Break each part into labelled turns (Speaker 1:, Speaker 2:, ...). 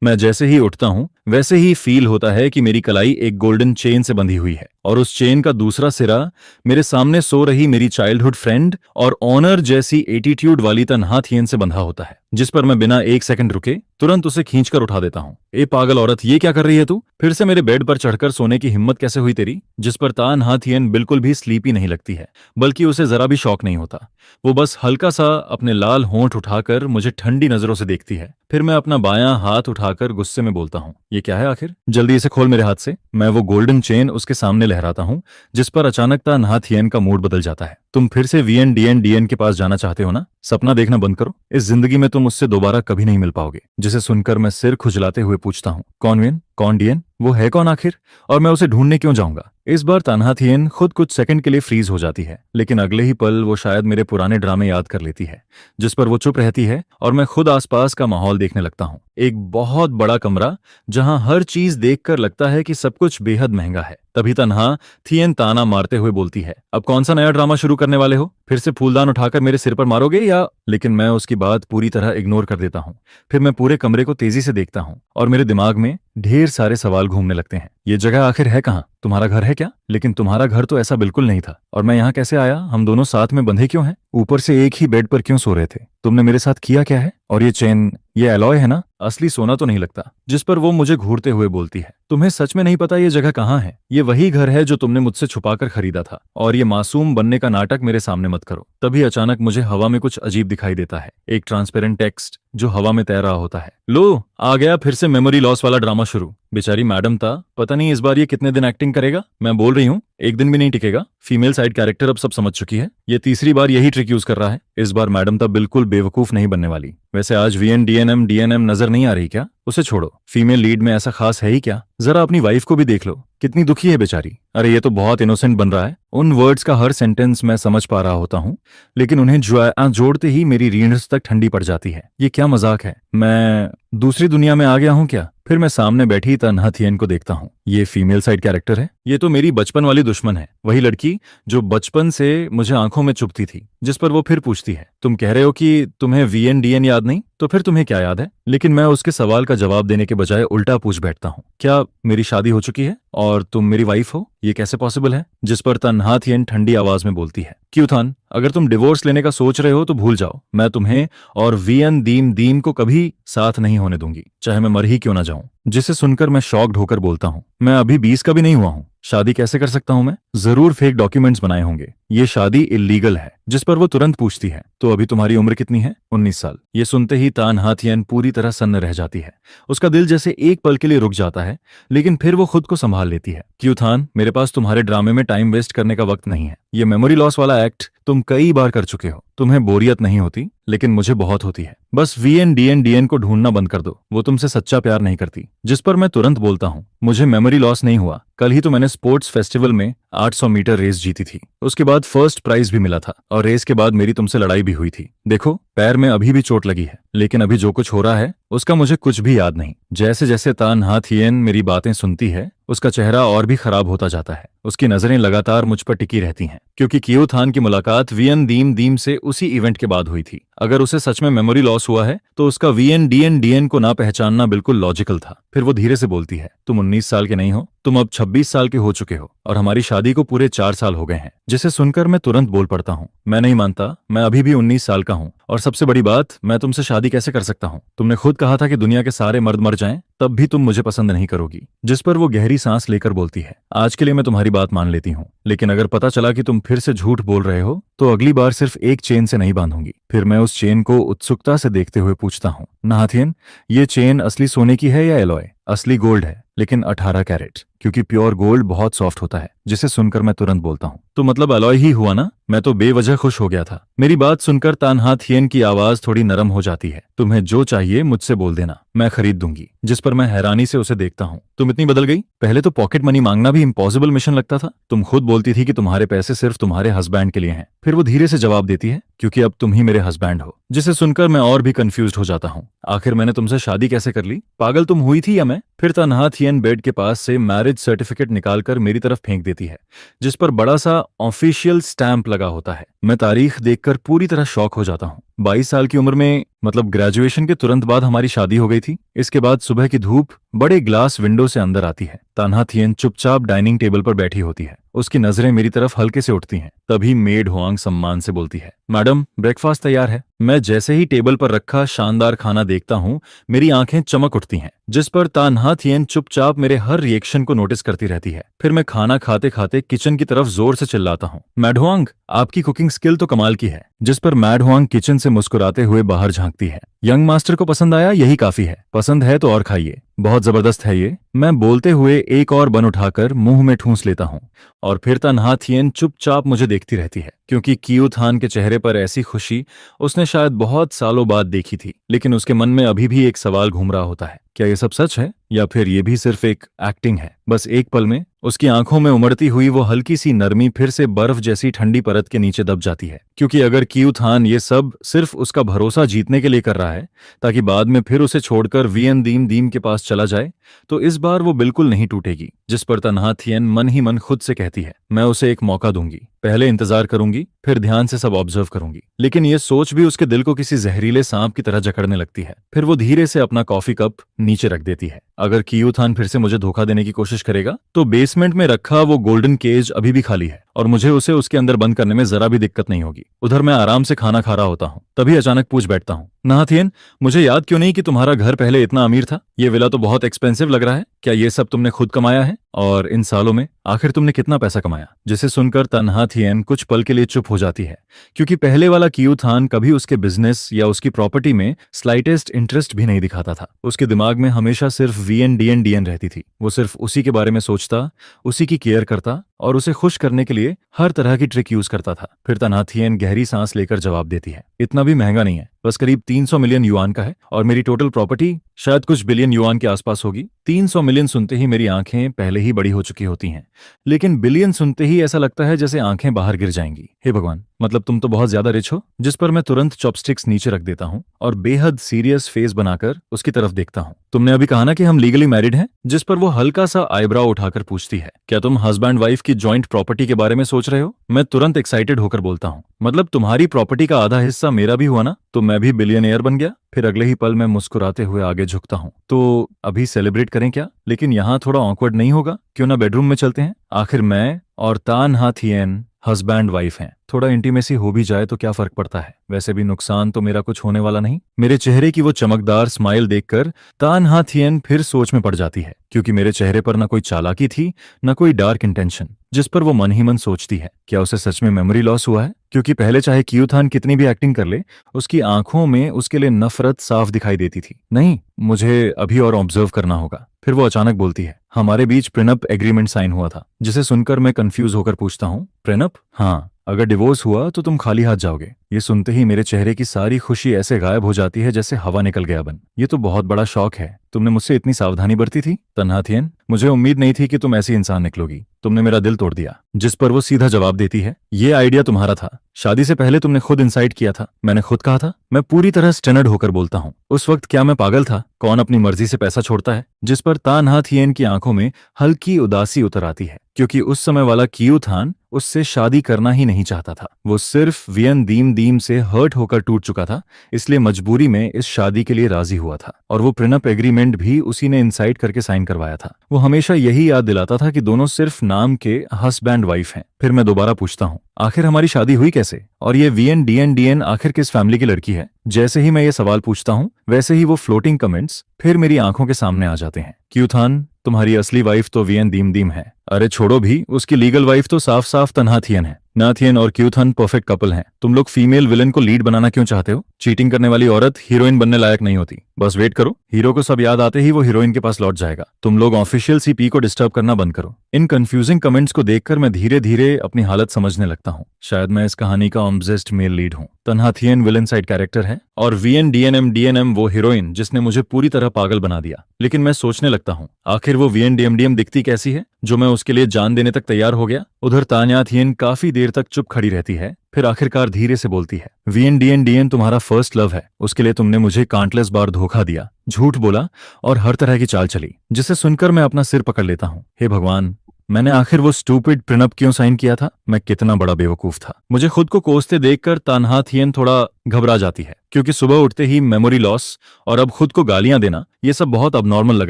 Speaker 1: मैं जैसे ही उठता हूँ वैसे ही फील होता है कि मेरी कलाई एक गोल्डन चेन से बंधी हुई है और उस चेन का दूसरा सिरा मेरे सामने सो रही मेरी चाइल्डहुड फ्रेंड और ऑनर जैसी एटीट्यूड वाली तन्हा थियन से बंधा होता है, जिस पर मैं बिना एक सेकंड रुके तुरंत उसे खींचकर उठा देता हूँ। ए पागल औरत, ये क्या कर रही है तू? फिर से मेरे बेड पर चढ़कर सोने की हिम्मत कैसे हुई तेरी? जिस पर तन्हा थियन बिल्कुल भी स्लीपी नहीं लगती है, बल्कि उसे जरा भी शौक नहीं होता। वो बस हल्का सा अपने लाल होंठ उठाकर मुझे ठंडी नजरों से देखती है। फिर मैं अपना बायां हाथ उठाकर गुस्से में बोलता हूँ, ये क्या है आखिर? जल्दी इसे खोल मेरे हाथ से। मैं वो गोल्डन चेन उसके सामने लहराता हूँ, जिस पर अचानक तन्हा थियन का मूड बदल जाता है। तुम फिर से वीएन डीएन के पास जाना चाहते हो ना? सपना देखना बंद करो। इस जिंदगी में तुम उससे दोबारा कभी नहीं मिल पाओगे। जिसे सुनकर मैं सिर खुजलाते हुए पूछता हूँ, कौन वीएन, कौन डीएन? वो है कौन आखिर? और मैं उसे ढूंढने क्यों जाऊंगा? इस बार तन्हा थियन खुद कुछ सेकंड के लिए फ्रीज हो जाती है, लेकिन अगले ही पल वो शायद मेरे पुराने ड्रामे याद कर लेती है, जिस पर वो चुप रहती है और मैं खुद आसपास का माहौल देखने लगता हूँ। एक बहुत बड़ा कमरा जहां हर चीज देखकर लगता है कि सब कुछ बेहद महंगा है। तभी तन्हा थियन ताना मारते हुए बोलती है, अब कौन सा नया ड्रामा शुरू करने वाले हो? फिर से फूलदान उठाकर मेरे सिर पर मारोगे या? लेकिन मैं उसकी बात पूरी तरह इग्नोर कर देता हूँ। फिर मैं पूरे कमरे को तेजी से देखता हूँ और मेरे दिमाग में ढेर सारे सवाल घूमने लगते हैं। ये जगह आखिर है कहाँ? तुम्हारा घर है क्या? लेकिन तुम्हारा घर तो ऐसा बिल्कुल नहीं था। और मैं यहाँ कैसे आया? हम दोनों साथ में बंधे क्यों हैं? ऊपर से एक ही बेड पर क्यों सो रहे थे? तुमने मेरे साथ किया क्या है? और ये चेन, ये एलॉय है ना? असली सोना तो नहीं लगता। जिस पर वो मुझे घूरते हुए बोलती है, तुम्हें सच में नहीं पता ये जगह कहाँ है? ये वही घर है जो तुमने मुझसे छुपाकर खरीदा था। और ये मासूम बनने का नाटक मेरे सामने मत करो। तभी अचानक मुझे हवा में कुछ अजीब दिखाई देता है, एक ट्रांसपेरेंट टेक्स्ट जो हवा में तैर रहा होता है। लो, आ गया फिर से मेमोरी लॉस वाला ड्रामा शुरू। बेचारी मैडम था, पता नहीं इस बार ये कितने दिन एक्टिंग करेगा। मैं बोल रही हूँ, एक दिन भी नहीं टिकेगा। फीमेल साइड कैरेक्टर अब सब समझ चुकी है। ये तीसरी बार यही ट्रिक यूज कर रहा है। इस बार मैडम तब बिल्कुल बेवकूफ नहीं बनने वाली। वैसे आज वीएन डीएनएम नजर नहीं आ रही क्या? उसे छोड़ो, फीमेल लीड में ऐसा खास है ही क्या? जरा अपनी वाइफ को भी देख लो, कितनी दुखी है बेचारी। अरे ये तो बहुत इनोसेंट बन रहा है। उन वर्ड्स का हर सेंटेंस मैं समझ पा रहा होता हूँ, लेकिन उन्हें जोड़ते ही मेरी रीढ़ तक ठंडी पड़ जाती है। ये क्या मजाक है? मैं दूसरी दुनिया में आ गया हूँ क्या? फिर मैं सामने बैठी तन्हा थियन को देखता हूँ। ये फीमेल साइड कैरेक्टर है। ये तो मेरी बचपन वाली दुश्मन है, वही लड़की जो बचपन से मुझे आंखों में चुभती थी। जिस पर वो फिर पूछती है, तुम कह रहे हो कि तुम्हें वीएन डीएन याद नहीं? तो फिर तुम्हें क्या याद है? लेकिन मैं उसके सवाल का जवाब देने के बजाय उल्टा पूछ बैठता हूँ, क्या मेरी शादी हो चुकी है और तुम मेरी वाइफ हो? ये कैसे पॉसिबल है? जिस पर तन्हा थियन ठंडी आवाज में बोलती है, क्यों थान, अगर तुम डिवोर्स लेने का सोच रहे हो तो भूल जाओ। मैं तुम्हें और वीएन दीम दीम को कभी साथ नहीं होने दूंगी, चाहे मैं मर ही क्यों ना जाऊं। जिसे सुनकर मैं शॉक्ड होकर बोलता हूँ, मैं अभी 20 का भी नहीं हुआ हूँ, शादी कैसे कर सकता हूँ मैं? जरूर फेक डॉक्यूमेंट्स बनाए होंगे, ये शादी इल्लीगल है। जिस पर वो तुरंत पूछती है, तो अभी तुम्हारी उम्र कितनी है? 19 साल। ये सुनते ही तन्हा थियन पूरी तरह सन्न रह जाती है। उसका दिल जैसे एक पल के लिए रुक जाता है, लेकिन फिर वो खुद को संभाल लेती है। क्यों थान, मेरे पास तुम्हारे ड्रामे में टाइम वेस्ट करने का वक्त नहीं है। ये मेमोरी लॉस वाला एक्ट तुम कई बार कर चुके हो। तुम्हें बोरियत नहीं होती, लेकिन मुझे बहुत होती है। बस वीएन डीएन को ढूंढना बंद कर दो, वो तुमसे सच्चा प्यार नहीं करती। जिस पर मैं तुरंत बोलता हूँ, मुझे मेमोरी लॉस नहीं हुआ। कल ही तो मैंने स्पोर्ट्स फेस्टिवल में 800 मीटर रेस जीती थी। उसके बाद फर्स्ट प्राइज भी मिला था और रेस के बाद मेरी तुमसे लड़ाई भी हुई थी। देखो, पैर में अभी भी चोट लगी है, लेकिन अभी जो कुछ हो रहा है उसका मुझे कुछ भी याद नहीं। जैसे जैसे तन्हा थियन मेरी बातें सुनती है, उसका चेहरा और भी खराब होता जाता है। उसकी नजरें लगातार मुझ पर टिकी रहती हैं, क्योंकि कियो थान की मुलाकात वीएन दीम दीम से उसी इवेंट के बाद हुई थी। अगर उसे सच में मेमोरी लॉस हुआ है तो उसका वीएन डीएन को ना पहचानना बिल्कुल लॉजिकल था। फिर वो धीरे से बोलती है, तुम 19 साल के नहीं हो, तुम अब 26 साल के हो चुके हो और हमारी शादी को पूरे 4 साल हो गए हैं। जिसे सुनकर मैं तुरंत बोल पड़ता हूँ, मैं नहीं मानता, मैं अभी भी 19 साल का हूँ। और सबसे बड़ी बात, मैं तुमसे शादी कैसे कर सकता हूँ? तुमने खुद कहा था कि दुनिया के सारे मर्द मर जाएं, तब भी तुम मुझे पसंद नहीं करोगी। जिस पर वो गहरी सांस लेकर बोलती है, आज के लिए मैं तुम्हारी बात मान लेती हूँ, लेकिन अगर पता चला कि तुम फिर से झूठ बोल रहे हो तो अगली बार सिर्फ एक चेन से नहीं बांधूंगी। फिर मैं उस चेन को उत्सुकता से देखते हुए पूछता हूँ, तन्हा थियन, ये चेन असली सोने की है या एलॉय? असली गोल्ड है, लेकिन 18 कैरेट, क्योंकि प्योर गोल्ड बहुत सॉफ्ट होता है। जिसे सुनकर मैं तुरंत बोलता हूँ, तो मतलब अलॉय ही हुआ ना? मैं तो बेवजह खुश हो गया था। मेरी बात सुनकर तन्हा थियन की आवाज थोड़ी नरम हो जाती है। तुम्हें जो चाहिए मुझसे बोल देना, मैं खरीद दूंगी। जिस पर मैं हैरानी से उसे देखता हूँ, तुम इतनी बदल गई? पहले तो पॉकेट मनी मांगना भी इम्पॉसिबल मिशन लगता था। तुम खुद बोलती थी कि तुम्हारे पैसे सिर्फ तुम्हारे हस्बैंड के लिए हैं। फिर वो धीरे से जवाब देती है, क्योंकि अब तुम ही मेरे हस्बैंड हो। जिसे सुनकर मैं और भी कंफ्यूज हो जाता हूँ। आखिर मैंने तुमसे शादी कैसे कर ली? पागल तुम हुई थी या मैं? फिर तन्हा थियन बेड के पास से मैरिज सर्टिफिकेट निकालकर मेरी तरफ फेंक देती है, जिस पर बड़ा सा ऑफिशियल स्टैंप लगा लगा होता है। मैं तारीख देखकर पूरी तरह शॉक हो जाता हूँ। 22 साल की उम्र में, मतलब ग्रेजुएशन के तुरंत बाद हमारी शादी हो गई थी। इसके बाद सुबह की धूप बड़े ग्लास विंडो से अंदर आती है। तान्हा थियन चुपचाप डाइनिंग टेबल पर बैठी होती है। उसकी नजरें मेरी तरफ हल्के से उठती हैं। तभी मेड हुआंग सम्मान से बोलती है, मैडम ब्रेकफास्ट तैयार है। मैं जैसे ही टेबल पर रखा शानदार खाना देखता हूँ, मेरी आंखें चमक उठती हैं, जिस पर तान्हा थियन चुपचाप मेरे हर रिएक्शन को नोटिस करती रहती है। फिर मैं खाना खाते खाते किचन की तरफ जोर से चिल्लाता हूँ, मैड हुआंग, आपकी कुकिंग स्किल तो कमाल की है। जिस पर मैड हुआंग किचन से मुस्कुराते हुए बाहर झांकती है। यंग मास्टर को पसंद आया, यही काफी है। पसंद है तो और खाइए, बहुत जबरदस्त है ये। मैं बोलते हुए एक और बन उठाकर मुंह में ठूंस लेता हूँ और फिर तान्हा थियन चुपचाप मुझे देखती रहती है, क्योंकि कियू थान के चेहरे पर ऐसी खुशी उसने शायद बहुत सालों बाद देखी थी। लेकिन उसके मन में अभी भी एक सवाल घूम रहा होता है, क्या ये सब सच है या फिर ये भी सिर्फ एक एक्टिंग है। बस एक पल में उसकी आंखों में उमड़ती हुई वो हल्की सी नरमी फिर से बर्फ जैसी ठंडी परत के नीचे दब जाती है। क्योंकि अगर कियू थान ये सब सिर्फ उसका भरोसा जीतने के लिए कर रहा है, ताकि बाद में फिर उसे छोड़कर वियन दीम दीम के पास चला जाए, तो इस बार वो बिल्कुल नहीं टूटेगी। जिस पर तान्हा थियन मन ही मन खुद से कहती है, मैं उसे एक मौका दूंगी, पहले इंतजार करूंगी, फिर ध्यान से सब ऑब्जर्व करूंगी। लेकिन ये सोच भी उसके दिल को किसी जहरीले सांप की तरह जकड़ने लगती है। फिर वो धीरे से अपना कॉफी कप नीचे रख देती है। अगर कियू थान फिर से मुझे धोखा देने की कोशिश करेगा, तो बेसमेंट में रखा वो गोल्डन केज अभी भी खाली है और मुझे उसे उसके अंदर बंद करने में जरा भी दिक्कत नहीं होगी। उधर मैं आराम से खाना खा रहा होता हूँ, तभी अचानक पूछ बैठता हूँ, नाहा थियन, मुझे याद क्यों नहीं कि तुम्हारा घर पहले इतना अमीर था। ये विला तो बहुत एक्सपेंसिव लग रहा है। क्या ये सब तुमने खुद कमाया है? और इन सालों में आखिर तुमने कितना पैसा कमाया? जिसे सुनकर तान्हा थियन कुछ पल के लिए चुप हो जाती है, क्योंकि पहले वाला कियू थान कभी उसके बिजनेस या उसकी प्रॉपर्टी में स्लाइटेस्ट इंटरेस्ट भी नहीं दिखाता था। उसके दिमाग में हमेशा सिर्फ वीएन डीएन डीएन रहती थी। वो सिर्फ उसी के बारे में सोचता, उसी की केयर करता और उसे खुश करने के लिए हर तरह की ट्रिक यूज करता था। फिर तान्हा थियन गहरी सांस लेकर जवाब देती है, इतना भी महंगा नहीं है, बस करीब 300 मिलियन युआन का है और मेरी टोटल प्रॉपर्टी शायद कुछ बिलियन युआन के आसपास होगी। 300 मिलियन सुनते ही मेरी आंखें पहले ही बड़ी हो चुकी होती हैं, लेकिन बिलियन सुनते ही ऐसा लगता है जैसे आंखें बाहर गिर जाएंगी। हे भगवान, मतलब तुम तो बहुत ज्यादा रिच हो। जिस पर मैं तुरंत चॉपस्टिक्स नीचे रख देता हूँ और बेहद सीरियस फेस बनाकर उसकी तरफ देखता हूँ। तुमने अभी कहा ना कि हम लीगली मैरिड हैं? जिस पर वो हल्का सा आईब्राउ उठाकर पूछती है, क्या तुम हस्बैंड वाइफ की जॉइंट प्रॉपर्टी के बारे में सोच रहे हो? मैं तुरंत एक्साइटेड होकर बोलता हूँ, मतलब तुम्हारी प्रॉपर्टी का आधा हिस्सा मेरा भी हुआ ना, तो मैं भी बिलियनियर बन गया। फिर अगले ही पल मैं मुस्कुराते हुए आगे झुकता हूँ, तो अभी सेलिब्रेट करें क्या? लेकिन यहाँ थोड़ा ऑकवर्ड नहीं होगा? क्यों ना बेडरूम में चलते हैं? आखिर मैं और तान्हा थियन हस्बैंड वाइफ हैं। थोड़ा इंटीमेसी हो भी जाए तो क्या फर्क पड़ता है? वैसे भी नुकसान तो मेरा कुछ होने वाला नहीं। मेरे चेहरे की वो चमकदार स्माइल देखकर तान्हा थियन फिर सोच में पड़ जाती है, क्योंकि मेरे चेहरे पर न कोई चालाकी थी, न कोई डार्क इंटेंशन। जिस पर वो मन ही मन सोचती है, क्या उसे सच में मेमोरी लॉस हुआ है? क्योंकि पहले चाहे कियू थान कितनी भी एक्टिंग कर ले, उसकी आंखों में उसके लिए नफरत साफ दिखाई देती थी। नहीं, मुझे अभी और ऑब्जर्व करना होगा। फिर वो अचानक बोलती है, हमारे बीच प्रेनअप एग्रीमेंट साइन हुआ था। जिसे सुनकर मैं कंफ्यूज होकर पूछता हूँ, प्रेनअप? हाँ, अगर डिवोर्स हुआ तो तुम खाली हाथ जाओगे। ये सुनते ही मेरे चेहरे की सारी खुशी ऐसे गायब हो जाती है जैसे हवा निकल गया बन। ये तो बहुत बड़ा शौक है। तुमने मुझसे इतनी सावधानी बरती थी? तान्हा थियन, मुझे उम्मीद नहीं थी कि तुम ऐसी इंसान निकलोगी। तुमने मेरा दिल तोड़ दिया। जिस पर वो सीधा जवाब देती है, ये आइडिया तुम्हारा था। शादी से पहले तुमने खुद इंसाइट किया था। मैंने खुद कहा था। मैं पूरी तरह स्टनर्ड होकर बोलता हूँ, उस वक्त क्या मैं पागल था? कौन अपनी मर्जी से पैसा छोड़ता है? जिस पर तान्हा थियन की आंखों में हल्की उदासी उतर आती है, क्योंकि उस समय वाला कियू थान उससे शादी करना ही नहीं चाहता था। वो सिर्फ वियन दीम दीम से हर्ट होकर टूट चुका था, इसलिए मजबूरी में इस शादी के लिए राजी हुआ था। और वो प्रेनअप एग्रीमेंट भी उसी ने इंसाइट करके साइन करवाया था। वो हमेशा यही याद दिलाता था कि दोनों सिर्फ नाम के हस्बैंड वाइफ हैं। फिर मैं दोबारा पूछता हूँ, आखिर हमारी शादी हुई कैसे? और ये वीएन डीएन डीएन आखिर किस फैमिली की लड़की है? जैसे ही मैं ये सवाल पूछता हूँ, वैसे ही वो फ्लोटिंग कमेंट्स फिर मेरी आंखों के सामने आ जाते हैं। कियू थान, तुम्हारी असली वाइफ तो वियन दीम दीम है। अरे छोड़ो भी, उसकी लीगल वाइफ तो साफ साफ तान्हा थियन है। ना थियन और कियू थान परफेक्ट कपल हैं। तुम लोग फीमेल विलन को लीड बनाना क्यों चाहते हो? चीटिंग करने वाली औरत हीरोइन बनने लायक नहीं होती। बस वेट करो, हीरो को सब याद आते ही वो हीरोइन के पास लौट जाएगा। तुम लोग ऑफिशियल सीपी को डिस्टर्ब करना बंद करो। इन कंफ्यूजिंग कमेंट्स को देखकर मैं धीरे धीरे अपनी हालत समझने लगता हूँ। शायद मैं इस कहानी का ऑब्सेस्ड मेल लीड हूँ। तान्हा थियन विलन साइड कैरेक्टर है और वीएन डीएनएम वो हीरोइन जिसने मुझे पूरी तरह पागल बना दिया। लेकिन मैं सोचने लगता हूँ, आखिर वो वीएन डीएम दिखती कैसी है जो मैं उसके लिए जान देने तक तैयार हो गया? उधर तान्हा थियन काफी देर तक चुप खड़ी रहती है, फिर आखिरकार धीरे से बोलती है, वीएन डीएन तुम्हारा फर्स्ट लव है। उसके लिए तुमने मुझे काउंटलेस बार धोखा दिया, झूठ बोला और हर तरह की चाल चली। जिसे सुनकर मैं अपना सिर पकड़ लेता हूँ। हे भगवान, मैंने आखिर वो स्टूपिड प्रिनअप क्यों साइन किया था? मैं कितना बड़ा बेवकूफ था। मुझे खुद को कोसते देखकर तान्हा थियन थोड़ा घबरा जाती है, क्योंकि सुबह उठते ही मेमोरी लॉस और अब खुद को गालियां देना, ये सब बहुत अबनॉर्मल लग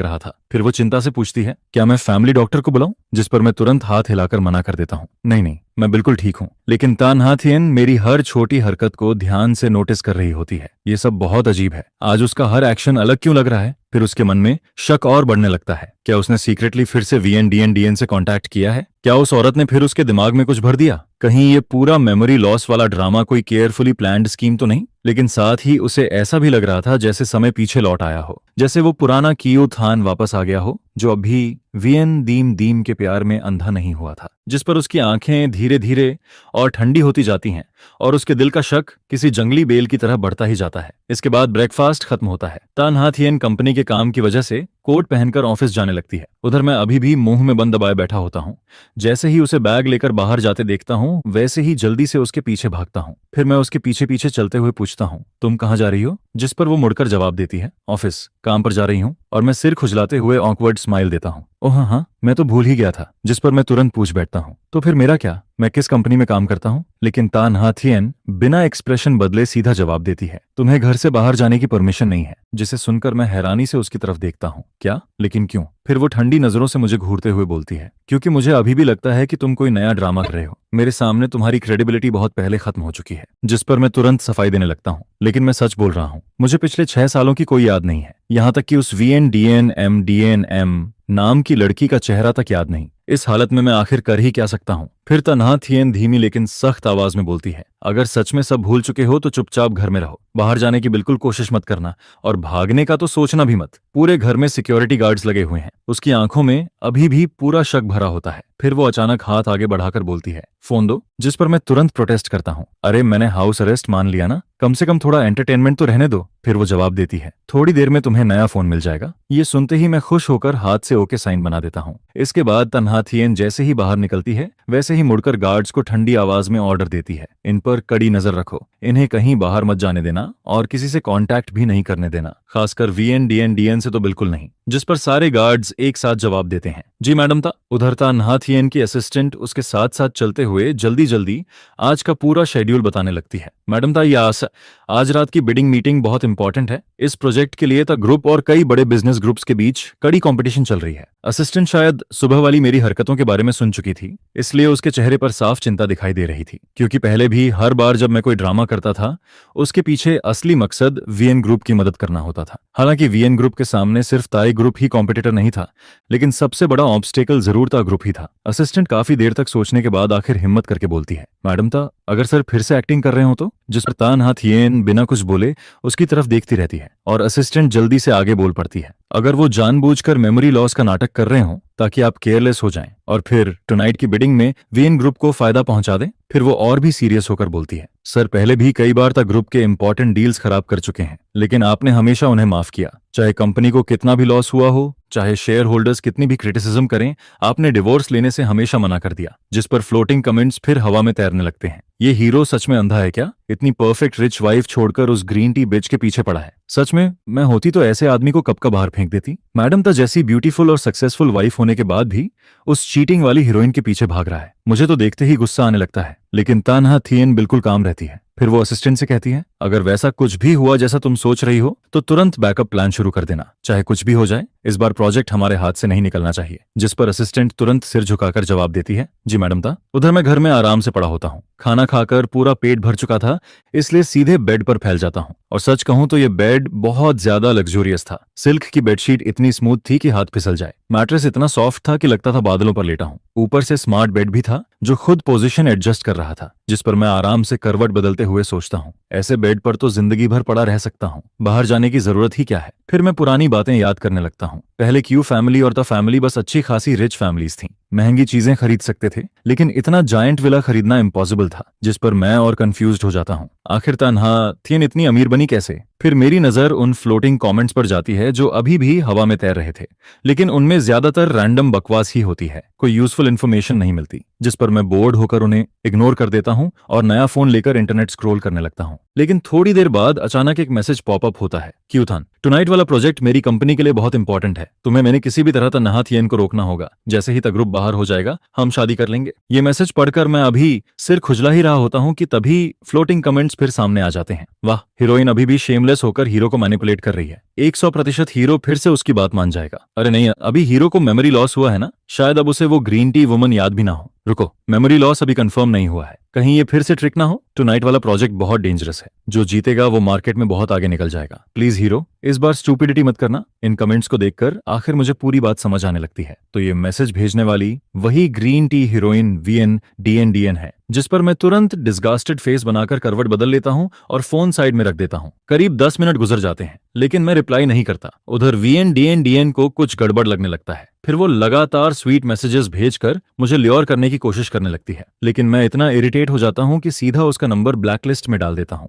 Speaker 1: रहा था। फिर वो चिंता से पूछती है, क्या मैं फैमिली डॉक्टर को बुलाऊं? जिस पर मैं तुरंत हाथ हिलाकर मना कर देता हूँ, नहीं नहीं, मैं बिल्कुल ठीक हूँ। लेकिन तान्हा थियन मेरी हर छोटी हरकत को ध्यान से नोटिस कर रही होती है। ये सब बहुत अजीब है। आज उसका हर एक्शन अलग क्यों लग रहा है? फिर उसके मन में शक और बढ़ने लगता है। क्या उसने सीक्रेटली फिर से VNDN से कांटेक्ट किया है? क्या उस औरत ने फिर उसके दिमाग में कुछ भर दिया? कहीं ये पूरा मेमोरी लॉस वाला ड्रामा कोई केयरफुली प्लान्ड स्कीम तो नहीं? लेकिन साथ ही उसे ऐसा भी लग रहा था जैसे समय पीछे लौट आया हो, जैसे वो पुराना कियो थान वापस आ गया हो, जो अभी वियन दीम दीम के प्यार में अंधा नहीं हुआ था, जिस पर उसकी आंखें धीरे धीरे और ठंडी होती जाती हैं और उसके दिल का शक किसी जंगली बेल की तरह बढ़ता ही जाता है। इसके बाद ब्रेकफास्ट खत्म होता है। तान्हा थियन कंपनी के काम की वजह से कोट पहनकर ऑफिस जाने लगती है। उधर मैं अभी भी मुंह में बंद दबाए बैठा होता हूँ। जैसे ही उसे बैग लेकर बाहर जाते देखता हूँ, वैसे ही जल्दी से उसके पीछे भागता हूँ। फिर मैं उसके पीछे पीछे चलते हुए पूछता हूँ, तुम कहाँ जा रही हो? जिस पर वो मुड़कर जवाब देती है, ऑफिस, काम पर जा रही हूँ। और मैं सिर खुजलाते हुए ऑकवर्ड स्माइल देता हूँ। ओह हाँ, मैं तो भूल ही गया था। जिस पर मैं तुरंत पूछ बैठता हूँ, तो फिर मेरा क्या? मैं किस कंपनी में काम करता हूँ? लेकिन तान्हा थियन बिना एक्सप्रेशन बदले सीधा जवाब देती है, तुम्हें घर से बाहर जाने की परमिशन नहीं है। जिसे सुनकर मैं हैरानी से उसकी तरफ देखता हूँ। क्या? लेकिन क्यों? फिर वो ठंडी नजरों से मुझे घूरते हुए बोलती है, क्योंकि मुझे अभी भी लगता है कि तुम कोई नया ड्रामा कर रहे हो। मेरे सामने तुम्हारी क्रेडिबिलिटी बहुत पहले खत्म हो चुकी है। जिस पर मैं तुरंत सफाई देने लगता हूँ, लेकिन मैं सच बोल रहा हूँ। मुझे पिछले 6 सालों की कोई याद नहीं है, यहाँ तक कि उस VNDNM नाम की लड़की का चेहरा तक याद नहीं। इस हालत में मैं आखिर कर ही क्या सकता हूँ? फिर तान्हा थियन धीमी लेकिन सख्त आवाज में बोलती है, अगर सच में सब भूल चुके हो तो चुपचाप घर में रहो। बाहर जाने की बिल्कुल कोशिश मत करना, और भागने का तो सोचना भी मत। पूरे घर में सिक्योरिटी गार्ड्स लगे हुए हैं। उसकी आंखों में अभी भी पूरा शक भरा होता है। फिर वो अचानक हाथ आगे बढ़ाकर बोलती है, फोन दो। जिस पर मैं तुरंत प्रोटेस्ट करता हूँ, अरे मैंने हाउस अरेस्ट मान लिया ना, कम से कम थोड़ा एंटरटेनमेंट तो रहने दो। फिर वो जवाब देती है, थोड़ी देर में तुम्हें नया फोन मिल जाएगा। ये सुनते ही मैं खुश होकर हाथ से ओके साइन बना देता हूँ। इसके बाद तान्हा थियन जैसे ही बाहर निकलती है, वैसे ही मुड़कर गार्ड्स को ठंडी आवाज में ऑर्डर देती है, इन पर कड़ी नजर रखो, इन्हें कहीं बाहर मत जाने देना और किसी से कांटेक्ट भी नहीं करने देना, खासकर VNDN से तो बिल्कुल नहीं। जिस पर सारे गार्ड्स एक साथ जवाब देते हैं, जी मैडम ता। उधर तान्हा थियन की असिस्टेंट उसके साथ साथ चलते हुए जल्दी जल्दी आज का पूरा शेड्यूल बताने लगती है। मैडम ता, आज रात की बिडिंग मीटिंग बहुत इंपॉर्टेंट है। इस प्रोजेक्ट के लिए ता ग्रुप और कई बड़े बिजनेस ग्रुप्स के बीच कड़ी कंपटीशन चल रही है। असिस्टेंट शायद सुबह वाली मेरी हरकतों के बारे में सुन चुकी थी, इसलिए उसके चेहरे पर साफ चिंता दिखाई दे रही थी, क्योंकि पहले भी हर बार जब मैं कोई ड्रामा करता था, उसके पीछे असली मकसद VN ग्रुप की मदद करना होता था। हालांकि VN ग्रुप के सामने सिर्फ ताई ग्रुप ही कॉम्पिटिटर नहीं था, लेकिन सबसे बड़ा ऑब्स्टेकल जरूर ता ग्रुप ही था। असिस्टेंट काफी देर तक सोचने के बाद आखिर हिम्मत करके बोलती है, मैडम ता, अगर सर फिर से एक्टिंग कर रहे हो तो? जिस पर तान्हा थियन बिना कुछ बोले उसकी तरफ देखती रहती है और असिस्टेंट जल्दी से आगे बोल पड़ती है, अगर वो जानबूझकर मेमोरी लॉस का नाटक कर रहे हो ताकि आप केयरलेस हो जाएं और फिर टुनाइट की बिडिंग में VN ग्रुप को फायदा पहुंचा दें। फिर वो और भी सीरियस होकर बोलती है, सर पहले भी कई बार तक ग्रुप के इंपॉर्टेंट डील्स खराब कर चुके हैं, लेकिन आपने हमेशा उन्हें माफ किया। चाहे कंपनी को कितना भी लॉस हुआ हो, चाहे शेयर होल्डर्स कितनी भी क्रिटिसिज्म करें, आपने डिवोर्स लेने से हमेशा मना कर दिया। जिस पर फ्लोटिंग कमेंट्स फिर हवा में तैरने लगते हैं। ये हीरो सच में अंधा है क्या? इतनी परफेक्ट रिच वाइफ छोड़कर उस ग्रीन टी बिच के पीछे पड़ा है। सच में मैं होती तो ऐसे आदमी को कब का बाहर फेंक देती। मैडम तो जैसी ब्यूटीफुल और सक्सेसफुल वाइफ होने के बाद भी उस चीटिंग वाली हीरोइन के पीछे भाग रहा है। मुझे तो देखते ही गुस्सा आने लगता है, लेकिन तान्हा थियन बिल्कुल काम रहती है। फिर वो असिस्टेंट से कहती है, अगर वैसा कुछ भी हुआ जैसा तुम सोच रही हो तो तुरंत बैकअप प्लान शुरू कर देना, चाहे कुछ भी हो जाए। इस बार प्रोजेक्ट हमारे हाथ से नहीं निकलना चाहिए। जिस पर असिस्टेंट तुरंत सिर झुकाकर जवाब देती है, जी मैडम ता। उधर मैं घर में आराम से पड़ा होता हूँ। खाना खाकर पूरा पेट भर चुका था, इसलिए सीधे बेड पर फैल जाता हूँ। और सच कहूं तो ये बेड बहुत ज्यादा लग्जूरियस था। सिल्क की बेडशीट इतनी स्मूथ थी कि हाथ फिसल जाए। मैट्रेस इतना सॉफ्ट था कि लगता था बादलों पर लेटा हूं। ऊपर से स्मार्ट बेड भी था जो खुद पोजीशन एडजस्ट कर रहा था, जिस पर मैं आराम से करवट बदलते हुए सोचता हूँ, ऐसे बेड पर तो जिंदगी भर पड़ा रह सकता हूँ, बाहर जाने की जरूरत ही क्या है। फिर मैं पुरानी बातें याद करने लगता हूँ। पहले क्यू फैमिली और द फैमिली बस अच्छी खासी रिच फैमिलीज थी, महंगी चीजें खरीद सकते थे, लेकिन इतना जायंट विला खरीदना इम्पॉसिबल था। जिस पर मैं और कंफ्यूज्ड हो जाता हूँ, आखिर तान्हा थियन इतनी अमीर बनी कैसे। फिर मेरी नजर उन फ्लोटिंग कमेंट्स पर जाती है जो अभी भी हवा में तैर रहे थे, लेकिन उनमें ज्यादातर रैंडम बकवास ही होती है, कोई यूजफुल इन्फॉर्मेशन नहीं मिलती। जिस पर मैं बोर्ड होकर उन्हें इग्नोर कर देता हूँ और नया फोन लेकर इंटरनेट स्क्रॉल करने लगता हूँ। लेकिन थोड़ी देर बाद अचानक एक मैसेज पॉपअप होता है, क्यूथन, टुनाइट वाला प्रोजेक्ट मेरी कंपनी के लिए बहुत इंपॉर्टेंट है, तुम्हें मैंने किसी भी तरह तन्हा थियन को रोकना होगा। जैसे ही तग्रुप बाहर हो जाएगा हम शादी कर लेंगे। ये मैसेज पढ़कर मैं अभी सिर खुजला ही रहा होता हूँ कि तभी फ्लोटिंग कमेंट्स फिर सामने आ जाते हैं। वाह, हीरोइन अभी भी शेमलेस होकर हीरो को मैनिपुलेट कर रही है। 100% हीरो फिर से उसकी बात मान जाएगा। अरे नहीं, अभी हीरो को मेमोरी लॉस हुआ है ना, शायद अब उसे वो ग्रीन टी वुमन याद भी ना हो। रुको, मेमोरी लॉस अभी कंफर्म नहीं हुआ है, कहीं ये फिर से ट्रिक ना हो। टुनाइट वाला प्रोजेक्ट बहुत डेंजरस है, जो जीतेगा वो मार्केट में बहुत आगे निकल जाएगा। प्लीज हीरो, इस बार स्टूपिडिटी मत करना। इन कमेंट्स को देखकर आखिर मुझे पूरी बात समझ आने लगती है। तो ये मैसेज भेजने वाली वही ग्रीन टी हीरोइन VN है, जिस पर मैं तुरंत डिस्गास्टेड फेस बनाकर करवट बदल लेता हूं और फोन साइड में रख देता हूं। करीब 10 मिनट गुजर जाते हैं, लेकिन मैं रिप्लाई नहीं करता। उधर VN को कुछ गड़बड़ लगने लगता है। फिर वो लगातार स्वीट मैसेजेस भेजकर मुझे ल्योर करने की कोशिश करने लगती है, लेकिन मैं इतना इरिटेट हो जाता हूं कि सीधा उसका नंबर ब्लैकलिस्ट में डाल देता हूं,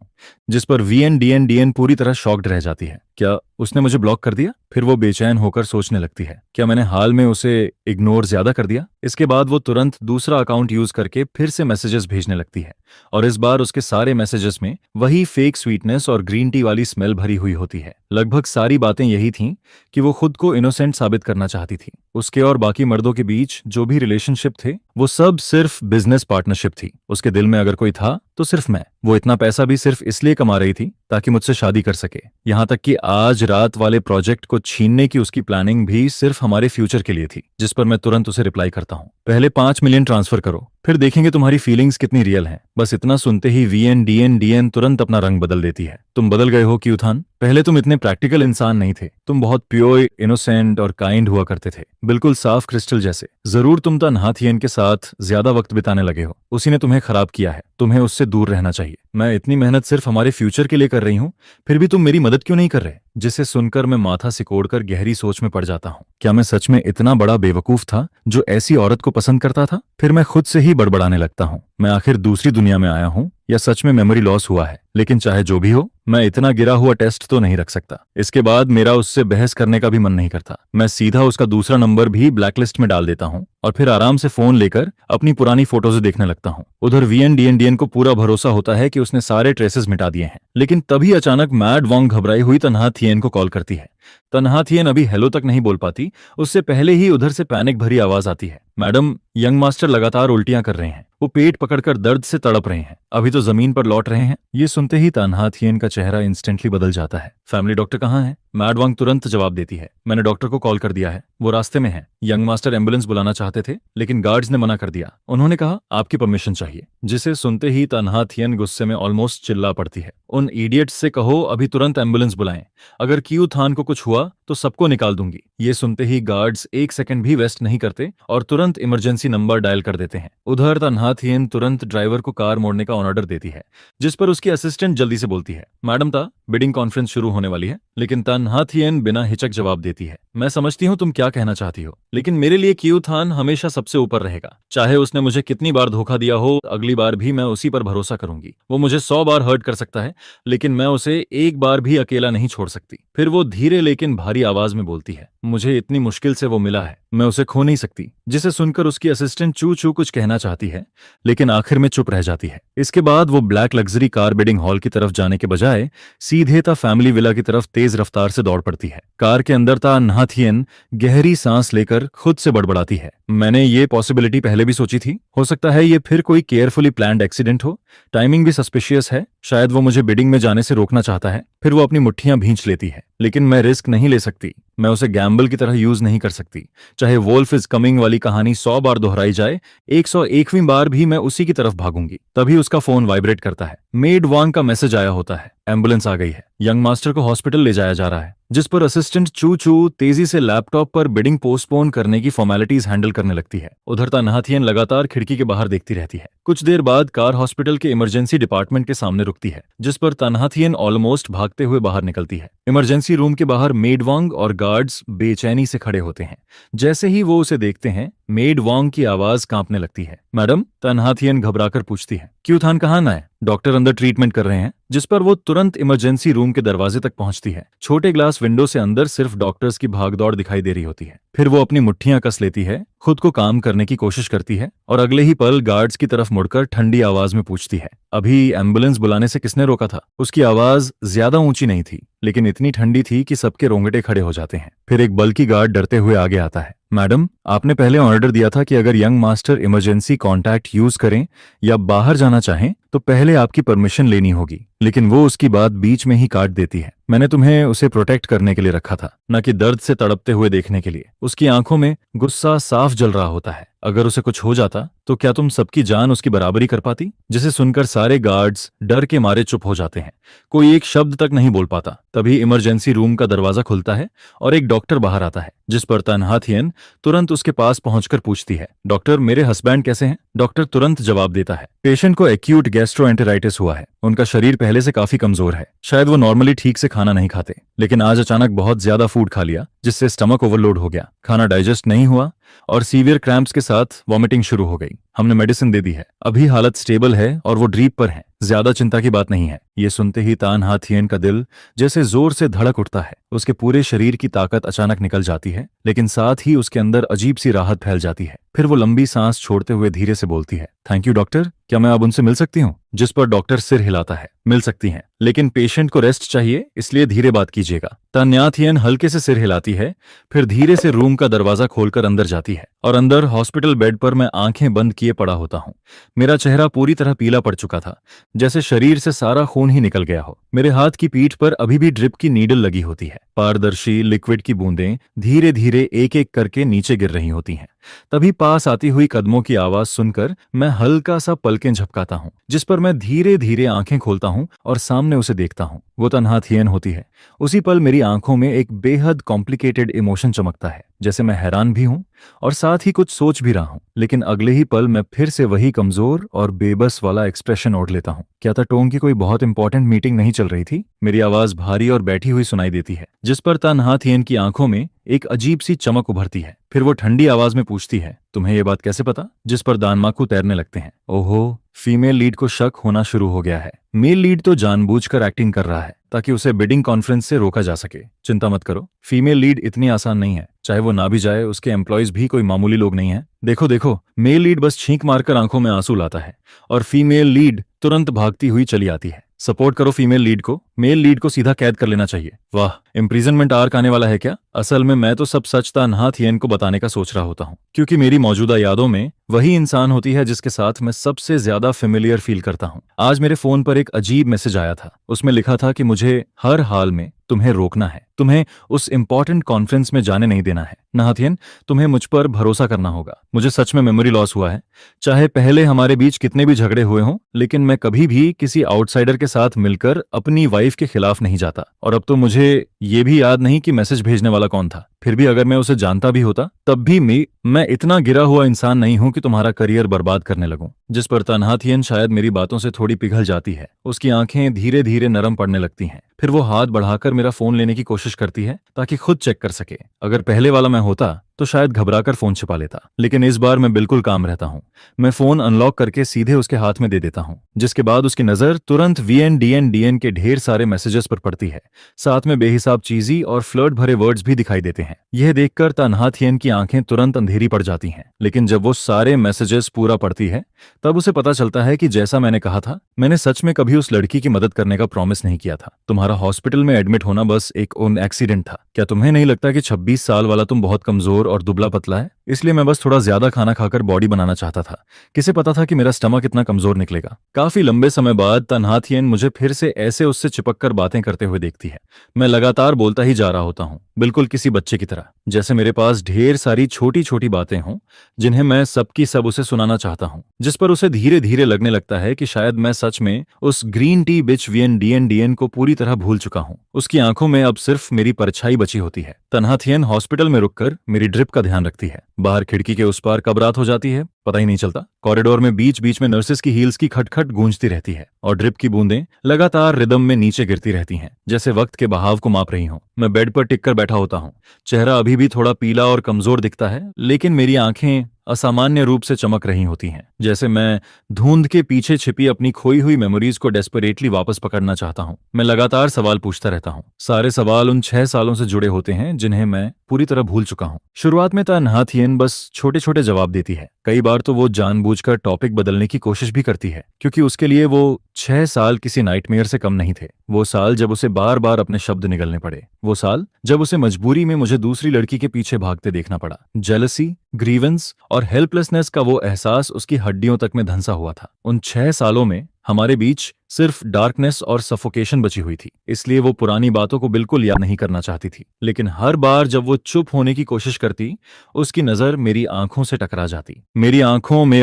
Speaker 1: जिस पर VN पूरी तरह शॉक्ड रह जाती है। क्या उसने मुझे ब्लॉक कर दिया? फिर वो बेचैन होकर सोचने लगती है, क्या मैंने हाल में उसे इग्नोर ज्यादा कर दिया? इसके बाद वो तुरंत दूसरा अकाउंट यूज करके फिर से मैसेजेस भेजने लगती है, और इस बार उसके सारे मैसेजेस में वही फेक स्वीटनेस और ग्रीन टी वाली स्मेल भरी हुई होती है। लगभग सारी बातें यही थीं कि वो खुद को इनोसेंट साबित करना चाहती थी। उसके और बाकी मर्दों के बीच जो भी रिलेशनशिप थे वो सब सिर्फ बिजनेस पार्टनरशिप थी। उसके दिल में अगर कोई था तो सिर्फ मैं। वो इतना पैसा भी सिर्फ इसलिए कमा रही थी ताकि मुझसे शादी कर सके। यहाँ तक कि आज रात वाले प्रोजेक्ट को छीनने की उसकी प्लानिंग भी सिर्फ हमारे फ्यूचर के लिए थी, जिस पर मैं तुरंत उसे रिप्लाई करता हूँ, पहले 5 मिलियन ट्रांसफर करो, फिर देखेंगे तुम्हारी फीलिंग्स कितनी रियल हैं। बस इतना सुनते ही VN तुरंत अपना रंग बदल देती है। तुम बदल गए हो क्यूथान, पहले तुम इतने प्रैक्टिकल इंसान नहीं थे। तुम बहुत प्योर, इनोसेंट और काइंड हुआ करते थे, बिल्कुल साफ क्रिस्टल जैसे। जरूर तुम तन्हा थियन के साथ ज्यादा वक्त बिताने लगे हो, उसी ने तुम्हें खराब किया है। तुम्हें उससे दूर रहना चाहिए। मैं इतनी मेहनत सिर्फ हमारे फ्यूचर के लिए कर रही हूँ, फिर भी तुम मेरी मदद क्यों नहीं कर रहे? जिसे सुनकर मैं माथा सिकोड़कर गहरी सोच में पड़ जाता हूँ। क्या मैं सच में इतना बड़ा बेवकूफ था जो ऐसी औरत को पसंद करता था? फिर मैं खुद से ही बड़बड़ाने लगता हूँ, मैं आखिर दूसरी दुनिया में आया हूँ या सच में मेमोरी लॉस हुआ है? लेकिन चाहे जो भी हो, मैं इतना गिरा हुआ टेस्ट तो नहीं रख सकता। इसके बाद मेरा उससे बहस करने का भी मन नहीं करता। मैं सीधा उसका दूसरा नंबर भी ब्लैकलिस्ट में डाल देता हूँ और फिर आराम से फोन लेकर अपनी पुरानी फोटोज देखने लगता हूँ। उधर VN को पूरा भरोसा होता है कि उसने सारे ट्रेसेस मिटा दिए हैं, लेकिन तभी अचानक मैड वॉन्ग घबराई हुई तन्हा थियन को कॉल करती है। तन्हा थियन अभी हेलो तक नहीं बोल पाती, उससे पहले ही उधर से पैनिक भरी आवाज आती है, मैडम, यंग मास्टर लगातार उल्टियां कर रहे हैं, वो पेट पकड़कर दर्द से तड़प रहे हैं, अभी तो जमीन पर लौट रहे हैं। ये सुनते ही तन्हा थियन का चेहरा इंस्टेंटली बदल जाता है। फैमिली डॉक्टर कहाँ है? मैड वॉन्ग तुरंत जवाब देती है, मैंने डॉक्टर को कॉल कर दिया है, वो रास्ते में है। यंग मास्टर एम्बुलेंस बुलाना चाहते थे, लेकिन गार्ड्स ने मना कर दिया। उन्होंने कहा आपकी परमिशन चाहिए। जिसे सुनते ही तन्हा थियन गुस्से में ऑलमोस्ट चिल्ला पड़ती है, उन इडियट्स से कहो अभी तुरंत एम्बुलेंस बुलाएं, अगर क्यू थान को कुछ हुआ तो सबको निकाल दूंगी। ये सुनते ही गार्ड्स 1 सेकंड भी वेस्ट नहीं करते और तुरंत इमरजेंसी नंबर डायल कर देते हैं। उधर तन्हा थियन तुरंत ड्राइवर को कार मोड़ने का ऑर्डर देती है, जिस पर उसकी असिस्टेंट जल्दी से बोलती है, मैडम ता बिडिंग कॉन्फ्रेंस शुरू होने वाली है। लेकिन तन्हा थियन बिना हिचक जवाब देती है, मैं समझती हूँ तुम क्या कहना चाहती हो, लेकिन मेरे लिए क्यू थान हमेशा सबसे ऊपर रहेगा। चाहे उसने मुझे कितनी बार धोखा दिया हो, अगली बार भी मैं उसी पर भरोसा करूंगी। वो मुझे 100 बार हर्ट कर सकता है, लेकिन मैं उसे एक बार भी अकेला नहीं छोड़ सकती। फिर वो धीरे लेकिन भारी आवाज में बोलती है, मुझे इतनी मुश्किल से वो मिला है, मैं उसे खो नहीं सकती। जिसे सुनकर उसकी असिस्टेंट चू चू कुछ कहना चाहती है, लेकिन आखिर में चुप रह जाती है। इसके बाद वो black luxury car wedding hall की तरफ जाने के बजाय सीधे ता फैमिली विला की तरफ तेज रफ्तार से दौड़ पड़ती है। कार के अंदर तन्हा थियन गहरी सांस लेकर खुद से बड़बड़ाती है, मैंने ये पॉसिबिलिटी पहले भी सोची थी, हो सकता है ये फिर कोई केयरफुली प्लान्ड एक्सीडेंट हो। टाइमिंग भी सस्पिशियस है, शायद वो मुझे बिडिंग में जाने से रोकना चाहता है। फिर वो अपनी मुट्ठियां भींच लेती है, लेकिन मैं रिस्क नहीं ले सकती, मैं उसे गैम्बल की तरह यूज नहीं कर सकती। चाहे वोल्फ इज कमिंग वाली कहानी 100 बार दोहराई जाए, 101वीं बार भी मैं उसी की तरफ भागूंगी। तभी उसका फोन वाइब्रेट करता है, मेड वांग का मैसेज आया होता है, एम्बुलेंस आ गई है, यंग मास्टर को हॉस्पिटल ले जाया जा रहा है। जिस पर असिस्टेंट चू चू तेजी से लैपटॉप पर बिडिंग पोस्टपोन करने की फॉर्मेलिटीज हैंडल करने लगती है। उधर तन्हा थियन लगातार खिड़की के बाहर देखती रहती है। कुछ देर बाद कार हॉस्पिटल के इमरजेंसी डिपार्टमेंट के सामने रुकती है, जिस पर तन्हा थियन ऑलमोस्ट भागते हुए बाहर निकलती है। इमरजेंसी रूम के बाहर मेड वांग और गार्ड्स बेचैनी से खड़े होते हैं। जैसे ही वो उसे देखते हैं, मेड वांग की आवाज कांपने लगती है, मैडम, तन्हा थियन घबराकर पूछती है, क्यू थान कहाँ ना है? डॉक्टर अंदर ट्रीटमेंट कर रहे हैं, जिस पर वो तुरंत इमरजेंसी रूम के दरवाजे तक पहुंचती है। छोटे ग्लास विंडो से अंदर सिर्फ डॉक्टर्स की भागदौड़ दिखाई दे रही होती है। फिर वो अपनी मुट्ठियां कस लेती है, खुद को काम करने की कोशिश करती है और अगले ही पल गार्ड्स की तरफ मुड़कर ठंडी आवाज में पूछती है, अभी एम्बुलेंस बुलाने से किसने रोका था? उसकी आवाज ज्यादा ऊंची नहीं थी, लेकिन इतनी ठंडी थी कि सबके रोंगटे खड़े हो जाते हैं। फिर एक बल्कि गार्ड डरते हुए आगे आता है। मैडम, आपने पहले ऑर्डर दिया था कि अगर young master emergency contact use करें या बाहर जाना चाहें तो पहले आपकी परमिशन लेनी होगी, लेकिन वो उसकी बात बीच में ही काट देती है। मैंने तुम्हें उसे प्रोटेक्ट करने के लिए रखा था, न कि दर्द से तड़पते हुए देखने के लिए। उसकी आंखों में गुस्सा साफ जल रहा होता है। अगर उसे कुछ हो जाता तो क्या तुम सबकी जान उसकी बराबरी कर पाती? जिसे सुनकर सारे गार्ड्स डर के मारे चुप हो जाते हैं। कोई एक शब्द तक नहीं बोल पाता। तभी इमरजेंसी रूम का दरवाजा खुलता है और एक डॉक्टर बाहर आता है, जिस पर तन्हा थियन तुरंत उसके पास पहुंचकर पूछती है, डॉक्टर, मेरे हस्बैंड कैसे हैं? डॉक्टर तुरंत जवाब देता है, पेशेंट को एक्यूट गैस्ट्रोएंटेराइटिस हुआ है। उनका शरीर पहले से काफी कमजोर है। शायद वो नॉर्मली ठीक से खाना नहीं खाते, लेकिन आज अचानक बहुत ज्यादा फूड खा लिया, जिससे स्टमक ओवरलोड हो गया। खाना डाइजेस्ट नहीं हुआ और सीवियर क्रैम्प्स के साथ वॉमिटिंग शुरू हो गई। हमने मेडिसिन दे दी है, अभी हालत स्टेबल है और वो ड्रीप पर है। ज्यादा चिंता की बात नहीं है। ये सुनते ही तन्हा थियन का दिल जैसे जोर से धड़क उठता है। उसके पूरे शरीर की ताकत अचानक निकल जाती है, लेकिन साथ ही उसके अंदर अजीब सी राहत फैल जाती है। फिर वो लंबी सांस छोड़ते हुए धीरे से बोलती है, थैंक यू डॉक्टर, क्या मैं अब उनसे मिल सकती हूँ? जिस पर डॉक्टर सिर हिलाता है, मिल सकती हैं, लेकिन पेशेंट को रेस्ट चाहिए, इसलिए धीरे बात कीजिएगा। तन्हा थियन हल्के से सिर हिलाती है, फिर धीरे से रूम का दरवाजा खोलकर अंदर जाती है और अंदर हॉस्पिटल बेड पर मैं आंखें बंद किए पड़ा होता हूँ। मेरा चेहरा पूरी तरह पीला पड़ चुका था, जैसे शरीर से सारा खून ही निकल गया हो। मेरे हाथ की पीठ पर अभी भी ड्रिप की नीडल लगी होती है। पारदर्शी लिक्विड की बूंदें धीरे धीरे एक एक करके नीचे गिर रही होती हैं। तभी पास आती हुई कदमों की आवाज सुनकर मैं हल्का सा पलकें झपकाता हूँ, जिस पर मैं धीरे धीरे आंखें खोलता हूँ और सामने उसे देखता हूँ। वो तन्हा थियन होती है। उसी पल मेरी आंखों में एक बेहद कॉम्प्लिकेटेड इमोशन चमकता है, जैसे मैं हैरान भी हूँ और साथ ही कुछ सोच भी रहा हूँ। लेकिन अगले ही पल मैं फिर से वही कमजोर और बेबस वाला एक्सप्रेशन ओढ़ लेता हूँ। क्या टोंग की कोई बहुत इंपॉर्टेंट मीटिंग नहीं चल रही थी? मेरी आवाज भारी और बैठी हुई सुनाई देती है, जिस पर तन्हा थियन की आंखों में एक अजीब सी चमक उभरती है। फिर वो ठंडी आवाज में पूछती है, तुम्हें ये बात कैसे पता? जिस पर दानमाकू तैरने लगते हैं। ओहो, फीमेल लीड को शक होना शुरू हो गया है। मेल लीड तो जानबूझकर एक्टिंग कर रहा है ताकि उसे बिडिंग कॉन्फ्रेंस से रोका जा सके। चिंता मत करो, फीमेल लीड इतनी आसान नहीं है। चाहे वो ना भी जाए, उसके एम्प्लॉयज भी कोई मामूली लोग नहीं है। देखो देखो, मेल लीड बस छींक मारकर आंखों में आंसू लाता है और फीमेल लीड तुरंत भागती हुई चली आती है। सपोर्ट करो फीमेल लीड को, मेल लीड को सीधा कैद कर लेना चाहिए। वाह, इम्प्रिजनमेंट आर्क आने वाला है क्या? असल में मैं तो सब सच तन्हा थियन को बताने का सोच रहा होता हूँ, क्योंकि मेरी मौजूदा यादों में वही इंसान होती है जिसके साथ मैं सबसे ज्यादा फेमिलियर फील करता हूँ। आज मेरे फोन पर एक अजीब मैसेज आया था। उसमें लिखा था कि मुझे हर हाल में तुम्हें रोकना है, तुम्हें उस इंपॉर्टेंट कॉन्फ्रेंस में जाने नहीं देना है। तन्हा थियन, तुम्हें मुझ पर भरोसा करना होगा। मुझे सच में मेमोरी लॉस हुआ है। चाहे पहले हमारे बीच कितने भी झगड़े हुए हों, लेकिन मैं कभी भी किसी आउटसाइडर के साथ मिलकर अपनी वाइफ के खिलाफ नहीं जाता। और अब तो मुझे ये भी याद नहीं कि मैसेज भेजने वाला कौन था। फिर भी अगर मैं उसे जानता भी होता, तब भी मैं इतना गिरा हुआ इंसान नहीं हूं कि तुम्हारा करियर बर्बाद करने लगूं। जिस पर तन्हा थियन शायद मेरी बातों से थोड़ी पिघल जाती है। उसकी आंखें धीरे धीरे नरम पड़ने लगती हैं। फिर वो हाथ बढ़ाकर मेरा फोन लेने की कोशिश करती है ताकि खुद चेक कर सके। अगर पहले वाला मैं होता तो शायद घबराकर फोन छिपा लेता, लेकिन इस बार मैं बिल्कुल काम रहता हूँ। मैं फोन अनलॉक करके सीधे उसके हाथ में दे देता हूँ, जिसके बाद उसकी नजर तुरंत VNDN के ढेर सारे मैसेजेस पर पड़ती है। साथ में बेहिसाब चीजी और फ्लर्ट भरे वर्ड्स भी दिखाई देते हैं। यह देखकर तन्हा थियन की आंखें तुरंत अंधेरी पड़ जाती हैं। लेकिन जब वो सारे मैसेजेस पूरा पढ़ती है, तब उसे पता चलता है कि जैसा मैंने कहा था, मैंने सच में कभी उस लड़की की मदद करने का प्रॉमिस नहीं किया था। तुम्हारा हॉस्पिटल में एडमिट होना बस एक एक्सीडेंट था। क्या तुम्हें नहीं लगता कि 26 साल वाला तुम बहुत कमजोर और दुबला पतला है? इसलिए मैं बस थोड़ा ज्यादा खाना खाकर बॉडी बनाना चाहता था। किसे पता था कि मेरा स्टमक इतना कमजोर निकलेगा। काफी लंबे समय बाद तन्हा थियन मुझे फिर से ऐसे उससे चिपककर बातें करते हुए देखती है। मैं लगातार बोलता ही जा रहा होता हूँ, बिल्कुल किसी बच्चे की तरह, जैसे मेरे पास ढेर सारी छोटी छोटी बातें हों जिन्हें मैं सबकी सब उसे सुनाना चाहता हूँ। जिस पर उसे धीरे धीरे लगने लगता है कि शायद मैं सच में उस ग्रीन टी बिच VNDN को पूरी तरह भूल चुका हूँ। उसकी आंखों में अब सिर्फ मेरी परछाई बची होती है। तन्हा थियन हॉस्पिटल में रुककर मेरी ड्रिप का ध्यान रखती है। बाहर खिड़की के उस पार कब रात हो जाती है पता ही नहीं चलता। कॉरिडोर में बीच बीच में नर्सेस की हील्स की खटखट गूंजती रहती है और ड्रिप की बूंदें लगातार रिदम में नीचे गिरती रहती हैं, जैसे वक्त के बहाव को माप रही हों। मैं बेड पर टिक कर बैठा होता हूँ। चेहरा अभी भी थोड़ा पीला और कमजोर दिखता है, लेकिन मेरी आंखें असामान्य रूप से चमक रही होती हैं, जैसे मैं धुंध के पीछे छिपी अपनी खोई हुई मेमोरीज को डेस्परेटली वापस पकड़ना चाहता हूं। मैं लगातार सवाल पूछता रहता हूं। सारे सवाल उन 6 सालों से जुड़े होते हैं जिन्हें मैं पूरी तरह भूल चुका हूं। शुरुआत में तन्हा थियन बस छोटे छोटे जवाब देती है। कई बार तो वो जानबूझकर टॉपिक बदलने की कोशिश भी करती है, क्योंकि उसके लिए वो 6 साल किसी नाइटमेयर से कम नहीं थे। वो साल जब उसे बार बार अपने शब्द निगलने पड़े, वो साल जब उसे मजबूरी में मुझे दूसरी लड़की के पीछे भागते देखना पड़ा। जेलसी, ग्रीवेंस और हेल्पलेसनेस का वो एहसास उसकी हड्डियों तक में धंसा हुआ था। उन 6 सालों में हमारे बीच सिर्फ डार्कनेस और सफोकेशन बची हुई थी, इसलिए वो पुरानी बातों को बिल्कुल याद नहीं करना चाहती थी। लेकिन हर बार जब वो चुप होने की कोशिश करती, उसकी नजर मेरी आंखों से टकरा जाती। मेरी आंखों में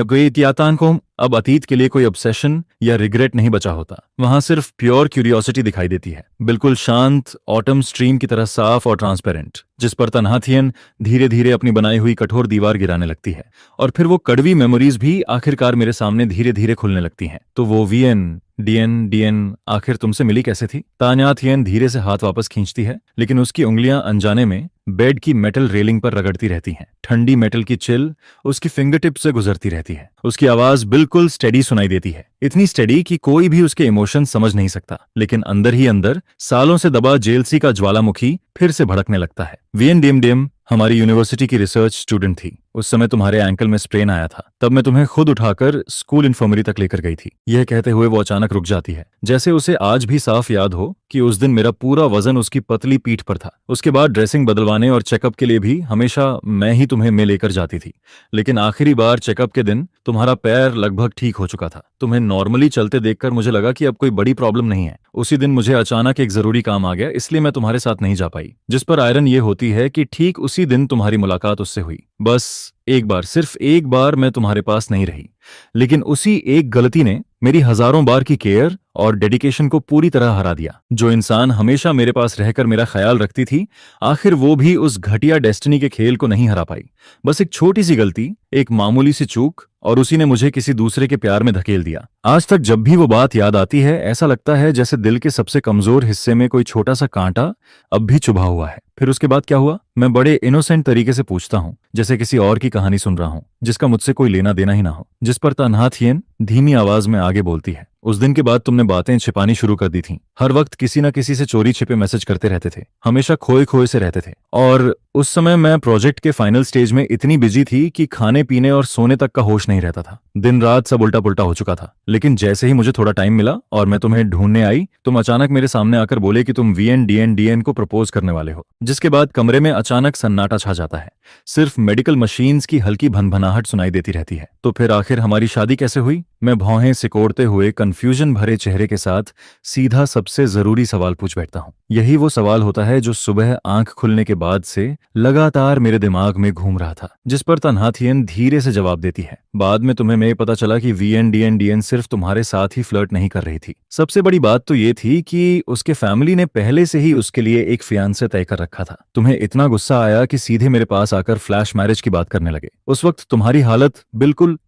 Speaker 1: अब अतीत के लिए कोई ऑब्सेशन या रिग्रेट नहीं बचा होता। वहां सिर्फ प्योर क्यूरियोसिटी दिखाई देती है, बिल्कुल शांत ऑटम स्ट्रीम की तरह साफ और ट्रांसपेरेंट, जिस पर तन्हा थियन धीरे धीरे अपनी बनाई हुई कठोर दीवार गिराने लगती है। और फिर वो कड़वी मेमोरीज भी आखिरकार मेरे सामने धीरे धीरे खुलने लगती हैं। तो वो वीएन डीएन आखिर तुमसे मिली कैसे थी? तान्या थियन धीरे से हाथ वापस खींचती है, लेकिन उसकी उंगलियां अनजाने में बेड की मेटल रेलिंग पर रगड़ती रहती हैं। ठंडी मेटल की चिल उसकी फिंगर टिप से गुजरती रहती है। उसकी आवाज बिल्कुल स्टेडी सुनाई देती है, इतनी स्टेडी कि कोई भी उसके इमोशन समझ नहीं सकता। लेकिन अंदर ही अंदर सालों से दबा जेलसी का ज्वालामुखी फिर से भड़कने लगता है। वीएन डीएम हमारी यूनिवर्सिटी की रिसर्च स्टूडेंट थी। उस समय तुम्हारे एंकल में स्प्रेन आया था, तब मैं तुम्हें खुद उठाकर स्कूल इन्फर्मरी तक लेकर गई थी। यह कहते हुए वो अचानक रुक जाती है, जैसे उसे आज भी साफ याद हो कि उस दिन मेरा पूरा वजन उसकी पतली पीठ पर था। उसके बाद ड्रेसिंग बदलवाने और चेकअप के लिए भी हमेशा मैं ही तुम्हें में लेकर जाती थी। लेकिन आखिरी बार चेकअप के दिन तुम्हारा पैर लगभग ठीक हो चुका था। तुम्हें नॉर्मली चलते देखकर मुझे लगा कि अब कोई बड़ी प्रॉब्लम नहीं है। उसी दिन मुझे अचानक एक जरूरी काम आ गया, इसलिए मैं तुम्हारे साथ नहीं जा पाई। जिस पर आयरन ये होती है कि ठीक उसी दिन तुम्हारी मुलाकात उससे हुई। बस एक बार, सिर्फ एक बार मैं तुम्हारे पास नहीं रही, लेकिन उसी एक गलती ने मेरी हजारों बार की केयर और डेडिकेशन को पूरी तरह हरा दिया। जो इंसान हमेशा मेरे पास रहकर मेरा ख्याल रखती थी, आखिर वो भी उस घटिया डेस्टिनी के खेल को नहीं हरा पाई। बस एक छोटी सी गलती, एक मामूली सी चूक, और उसी ने मुझे किसी दूसरे के प्यार में धकेल दिया। आज तक जब भी वो बात याद आती है, ऐसा लगता है जैसे दिल के सबसे कमजोर हिस्से में कोई छोटा सा कांटा अब भी चुभा हुआ है। फिर उसके बाद क्या हुआ? मैं बड़े इनोसेंट तरीके से पूछता हूँ, जैसे किसी और की कहानी सुन रहा हूँ, जिसका मुझसे कोई लेना देना ही ना हो। जिस पर तन्हा थियन धीमी आवाज में आगे बोलती है, उस दिन के बाद तुमने बातें छिपानी शुरू कर दी थीं। हर वक्त किसी न किसी से चोरी छिपे मैसेज करते रहते थे, हमेशा खोए खोए से रहते थे। और उस समय मैं प्रोजेक्ट के फाइनल स्टेज में इतनी बिजी थी कि खाने पीने और सोने तक का होश नहीं रहता था। दिन रात सब उल्टा पुल्टा हो चुका था। लेकिन जैसे ही मुझे थोड़ा टाइम मिला और मैं तुम्हें ढूंढने आई, तुम अचानक मेरे सामने आकर बोले कि तुम वीएन डीएन को प्रपोज करने वाले हो। जिसके बाद कमरे में अचानक सन्नाटा छा जाता है, सिर्फ मेडिकल मशीन्स की हल्की भनभनाहट सुनाई देती रहती है। तो फिर आखिर हमारी शादी कैसे हुई? मैं भौहें सिकोड़ते हुए कंफ्यूजन भरे चेहरे के साथ सीधा सबसे जरूरी सवाल पूछ बैठता हूँ। यही वो सवाल होता है जो सुबह आंख खुलने के बाद से लगातार मेरे दिमाग में घूम रहा था, जिस पर तन्हा थियन धीरे से जवाब देती है। बाद में तुम्हें मैं पता चला कि वीएन डीएन सिर्फ तुम्हारे साथ ही फ्लर्ट नहीं कर रही थी। सबसे बड़ी बात तो ये थी कि उसके फैमिली ने पहले से ही उसके लिए एक फियांसे तय कर रखा था। तुम्हें इतना गुस्सा आया कि सीधे मेरे पास आकर फ्लैश मैरिज की बात करने लगे। उस वक्त तुम्हारी हालत बिल्कुल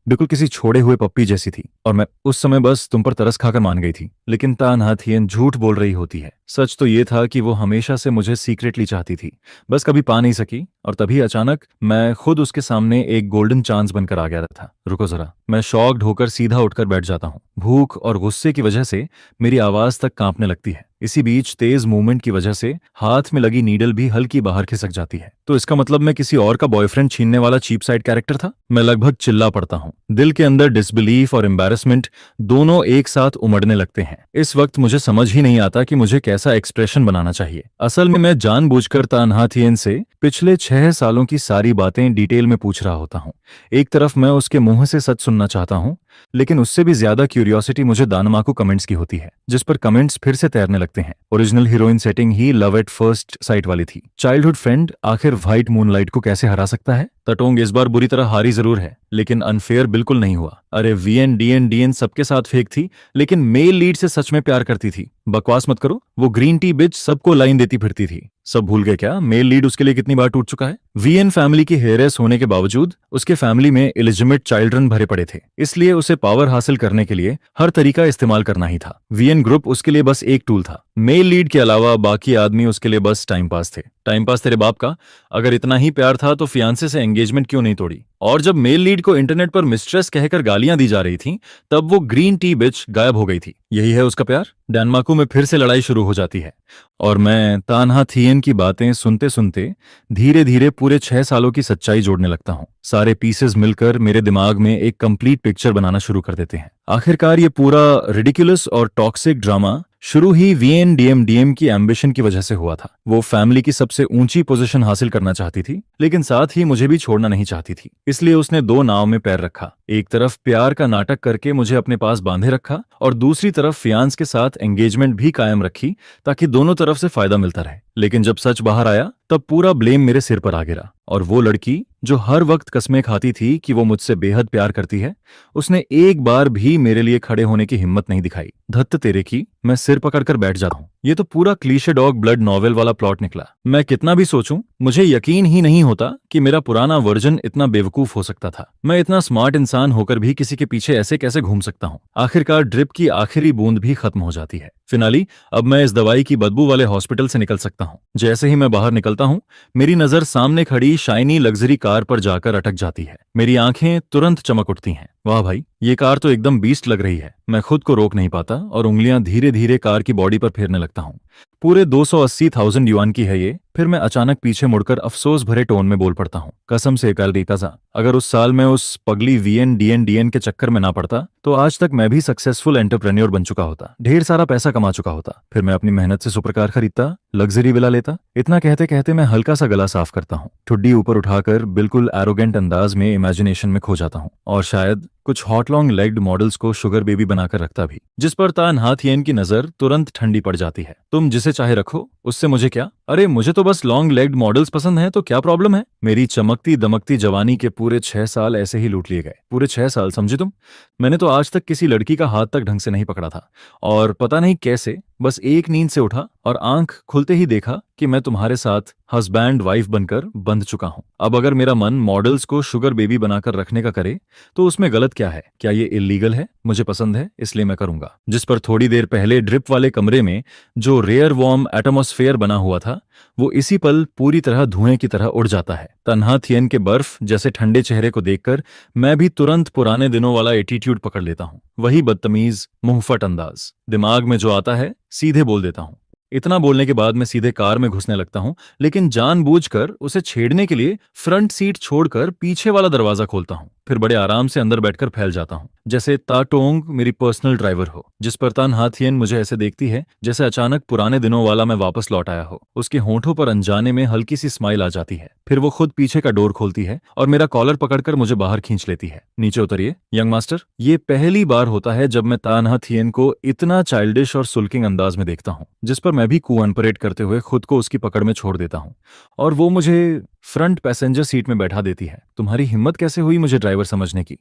Speaker 1: बिल्कुल किसी छोड़े हुए पप्पी जैसी थी, और मैं उस समय बस तुम पर तरस खाकर मान गई थी। लेकिन तन्हा थियन झूठ बोल रही होती है। सच तो ये था कि वो हमेशा से मुझे सीक्रेटली चाहती थी, बस कभी पा नहीं सकी। और तभी अचानक मैं खुद उसके सामने एक गोल्डन चांस बनकर आ गया था। रुको जरा, मैं शॉक्ड होकर सीधा उठकर बैठ जाता हूँ। भूख और गुस्से की वजह से मेरी आवाज तक कांपने लगती है। इसी बीच तेज मूवमेंट की वजह से हाथ में लगी नीडल भी हल्की बाहर खिसक जाती है। तो इसका मतलब मैं किसी और का बॉयफ्रेंड छीनने वाला चीप साइड कैरेक्टर था? मैं लगभग चिल्ला पड़ता हूँ। दिल के अंदर डिसबिलीफ और एम्बैरेसमेंट दोनों एक साथ उमड़ने लगते हैं। इस वक्त मुझे समझ ही नहीं आता कि मुझे कैसा एक्सप्रेशन बनाना चाहिए। असल में मैं जानबूझकर तन्हा थियन से पिछले 6 सालों की सारी बातें डिटेल में पूछ रहा होता हूँ। एक तरफ मैं उसके मुंह से सच सुनना चाहता हूँ, लेकिन उससे भी ज्यादा क्यूरियोसिटी मुझे दानमाकू कमेंट्स की होती है, जिस पर कमेंट्स फिर से तैरने लगते हैं। Original heroine setting he love at first sight वाली थी। चाइल्डहुड फ्रेंड आखिर व्हाइट मूनलाइट को कैसे हरा सकता है? तटोंग इस बार बुरी तरह हारी जरूर है, लेकिन अनफेयर बिल्कुल नहीं हुआ। अरे वीएन डीएन सबके साथ फेक थी, लेकिन मेल लीड से सच में प्यार करती थी। बकवास मत करो। वो ग्रीन टी बिच सबको लाइन देती फिरती थी। सब भूल गए क्या मेल लीड उसके लिए कितनी बार टूट चुका है? वीएन फैमिली की हेयरलेस होने के बावजूद उसके फैमिली में इलिजिमेट चिल्ड्रन भरे पड़े थे, इसलिए उसे पावर हासिल करने के लिए हर तरीका इस्तेमाल करना ही था। वीएन ग्रुप उसके लिए बस एक टूल था। मेल लीड के अलावा बाकी आदमी उसके लिए बस टाइम पास थे। टाइम पास तेरे बाप का। अगर इतना ही प्यार था तो फियांसे से एंगेजमेंट क्यों नहीं तोड़ी? और जब मेल लीड को इंटरनेट पर मिस्ट्रेस कहकर गालियां दी जा रही थीं, तब वो ग्रीन टी बिच गायब हो गई थी। यही है उसका प्यार। डेनमार्को में फिर से लड़ाई शुरू हो जाती है और मैं तान्हा थियन की बातें सुनते सुनते धीरे धीरे पूरे 6 सालों की सच्चाई जोड़ने लगता हूँ। सारे पीसेस मिलकर मेरे दिमाग में एक कंप्लीट पिक्चर बनाना शुरू कर देते हैं। आखिरकार ये पूरा रिडिकुलस और टॉक्सिक ड्रामा शुरू ही वीएनडीएम की एम्बिशन की वजह से हुआ था। वो फैमिली की सबसे ऊंची पोजीशन हासिल करना चाहती थी, लेकिन साथ ही मुझे भी छोड़ना नहीं चाहती थी। इसलिए उसने दो नाव में पैर रखा। एक तरफ प्यार का नाटक करके मुझे अपने पास बांधे रखा और दूसरी तरफ फियांस के साथ एंगेजमेंट भी कायम रखी, ताकि दोनों तरफ से फायदा मिलता रहे। लेकिन जब सच बाहर आया तब पूरा ब्लेम मेरे सिर पर आ गिरा। और वो लड़की जो हर वक्त कस्में खाती थी कि वो मुझसे बेहद प्यार करती है, उसने एक बार भी मेरे लिए खड़े होने की हिम्मत नहीं दिखाई। धत्त तेरे की, मैं सिर पकड़कर बैठ जाता हूँ। ये तो पूरा क्लीशे डॉग ब्लड नॉवेल वाला प्लॉट निकला। मैं कितना भी सोचूं, मुझे यकीन ही नहीं होता कि मेरा पुराना वर्जन इतना बेवकूफ हो सकता था। मैं इतना स्मार्ट इंसान होकर भी किसी के पीछे ऐसे कैसे घूम सकता हूँ? आखिरकार ड्रिप की आखिरी बूंद भी खत्म हो जाती है। फिनाली, अब मैं इस दवाई की बदबू वाले हॉस्पिटल से निकल सकता हूँ। जैसे ही मैं बाहर निकलता हूँ, मेरी नजर सामने खड़ी शाइनी लग्जरी कार पर जाकर अटक जाती है। मेरी आंखें तुरंत चमक उठती हैं। वाह भाई, ये कार तो एकदम बीस्ट लग रही है। मैं खुद को रोक नहीं पाता और उंगलियां धीरे धीरे कार की बॉडी पर फेरने लगता हूँ। पूरे 280,000 युआन की है ये। फिर मैं अचानक पीछे मुड़कर अफसोस भरे टोन में बोल पड़ता हूँ, कसम से कालरीताजा, अगर उस साल मैं उस पगली वीएनडीएन के चक्कर में ना पड़ता तो आज तक मैं भी सक्सेसफुल एंटरप्रेन्योर बन चुका होता, ढेर सारा पैसा कमा चुका होता। फिर मैं अपनी मेहनत से सुपर कार खरीदता, लग्जरी विला लेता। इतना कहते कहते मैं हल्का सा गला साफ करता हूँ, ठुड्डी ऊपर उठाकर बिल्कुल एरोगेंट अंदाज में इमेजिनेशन में खो जाता हूँ और शायद कुछ हॉट लॉन्ग लेग्ड मॉडल्स को शुगर बेबी बनाकर रखता भी, जिस पर तान्हा थियन की नजर तुरंत ठंडी पड़ जाती है। तुम जिसे चाहे रखो, उससे मुझे क्या? अरे मुझे तो बस लॉन्ग लेग्ड मॉडल्स पसंद हैं, तो क्या प्रॉब्लम है? मेरी चमकती दमकती जवानी के पूरे 6 साल ऐसे ही लूट लिए गए। पूरे 6 साल, समझे तुम? मैंने तो आज तक किसी लड़की का हाथ तक ढंग से नहीं पकड़ा था और पता नहीं कैसे बस एक नींद से उठा और आंख खुलते ही देखा कि मैं तुम्हारे साथ हस्बैंड वाइफ बनकर बंध चुका हूं। अब अगर मेरा मन मॉडल्स को शुगर बेबी बनाकर रखने का करे तो उसमें गलत क्या है? क्या ये इलीगल है? मुझे पसंद है, इसलिए मैं करूंगा। जिस पर थोड़ी देर पहले ड्रिप वाले कमरे में जो रेयर वार्म एटमॉस्फेयर बना हुआ था, वो इसी पल पूरी तरह धुएं की तरह उड़ जाता है। तन्हा थियन के बर्फ जैसे ठंडे चेहरे को देखकर मैं भी तुरंत पुराने दिनों वाला एटीट्यूड पकड़ लेता हूँ। वही बदतमीज मुंहफट अंदाज। दिमाग में जो आता है सीधे बोल देता हूँ। इतना बोलने के बाद मैं सीधे कार में घुसने लगता हूं, लेकिन जानबूझकर उसे छेड़ने के लिए फ्रंट सीट छोड़कर पीछे वाला दरवाजा खोलता हूं। फिर बड़े आराम से अंदर बैठकर फैल जाता हूं, जैसे ताटोंग मेरी पर्सनल ड्राइवर हो। जिस पर तान्हा थियन मुझे ऐसे देखती है जैसे अचानक पुराने दिनों वाला मैं वापस लौट आया हो। उसके होंठों पर अनजाने में हल्की सी स्माइल आ जाती है। फिर वो खुद पीछे का डोर खोलती है और मेरा कॉलर पकड़कर मुझे बाहर खींच लेती है। नीचे उतरिए यंग मास्टर। ये पहली बार होता है जब मैं तान्हा थियन को इतना चाइल्डिश और सुल्किंग अंदाज में देखता हूँ, जिस पर मैं भी कोऑपरेट करते हुए खुद को उसकी पकड़ में छोड़ देता हूँ और वो मुझे फ्रंट पैसेंजर सीट में बैठा देती है। तुम्हारी हिम्मत कैसे हुई मुझे ड्राइवर समझने की?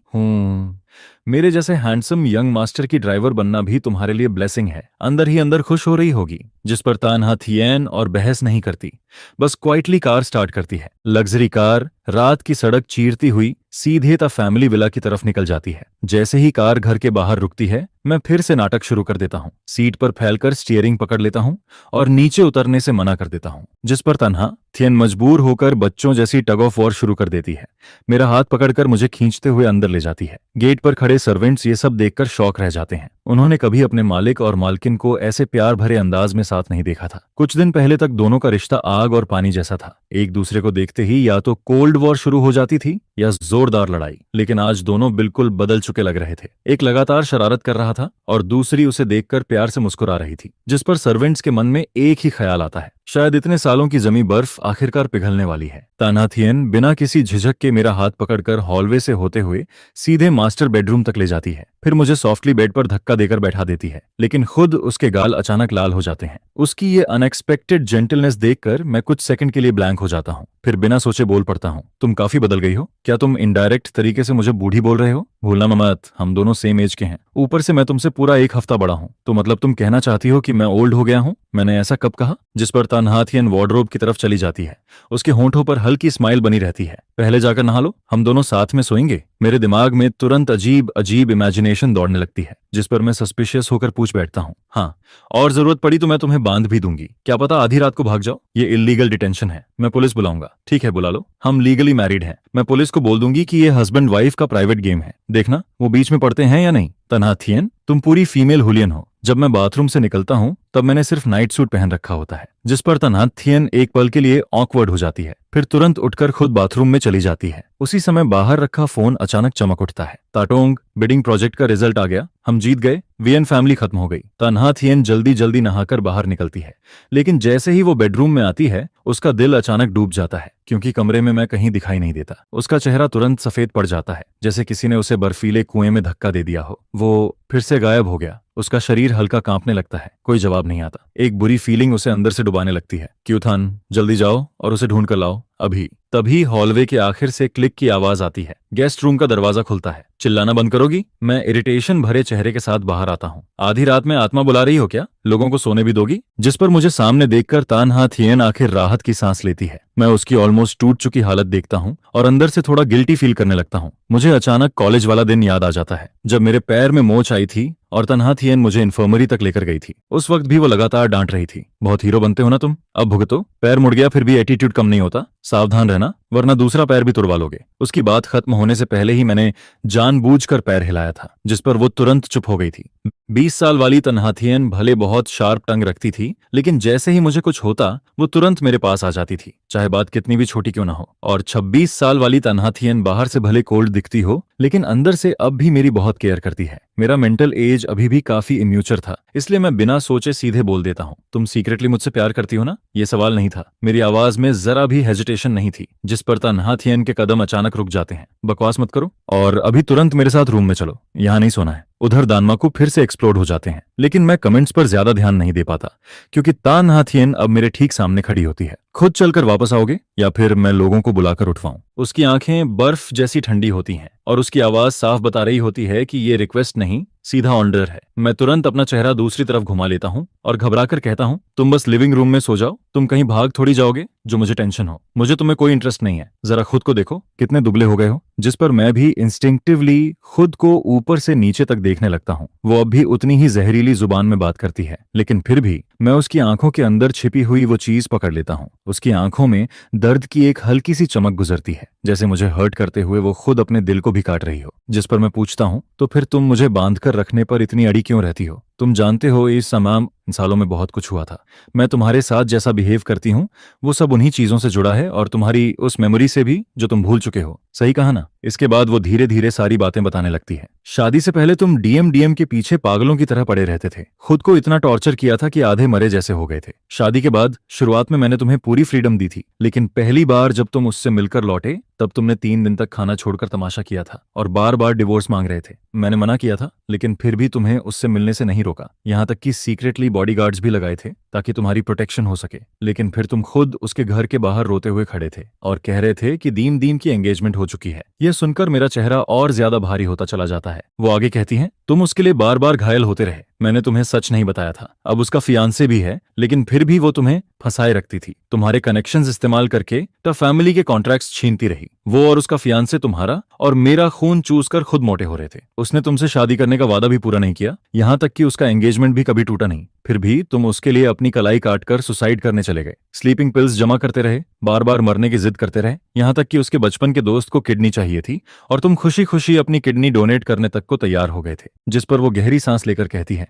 Speaker 1: मेरे जैसे हैंडसम यंग मास्टर की ड्राइवर बनना भी तुम्हारे लिए ब्लेसिंग है। अंदर ही अंदर खुश हो रही होगी। जिस पर तान्हा थियन और बहस नहीं करती, बस क्वाइटली कार स्टार्ट करती है। लग्जरी कार रात की सड़क चीरती हुई सीधे ता फैमिली विला की तरफ निकल जाती है। जैसे ही कार घर के बाहर रुकती है, मैं फिर से नाटक शुरू कर देता हूँ। सीट पर फैलकर स्टीयरिंग पकड़ लेता हूँ और नीचे उतरने से मना कर देता हूँ, जिस पर तन्हा थियन मजबूर होकर बच्चों जैसी टग ऑफ वॉर शुरू कर देती है। मेरा हाथ पकड़कर मुझे खींचते हुए अंदर ले जाती है। गेट पर खड़े सर्वेंट्स ये सब देखकर शॉक रह जाते हैं। उन्होंने कभी अपने मालिक और मालकिन को ऐसे प्यार भरे अंदाज में साथ नहीं देखा था। कुछ दिन पहले तक दोनों का रिश्ता आग और पानी जैसा था। एक दूसरे को देखते ही या तो कोल्ड वॉर शुरू हो जाती थी या जोरदार लड़ाई। लेकिन आज दोनों बिल्कुल बदल चुके लग रहे थे। एक लगातार शरारत कर रहा था और दूसरी उसे देखकर प्यार से मुस्कुरा रही थी, जिस पर सर्वेंट्स के मन में एक ही ख्याल आता है, शायद इतने सालों की जमी बर्फ आखिरकार पिघलने वाली है। तान्हा थियन बिना किसी झिझक के मेरा हाथ पकड़कर हॉलवे से होते हुए सीधे मास्टर बेडरूम तक ले जाती है। फिर मुझे सॉफ्टली बेड पर धक्का देकर बैठा देती है, लेकिन खुद उसके गाल अचानक लाल हो जाते हैं। उसकी ये अनएक्सपेक्टेड जेंटलनेस देखकर मैं कुछ सेकंड के लिए ब्लैंक हो जाता हूँ। फिर बिना सोचे बोल पड़ता हूँ, तुम काफी बदल गई हो। क्या तुम इनडायरेक्ट तरीके से मुझे बूढ़ी बोल रहे हो? भूलना मत, हम दोनों सेम एज के हैं। ऊपर से मैं तुमसे पूरा 1 हफ्ता बड़ा हूँ। तो मतलब तुम कहना चाहती हो कि मैं ओल्ड हो गया हूँ? मैंने ऐसा कब कहा? जिस पर तन्हाथियन वार्डरोब की तरफ चली जाती है। उसके होंठों पर हल्की स्माइल बनी रहती है। पहले जाकर नहा लो, हम दोनों साथ में सोएंगे। मेरे दिमाग में तुरंत अजीब अजीब इमेजिनेशन दौड़ने लगती है, जिस पर मैं सस्पिशियस होकर पूछ बैठता हूँ, हाँ, और जरूरत पड़ी तो मैं तुम्हें बांध भी दूंगी। क्या पता आधी रात को भाग जाओ। ये इलीगल डिटेंशन है, मैं पुलिस बुलाऊंगा। ठीक है, बुला लो, हम लीगली मैरिड हैं। मैं पुलिस को बोल दूंगी कि ये हस्बैंड वाइफ का प्राइवेट गेम है, देखना वो बीच में पड़ते हैं या नहीं। तन्हाथियन, तुम पूरी फीमेल हुलियन हो। जब मैं बाथरूम से निकलता हूँ तब मैंने सिर्फ नाइट सूट पहन रखा होता है, जिस पर तन्हाथियन एक पल के लिए ऑकवर्ड हो जाती है, फिर तुरंत उठकर खुद बाथरूम में चली जाती है। उसी समय बाहर रखा फोन अचानक चमक उठता है। ताटोंग, बिडिंग प्रोजेक्ट का रिजल्ट आ गया, हम जीत गए, वीएन फैमिली खत्म हो गई। तन्हाथियन जल्दी जल्दी नहाकर बाहर निकलती है, लेकिन जैसे ही वो बेडरूम में आती है उसका दिल अचानक डूब जाता है, क्योंकि कमरे में मैं कहीं दिखाई नहीं देता। उसका चेहरा तुरंत सफेद पड़ जाता है, जैसे किसी ने उसे बर्फीले कुएं में धक्का दे दिया हो। वो फिर से गायब हो गया। उसका शरीर हल्का कांपने लगता है, कोई जवाब नहीं आता। एक बुरी फीलिंग उसे अंदर से डुबाने लगती है। क्यूथन, जल्दी जाओ और उसे ढूंढ कर लाओ, अभी। तभी हॉलवे के आखिर से क्लिक की आवाज आती है। गेस्ट रूम का दरवाजा खुलता है। चिल्लाना बंद करोगी? मैं इरिटेशन भरे चेहरे के साथ बाहर आता हूँ। आधी रात में आत्मा बुला रही हो क्या? लोगों को सोने भी दोगी? जिस पर मुझे सामने देखकर तन्हाथियन आखिर राहत की सांस लेती है। मैं उसकी ऑलमोस्ट टूट चुकी हालत देखता हूँ और अंदर से थोड़ा गिल्टी फील करने लगता हूँ। मुझे अचानक कॉलेज वाला दिन याद आ जाता है, जब मेरे पैर में मोच आई थी और तन्हाथियन मुझे इन्फर्मरी तक लेकर गई थी। उस वक्त भी वो लगातार डांट रही थी, बहुत हीरो बनते हो ना तुम, अब भुगतो। पैर मुड़ गया फिर भी एटीट्यूड कम नहीं होता, सावधान रहना वरना दूसरा पैर भी तुड़वा लोगे। उसकी बात खत्म होने से पहले ही मैंने जानबूझकर पैर हिलाया था, जिस पर वो तुरंत चुप हो गई थी। 20 साल वाली तन्हाथियन भले बहुत शार्प टंग रखती थी, लेकिन जैसे ही मुझे कुछ होता वो तुरंत मेरे पास आ जाती थी, चाहे बात कितनी भी छोटी क्यों ना हो। और 26 साल वाली तन्हाथियन बाहर से भले कोल्ड दिखती हो, लेकिन अंदर से अब भी मेरी बहुत केयर करती है। मेरा मेंटल एज अभी भी काफी इम्यूचर था, इसलिए मैं बिना सोचे सीधे बोल देता हूँ, तुम सीक्रेटली मुझसे प्यार करती हो ना? ये सवाल नहीं था, मेरी आवाज में जरा भी हेजिटेशन नहीं थी, जिस पर तन्हाथियन के कदम अचानक रुक जाते हैं। बकवास मत करो और अभी तुरंत मेरे साथ रूम में चलो, यहाँ नहीं सोना है। उधर दानमाकू फिर से एक्सप्लोड हो जाते हैं, लेकिन मैं कमेंट्स पर ज्यादा ध्यान नहीं दे पाता, क्योंकि तन्हाथियन अब मेरे ठीक सामने खड़ी होती है। खुद चलकर वापस आओगे या फिर मैं लोगों को बुलाकर उठवाऊं? उसकी आंखें बर्फ जैसी ठंडी होती हैं और उसकी आवाज साफ बता रही होती है कि ये रिक्वेस्ट नहीं, सीधा ऑर्डर है। मैं तुरंत अपना चेहरा दूसरी तरफ घुमा लेता हूँ और घबराकर कहता हूँ, तुम बस लिविंग रूम में सो जाओ, तुम कहीं भाग थोड़ी जाओगे जो मुझे टेंशन हो। मुझे तुम्हें कोई इंटरेस्ट नहीं है, जरा खुद को देखो कितने दुबले हो गए हो। जिस पर मैं भी इंस्टिंक्टिवली खुद को ऊपर से नीचे तक देखने लगता हूँ। वो अब भी उतनी ही जहरीली जुबान में बात करती है, लेकिन फिर भी मैं उसकी आंखों के अंदर छिपी हुई वो चीज पकड़ लेता हूँ। उसकी आंखों में दर्द की एक हल्की सी चमक गुजरती है, जैसे मुझे हर्ट करते हुए वो खुद अपने दिल को भी काट रही हो। जिस पर मैं पूछता हूँ, तो फिर तुम मुझे बांधकर रखने पर इतनी अड़ी क्यों रहती हो? तुम जानते हो इस तमाम सालों में बहुत कुछ हुआ था। मैं तुम्हारे साथ जैसा बिहेव करती हूँ वो सब उन्हीं चीजों से जुड़ा है और तुम्हारी उस मेमोरी से भी जो तुम भूल चुके हो। सही कहा ना? इसके बाद वो धीरे धीरे सारी बातें बताने लगती है। शादी से पहले तुम डीएम के पीछे पागलों की तरह पड़े रहते थे, खुद को इतना टॉर्चर किया था कि आधे मरे जैसे हो गए थे। शादी के बाद शुरुआत में मैंने तुम्हें पूरी फ्रीडम दी थी, लेकिन पहली बार जब तुम उससे मिलकर लौटे तब तुमने 3 दिन तक खाना छोड़कर तमाशा किया था और बार बार डिवोर्स मांग रहे थे। मैंने मना किया था, लेकिन फिर भी तुम्हें उससे मिलने से नहीं रोका, यहाँ तक कि सीक्रेटली बॉडीगार्ड्स भी लगाए थे ताकि तुम्हारी प्रोटेक्शन हो सके। लेकिन फिर तुम खुद उसके घर के बाहर रोते हुए खड़े थे और कह रहे थे कि दीम दीम की एंगेजमेंट हो चुकी है। यह सुनकर मेरा चेहरा और ज्यादा भारी होता चला जाता है। वो आगे कहती हैं, तुम उसके लिए बार बार घायल होते रहे, मैंने तुम्हें सच नहीं बताया था। अब उसका फियांसे भी है, लेकिन फिर भी वो तुम्हें फंसाए रखती थी। तुम्हारे कनेक्शंस इस्तेमाल करके तो फैमिली के कॉन्ट्रैक्ट्स छीनती रही। वो और उसका फियांसे तुम्हारा और मेरा खून चूस कर खुद मोटे हो रहे थे। उसने तुमसे शादी करने का वादा भी पूरा नहीं किया, यहाँ तक कि उसका एंगेजमेंट भी कभी टूटा नहीं। फिर भी तुम उसके लिए अपनी कलाई काटकर सुसाइड करने चले गए, स्लीपिंग पिल्स जमा करते रहे, बार बार मरने की जिद करते रहे, यहाँ तक कि उसके बचपन के दोस्त को किडनी चाहिए थी और तुम खुशी खुशी अपनी किडनी डोनेट करने तक को तैयार हो गए थे। जिस पर वो गहरी सांस लेकर कहती है,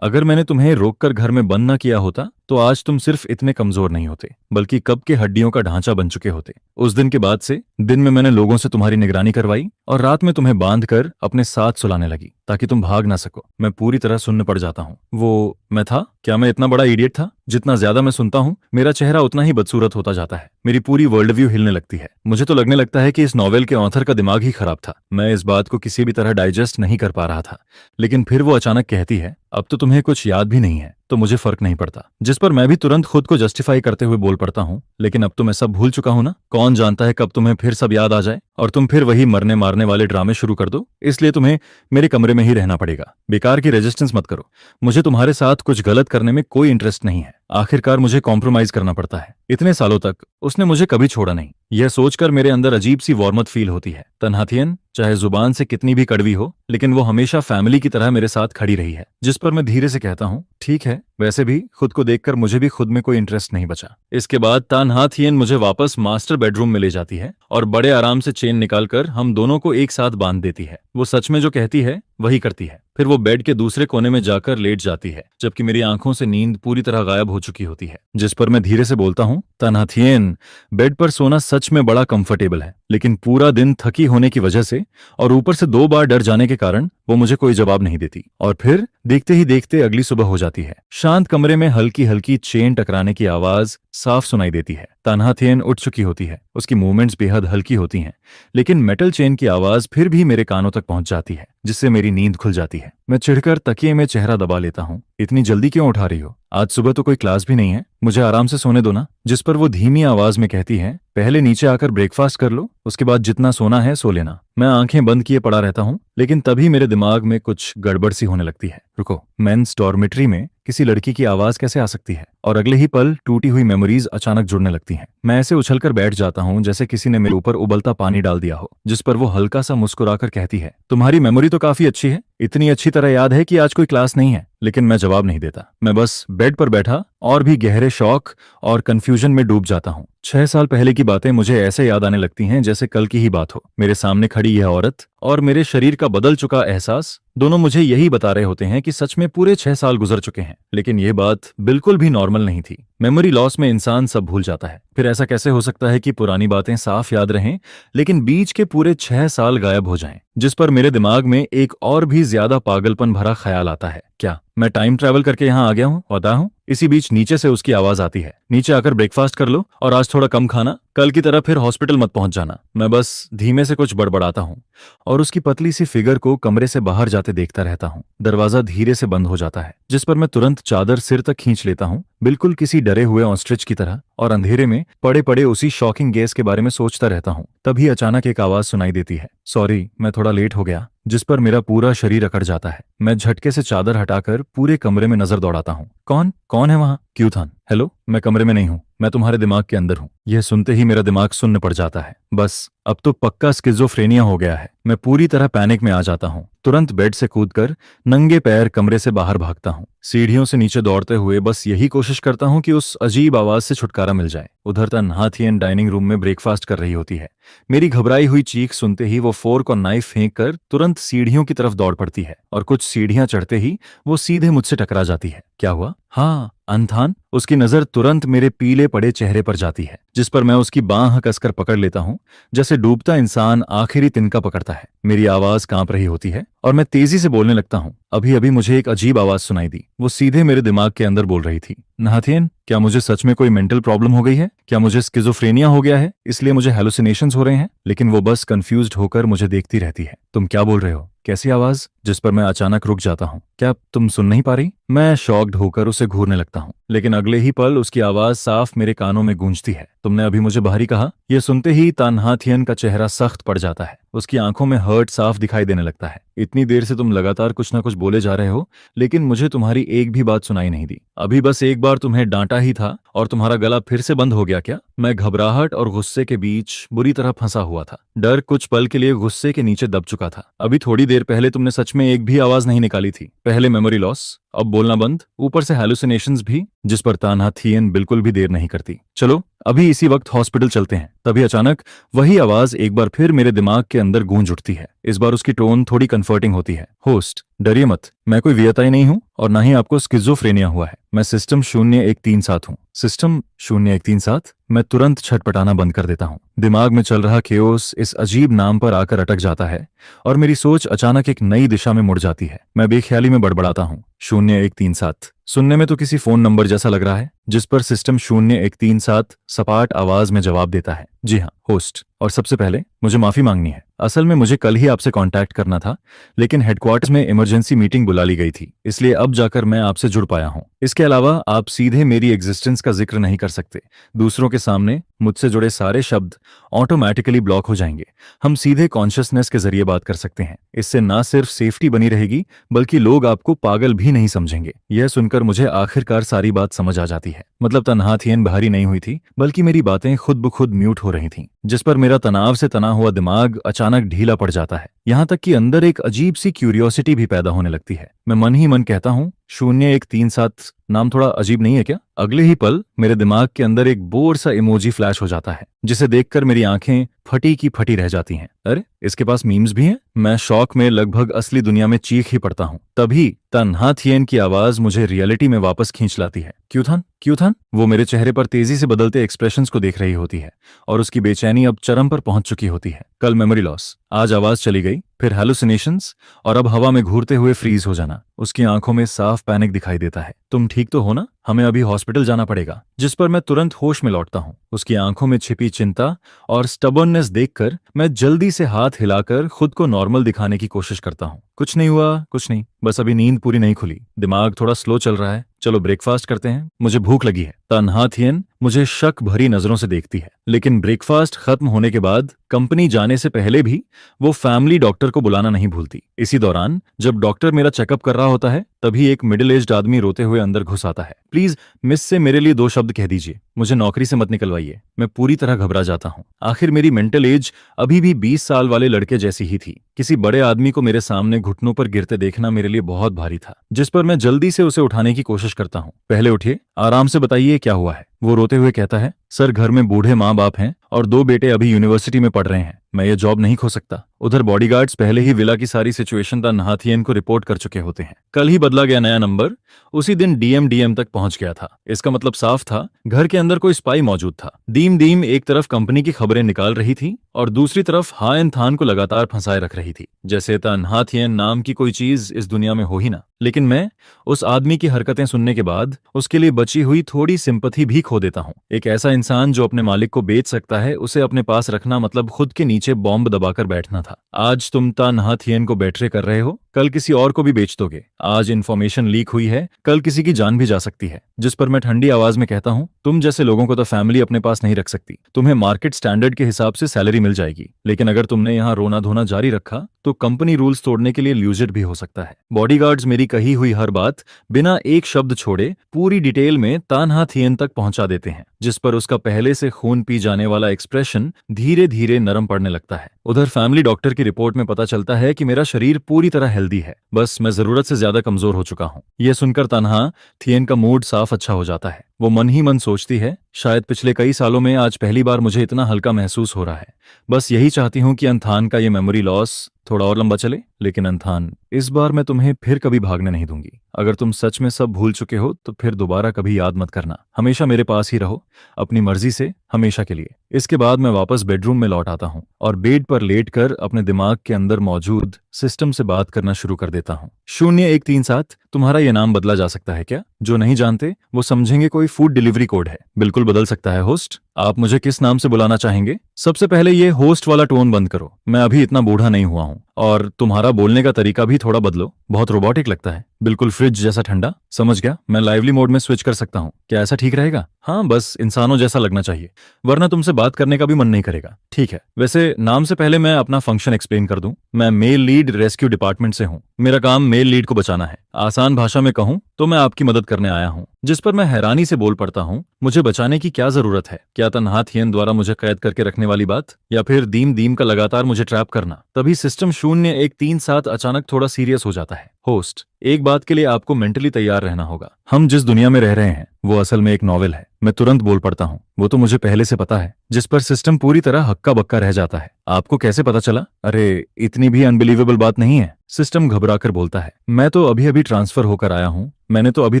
Speaker 1: अगर मैंने तुम्हें रोककर घर में बंद न किया होता तो आज तुम सिर्फ इतने कमजोर नहीं होते, बल्कि कब के हड्डियों का ढांचा बन चुके होते। उस दिन के बाद से दिन में मैंने लोगों से तुम्हारी निगरानी करवाई और रात में तुम्हें बांधकर अपने साथ सुलाने लगी ताकि तुम भाग ना सको। मैं पूरी तरह सुन्न पड़ जाता हूँ। वो मैं था क्या? मैं इतना बड़ा इडियट था? जितना ज्यादा मैं सुनता हूँ मेरा चेहरा उतना ही बदसूरत होता जाता है। मेरी पूरी वर्ल्ड व्यू हिलने लगती है। मुझे तो लगने लगता है कि इस नॉवेल के ऑथर का दिमाग ही खराब था। मैं इस बात को किसी भी तरह डाइजेस्ट नहीं कर पा रहा था, लेकिन फिर वो अचानक कहती है, अब तो तुम्हें कुछ याद भी नहीं है तो मुझे फर्क नहीं पड़ता। जिस पर मैं भी तुरंत खुद को जस्टिफाई करते हुए बोल पड़ता हूँ, लेकिन अब तो मैं सब भूल चुका हूँ ना। कौन जानता है कब तुम्हें फिर सब याद आ जाए और तुम फिर वही मरने मारने वाले ड्रामे शुरू कर दो। इसलिए तुम्हें मेरे कमरे में ही रहना पड़ेगा। बेकार की रेजिस्टेंस मत करो। मुझे तुम्हारे साथ कुछ गलत करने में कोई इंटरेस्ट नहीं है। आखिरकार मुझे कॉम्प्रोमाइज करना पड़ता है। इतने सालों तक उसने मुझे कभी छोड़ा नहीं। यह सोचकर मेरे अंदर अजीब सी वार्मथ फील होती है। तन्हाथियन चाहे जुबान से कितनी भी कड़वी हो, लेकिन वो हमेशा फैमिली की तरह मेरे साथ खड़ी रही है। जिस पर मैं धीरे से कहता हूँ, ठीक है, वैसे भी खुद को देखकर मुझे भी खुद में कोई इंटरेस्ट नहीं बचा। इसके बाद तन्हाथियन मुझे वापस मास्टर बेडरूम में ले जाती है और बड़े आराम से चेन निकालकर हम दोनों को एक साथ बांध देती है। वो सच में जो कहती है वही करती है। फिर वो बेड के दूसरे कोने में जाकर लेट जाती है, जबकि मेरी आंखों से नींद पूरी तरह गायब हो चुकी होती है। जिस पर मैं धीरे से बोलता हूँ, तन्हाथियन, बेड पर सोना सच में बड़ा कंफर्टेबल है, लेकिन पूरा दिन थकी होने की वजह से और ऊपर से 2 बार डर जाने के कारण वो मुझे कोई जवाब नहीं देती। और फिर देखते ही देखते अगली सुबह हो जाती है। शांत कमरे में हल्की हल्की चेन टकराने की आवाज साफ सुनाई देती है। तन्हाथियन उठ चुकी होती है। उसकी मूवमेंट्स बेहद हल्की होती हैं, लेकिन मेटल चेन की आवाज फिर भी मेरे कानों तक पहुंच जाती है, जिससे मेरी नींद खुल जाती है। मैं चिढ़कर तकिए में चेहरा दबा लेता हूँ। इतनी जल्दी क्यों उठा रही हो? आज सुबह तो कोई क्लास भी नहीं है, मुझे आराम से सोने दो ना। जिस पर वो धीमी आवाज में कहती है, पहले नीचे आकर ब्रेकफास्ट कर लो, उसके बाद जितना सोना है सो लेना। मैं आंखें बंद किए पड़ा रहता हूँ, लेकिन तभी मेरे दिमाग में कुछ गड़बड़ सी होने लगती है। रुको, मेंस डॉर्मेट्री में किसी लड़की की आवाज कैसे आ सकती है? और अगले ही पल टूटी हुई मेमोरीज अचानक जुड़ने लगती हैं। मैं ऐसे उछलकर बैठ जाता हूँ जैसे किसी ने मेरे ऊपर उबलता पानी डाल दिया हो। जिस पर वो हल्का सा मुस्कुराकर कहती है, तुम्हारी मेमोरी तो काफी अच्छी है, इतनी अच्छी तरह याद है कि आज कोई क्लास नहीं है। लेकिन मैं जवाब नहीं देता। मैं बस बेड पर बैठा और भी गहरे शौक और कंफ्यूजन में डूब जाता हूँ। 6 साल पहले की बातें मुझे ऐसे याद आने लगती हैं जैसे कल की ही बात हो। मेरे सामने खड़ी यह औरत और मेरे शरीर का बदल चुका एहसास, दोनों मुझे यही बता रहे होते हैं कि सच में पूरे 6 साल गुजर चुके हैं। लेकिन यह बात बिल्कुल भी नॉर्मल नहीं थी। मेमोरी लॉस में इंसान सब भूल जाता है। फिर ऐसा कैसे हो सकता है कि पुरानी बातें साफ याद रहें, लेकिन बीच के पूरे 6 साल गायब हो जाएं? जिस पर मेरे दिमाग में एक और भी ज्यादा पागलपन भरा ख्याल आता है, क्या मैं टाइम ट्रैवल करके यहाँ आ गया हूँ? पता हूँ। इसी बीच नीचे से उसकी आवाज आती है, नीचे आकर ब्रेकफास्ट कर लो और आज थोड़ा कम खाना, कल की तरह फिर हॉस्पिटल मत पहुंच जाना। मैं बस धीमे से कुछ बड़बड़ाता हूँ और उसकी पतली सी फिगर को कमरे से बाहर जाते देखता रहता हूँ। दरवाजा धीरे से बंद हो जाता है, जिस पर मैं तुरंत चादर सिर तक खींच लेता हूँ, बिल्कुल किसी डरे हुए ऑस्ट्रिच की तरह, और अंधेरे में पड़े पड़े उसी शॉकिंग गेस के बारे में सोचता रहता हूँ। तभी अचानक एक आवाज सुनाई देती है, सॉरी, मैं थोड़ा लेट हो गया। जिस पर मेरा पूरा शरीर अकड़ जाता है। मैं झटके से चादर हटाकर पूरे कमरे में नजर दौड़ाता हूँ। कौन है वहां? क्यूथन, हेलो, मैं कमरे में नहीं हूँ, मैं तुम्हारे दिमाग के अंदर हूँ। यह सुनते ही मेरा दिमाग सुन्न पड़ जाता है। बस अब तो पक्का स्किज़ोफ्रेनिया हो गया है। मैं पूरी तरह पैनिक में आ जाता हूँ। तुरंत बेड से कूदकर नंगे पैर कमरे से बाहर भागता हूँ। सीढ़ियों से नीचे दौड़ते हुए बस यही कोशिश करता हूँ कि उस अजीब आवाज से छुटकारा मिल जाए। उधर तन्हाथियन डाइनिंग रूम में ब्रेकफास्ट कर रही होती है। मेरी घबराई हुई चीख सुनते ही वो फोर्क और नाइफ फेंक कर तुरंत सीढ़ियों की तरफ दौड़ पड़ती है और कुछ सीढ़ियां चढ़ते ही वो सीधे मुझसे टकरा जाती है। क्या हुआ? हाँ, अंधान। उसकी नजर तुरंत मेरे पीले पड़े चेहरे पर जाती है, जिस पर मैं उसकी बांह कसकर पकड़ लेता हूँ, जैसे डूबता इंसान आखिरी तिनका पकड़ता है। मेरी आवाज कांप रही होती है और मैं तेजी से बोलने लगता हूँ। अभी अभी मुझे एक अजीब आवाज सुनाई दी। वो सीधे मेरे दिमाग के अंदर बोल रही थी, नाथियन, क्या मुझे सच में कोई मेंटल प्रॉब्लम हो गई है? क्या मुझे स्किज़ोफ्रेनिया हो गया है, इसलिए मुझे हेलुसिनेशंस हो रहे हैं? लेकिन वो बस कंफ्यूज्ड होकर मुझे देखती रहती है। तुम क्या बोल रहे हो? कैसी आवाज? जिस पर मैं अचानक रुक जाता हूँ। क्या तुम सुन नहीं पा रही? मैं शॉक्ड होकर उसे घूरने लगता हूँ, लेकिन अगले ही पल उसकी आवाज साफ मेरे कानों में गूंजती है। तुमने अभी मुझे बाहरी कहा? यह सुनते ही तन्हाथियन का चेहरा सख्त पड़ जाता है। उसकी आंखों में हर्ट साफ दिखाई देने लगता है। इतनी देर से तुम लगातार कुछ ना कुछ बोले जा रहे हो, लेकिन मुझे तुम्हारी एक भी बात सुनाई नहीं दी। अभी बस एक बार तुम्हें डांटा ही था और तुम्हारा गला फिर से बंद हो गया क्या? मैं घबराहट और गुस्से के बीच बुरी तरह फंसा हुआ था। डर कुछ पल के लिए गुस्से के नीचे दब चुका था। अभी थोड़ी देर पहले तुमने सच में एक भी आवाज नहीं निकाली थी। पहले मेमोरी लॉस, अब बोलना बंद, ऊपर से हैलुसिनेशंस भी। जिस पर तन्हाथियन बिल्कुल भी देर नहीं करती। चलो अभी इसी वक्त हॉस्पिटल चलते हैं। तभी अचानक वही आवाज एक बार फिर मेरे दिमाग के अंदर गूंज उठती है। इस बार उसकी टोन थोड़ी कंफर्टिंग होती है। होस्ट, डरिए मत, मैं कोई वियताई नहीं हूं और ना ही आपको स्किज़ोफ्रेनिया हुआ है। मैं सिस्टम 0137 हूं। सिस्टम 0137? मैं तुरंत छटपटाना बंद कर देता हूं। दिमाग में चल रहा केओस इस अजीब नाम पर आकर अटक जाता है और मेरी सोच अचानक एक नई दिशा में मुड़ जाती है। मैं बेख्याली में बड़बड़ाता हूं, 0137 सुनने में तो किसी फोन नंबर जैसा लग रहा है। जिस पर सिस्टम 0137 सपाट आवाज में जवाब देता है, जी हाँ होस्ट, और सबसे पहले मुझे माफी मांगनी है। असल में मुझे कल ही आपसे कांटेक्ट करना था, लेकिन हेडक्वार्टर्स में इमरजेंसी मीटिंग बुला ली गई थी, इसलिए अब जाकर मैं आपसे जुड़ पाया हूं। इसके अलावा आप सीधे मेरी एग्जिस्टेंस का जिक्र नहीं कर सकते। दूसरों के सामने मुझसे जुड़े सारे शब्द ऑटोमेटिकली ब्लॉक हो जाएंगे। हम सीधे कॉन्शियसनेस के जरिए बात कर सकते हैं। इससे ना सिर्फ सेफ्टी बनी रहेगी, बल्कि लोग आपको पागल भी नहीं समझेंगे। यह सुनकर मुझे आखिरकार सारी बात समझ आ जाती है। है। मतलब तन्हा थियन बाहरी नहीं हुई थी, बल्कि मेरी बातें खुद ब खुद म्यूट हो रही थीं, जिस पर मेरा तनाव से तना हुआ दिमाग अचानक ढीला पड़ जाता है। यहाँ तक कि अंदर एक अजीब सी क्यूरियोसिटी भी पैदा होने लगती है। मैं मन ही मन कहता हूँ 0137 नाम थोड़ा अजीब नहीं है क्या? अगले ही पल मेरे दिमाग के अंदर एक बोर सा इमोजी फ्लैश हो जाता है, जिसे देखकर मेरी आंखें फटी की फटी रह जाती हैं। अरे इसके पास मीम्स भी हैं? मैं शौक में लगभग असली दुनिया में चीख ही पड़ता हूँ। तभी तन्हा थियन की आवाज मुझे रियलिटी में वापस खींच लाती है। क्यूथन, क्यूथन। वो मेरे चेहरे पर तेजी से बदलते एक्सप्रेशंस को देख रही होती है और उसकी बेचैनी अब चरम पर पहुंच चुकी होती है। कल मेमोरी लॉस, आज आवाज चली गई, फिर हैलुसिनेशंस और अब हवा में घूरते हुए फ्रीज हो जाना। उसकी आंखों में साफ पैनिक दिखाई देता है। तुम ठीक तो हो ना? हमें अभी हॉस्पिटल जाना पड़ेगा। जिस पर मैं तुरंत होश में लौटता हूँ। उसकी आंखों में छिपी चिंता और स्टबर्ननेस देखकर मैं जल्दी से हाथ हिलाकर खुद को नॉर्मल दिखाने की कोशिश करता हूँ। कुछ नहीं हुआ, कुछ नहीं, बस अभी नींद पूरी नहीं खुली, दिमाग थोड़ा स्लो चल रहा है। चलो ब्रेकफास्ट करते हैं, मुझे भूख लगी है। तन्हा थियन मुझे शक भरी नजरों से देखती है, लेकिन ब्रेकफास्ट खत्म होने के बाद कंपनी जाने से पहले भी वो फैमिली डॉक्टर को बुलाना नहीं भूलती। इसी दौरान जब डॉक्टर मेरा चेकअप कर रहा होता है, तभी एक मिडिल एज्ड आदमी रोते हुए अंदर घुस आता है। प्लीज मिस से मेरे लिए 2 शब्द कह दीजिए, मुझे नौकरी से मत निकलवाइए। मैं पूरी तरह घबरा जाता हूँ। आखिर मेरी मेंटल एज अभी भी 20 साल वाले लड़के जैसी ही थी। किसी बड़े आदमी को मेरे सामने घुटनों पर गिरते देखना मेरे लिए बहुत भारी था, जिस पर मैं जल्दी से उसे उठाने की कोशिश करता हूँ। पहले उठिए, आराम से बताइए क्या हुआ है। वो रोते हुए कहता है, सर घर में बूढ़े माँ बाप हैं और 2 बेटे अभी यूनिवर्सिटी में पढ़ रहे हैं, मैं ये जॉब नहीं खो सकता। उधर बॉडीगार्ड्स पहले ही विला की सारी सिचुएशन तन्हा थियन को रिपोर्ट कर चुके होते हैं। कल ही बदला गया नया नंबर उसी दिन डीएम तक पहुंच गया था। इसका मतलब साफ था, घर के अंदर कोई स्पाई मौजूद था। दीम एक तरफ कंपनी की खबरें निकाल रही थी और दूसरी तरफ हायन थान को लगातार फंसाए रख रही थी, जैसे तन्हा थियन नाम की कोई चीज इस दुनिया में हो ही ना। लेकिन मैं उस आदमी की हरकतें सुनने के बाद उसके लिए बची हुई थोड़ी सिंपैथी भी खो देता हूँ। एक ऐसा इंसान जो अपने मालिक को बेच सकता है, उसे अपने पास रखना मतलब खुद के नीचे बॉम्ब दबाकर बैठना था। आज तुम तन्हा थियन को बेट्रे कर रहे हो, कल किसी और को भी बेच दोगे। आज इन्फॉर्मेशन लीक हुई है, कल किसी की जान भी जा सकती है। जिस पर मैं ठंडी आवाज में कहता हूँ, तुम जैसे लोगों को तो फैमिली अपने पास नहीं रख सकती। तुम्हें मार्केट स्टैंडर्ड के हिसाब से सैलरी मिल जाएगी, लेकिन अगर तुमने यहाँ रोना धोना जारी रखा तो कंपनी रूल्स तोड़ने के लिए ल्यूजेट भी हो सकता है। बॉडीगार्ड्स मेरी कही हुई हर बात बिना एक शब्द छोड़े पूरी डिटेल में तन्हा थियन तक पहुंचा देते हैं, जिस पर उसका पहले से खून पी जाने वाला एक्सप्रेशन धीरे धीरे नरम पड़ने लगता है। उधर फैमिली डॉक्टर की रिपोर्ट में पता चलता है कि मेरा शरीर पूरी तरह हेल्दी है, बस मैं जरूरत से ज्यादा कमजोर हो चुका हूँ। यह सुनकर तन्हा थियन का मूड साफ अच्छा हो जाता है। वो मन ही मन सोचती है, शायद पिछले कई सालों में आज पहली बार मुझे इतना हल्का महसूस हो रहा है। बस यही चाहती हूँ कि अंथान का ये मेमोरी लॉस थोड़ा और लंबा चले। लेकिन अंथान, इस बार मैं तुम्हें फिर कभी भागने नहीं दूंगी। अगर तुम सच में सब भूल चुके हो तो फिर दोबारा कभी याद मत करना। हमेशा मेरे पास ही रहो, अपनी मर्जी से, हमेशा के लिए। इसके बाद मैं वापस बेडरूम में लौट आता हूँ और बेड पर लेटकर अपने दिमाग के अंदर मौजूद सिस्टम से बात करना शुरू कर देता हूँ। 0137, तुम्हारा ये नाम बदला जा सकता है क्या? जो नहीं जानते वो समझेंगे कोई फूड डिलीवरी कोड है। बिल्कुल बदल सकता है होस्ट। आप मुझे किस नाम से बुलाना चाहेंगे? सबसे पहले ये होस्ट वाला टोन बंद करो, मैं अभी इतना बूढ़ा नहीं हुआ हूँ। और तुम्हारा बोलने का तरीका भी थोड़ा बदलो, बहुत रोबोटिक लगता है, बिल्कुल फ्रिज जैसा ठंडा। समझ गया, मैं लाइवली मोड में स्विच कर सकता हूँ, क्या ऐसा ठीक रहेगा? हाँ, बस इंसानों जैसा लगना चाहिए, वरना तुमसे बात करने का भी मन नहीं करेगा। ठीक है, वैसे नाम से पहले मैं अपना फंक्शन एक्सप्लेन कर दूं। मैं मेल लीड रेस्क्यू डिपार्टमेंट से हूँ। मेरा काम मेल लीड को बचाना है। आसान भाषा में कहूँ तो मैं आपकी मदद करने आया हूँ। जिस पर मैं हैरानी से बोल पड़ता हूँ, मुझे बचाने की क्या जरूरत है? क्या तन्हा थियन द्वारा मुझे कैद करके रखने वाली बात, या फिर दीम का लगातार मुझे ट्रैप करना? तभी सिस्टम 0137 अचानक थोड़ा सीरियस हो जाता है। होस्ट, एक बात के लिए आपको मेंटली तैयार रहना होगा। हम जिस दुनिया में रह रहे हैं वो असल में एक नॉवेल है। मैं तुरंत बोल पड़ता हूँ, वो तो मुझे पहले से पता है। जिस पर सिस्टम पूरी तरह हक्का बक्का रह जाता है। आपको कैसे पता चला? अरे इतनी भी अनबिलीवेबल बात नहीं है, सिस्टम घबराकर बोलता है। मैं तो अभी अभी ट्रांसफर होकर आया हूँ, मैंने तो अभी